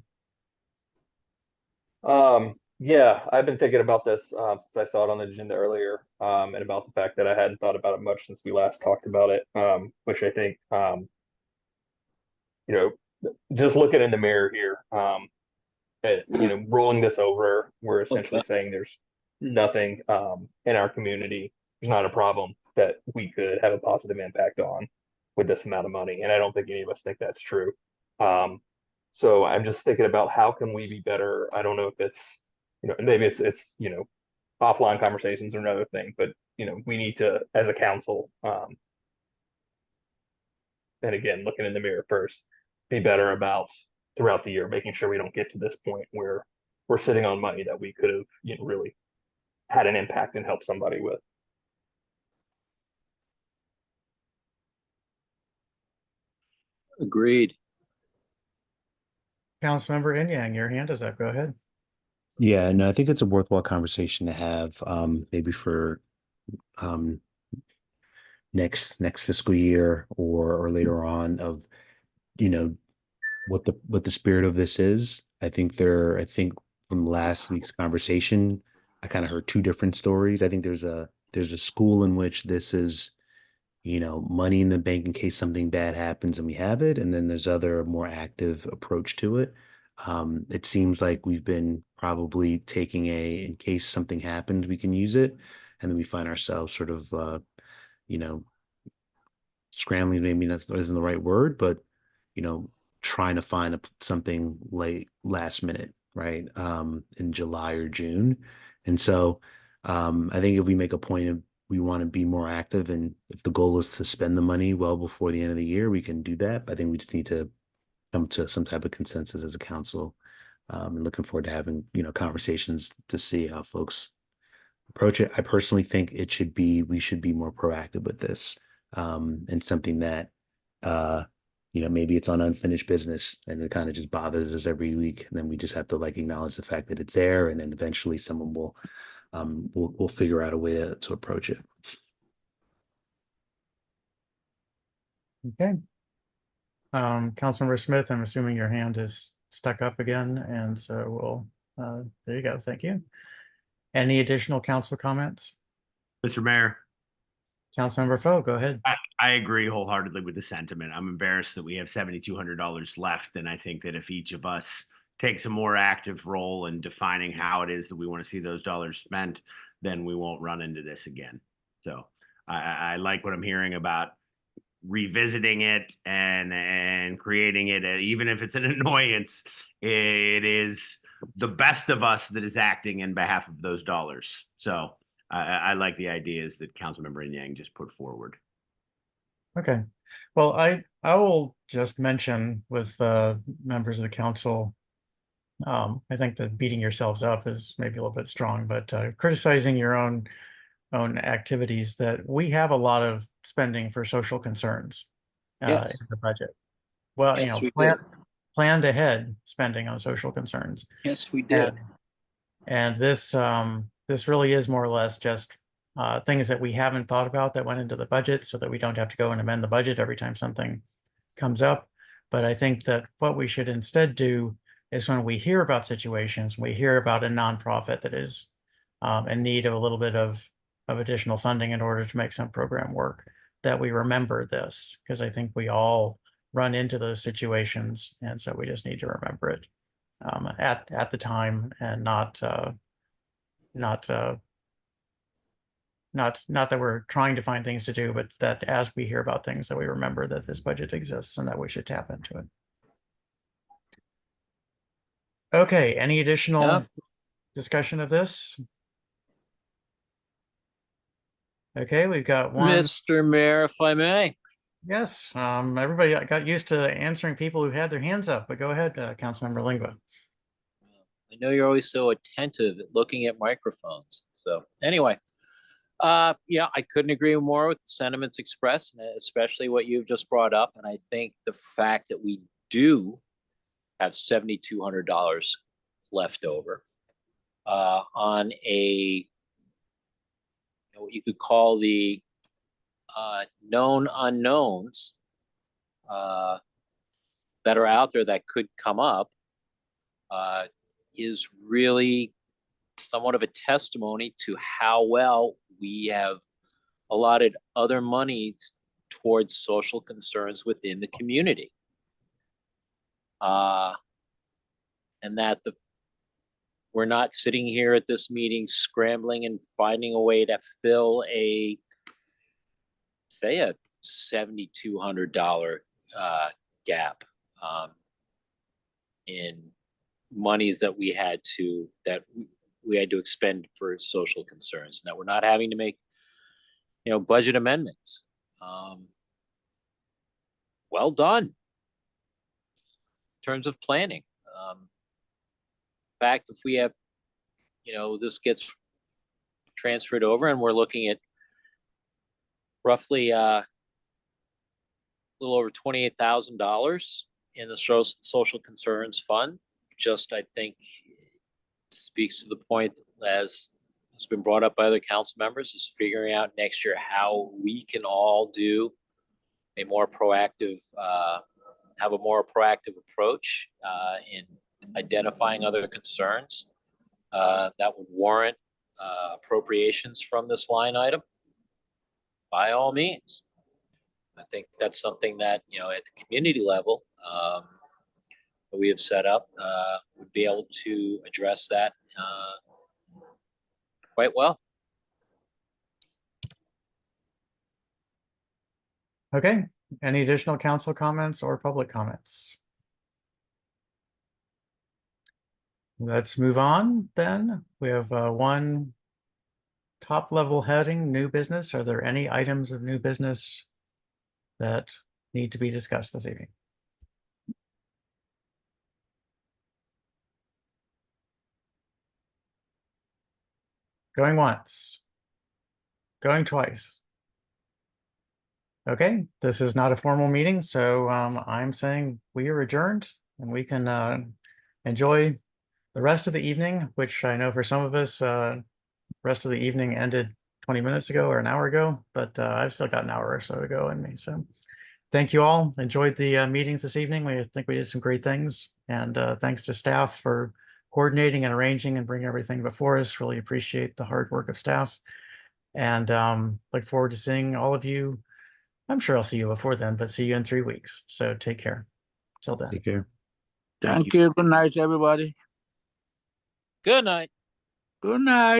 Yeah, I've been thinking about this since I saw it on the agenda earlier, and about the fact that I hadn't thought about it much since we last talked about it, which I think, just looking in the mirror here, rolling this over, we're essentially saying there's nothing in our community, there's not a problem that we could have a positive impact on with this amount of money. And I don't think any of us think that's true. So I'm just thinking about how can we be better? I don't know if it's, maybe it's offline conversations or another thing, but we need to, as a council, and again, looking in the mirror first, be better about throughout the year, making sure we don't get to this point where we're sitting on money that we could have really had an impact and helped somebody with. Agreed. Councilmember Inyang, your hand is up. Go ahead. Yeah, no, I think it's a worthwhile conversation to have, maybe for next fiscal year or later on, of what the spirit of this is. I think from last week's conversation, I kind of heard two different stories. I think there's a school in which this is money in the bank in case something bad happens and we have it, and then there's other more active approach to it. It seems like we've been probably taking in case something happens, we can use it. And then we find ourselves sort of, scrambling, maybe that isn't the right word, but, trying to find something late last minute, right? In July or June. And so I think if we make a point of, we want to be more active, and if the goal is to spend the money well before the end of the year, we can do that. I think we just need to come to some type of consensus as a council, and looking forward to having conversations to see how folks approach it. I personally think we should be more proactive with this, and something that maybe it's on unfinished business and it kind of just bothers us every week, and then we just have to acknowledge the fact that it's there, and then eventually someone will figure out a way to approach it. Okay. Councilmember Smith, I'm assuming your hand is stuck up again, and so there you go. Thank you. Any additional council comments? Mr. Mayor. Councilmember Foe, go ahead. I agree wholeheartedly with the sentiment. I'm embarrassed that we have $7,200 left, and I think that if each of us takes a more active role in defining how it is that we want to see those dollars spent, then we won't run into this again. So I like what I'm hearing about revisiting it and creating it, even if it's an annoyance. It is the best of us that is acting in behalf of those dollars. So I like the ideas that Councilmember Yang just put forward. Okay. Well, I will just mention with members of the council, I think that beating yourselves up is maybe a little bit strong, but criticizing your own activities, that we have a lot of spending for social concerns Yes. in the budget. Well, Yes, we planned ahead spending on social concerns. Yes, we do. And this this really is more or less just things that we haven't thought about that went into the budget, so that we don't have to go and amend the budget every time something comes up. But I think that what we should instead do is, when we hear about situations, we hear about a nonprofit that is in need of a little bit of additional funding in order to make some program work, that we remember this, because I think we all run into those situations, and so we just need to remember it at the time, and not that we're trying to find things to do, but that as we hear about things, that we remember that this budget exists and that we should tap into it. Okay, any additional discussion of this? Okay, we've got one. Mr. Mayor, if I may. Yes, everybody got used to answering people who had their hands up, but go ahead, Councilmember Lingua. I know you're always so attentive at looking at microphones. So anyway, yeah, I couldn't agree more with the sentiments expressed, especially what you've just brought up. And I think the fact that we do have $7,200 left over on a, what you could call the known unknowns that are out there that could come up, is really somewhat of a testimony to how well we have allotted other monies towards social concerns within the community. And that we're not sitting here at this meeting scrambling and finding a way to fill a, say, a $7,200 gap in monies that we had to expend for social concerns, and that we're not having to make, budget amendments. Well done in terms of planning. In fact, if we have, this gets transferred over and we're looking at roughly a little over $28,000 in the social concerns fund, just, I think, speaks to the point, as has been brought up by other council members, is figuring out next year how we can all do a more proactive, have a more proactive approach in identifying other concerns that would warrant appropriations from this line item. By all means, I think that's something that, at the community level, that we have set up would be able to address that quite well. Okay, any additional council comments or public comments? Let's move on then. We have one top level heading, new business. Are there any items of new business that need to be discussed this evening? Going once. Going twice. Okay, this is not a formal meeting, so I'm saying we are adjourned, and we can enjoy the rest of the evening, which I know for some of us, rest of the evening ended 20 minutes ago or an hour ago, but I've still got an hour or so to go in me. So thank you all. Enjoyed the meetings this evening. I think we did some great things, and thanks to staff for coordinating and arranging and bringing everything before us. Really appreciate the hard work of staff, and look forward to seeing all of you. I'm sure I'll see you before then, but see you in 3 weeks. So take care. Till then. Take care. Thank you. Good night, everybody. Good night. Good night.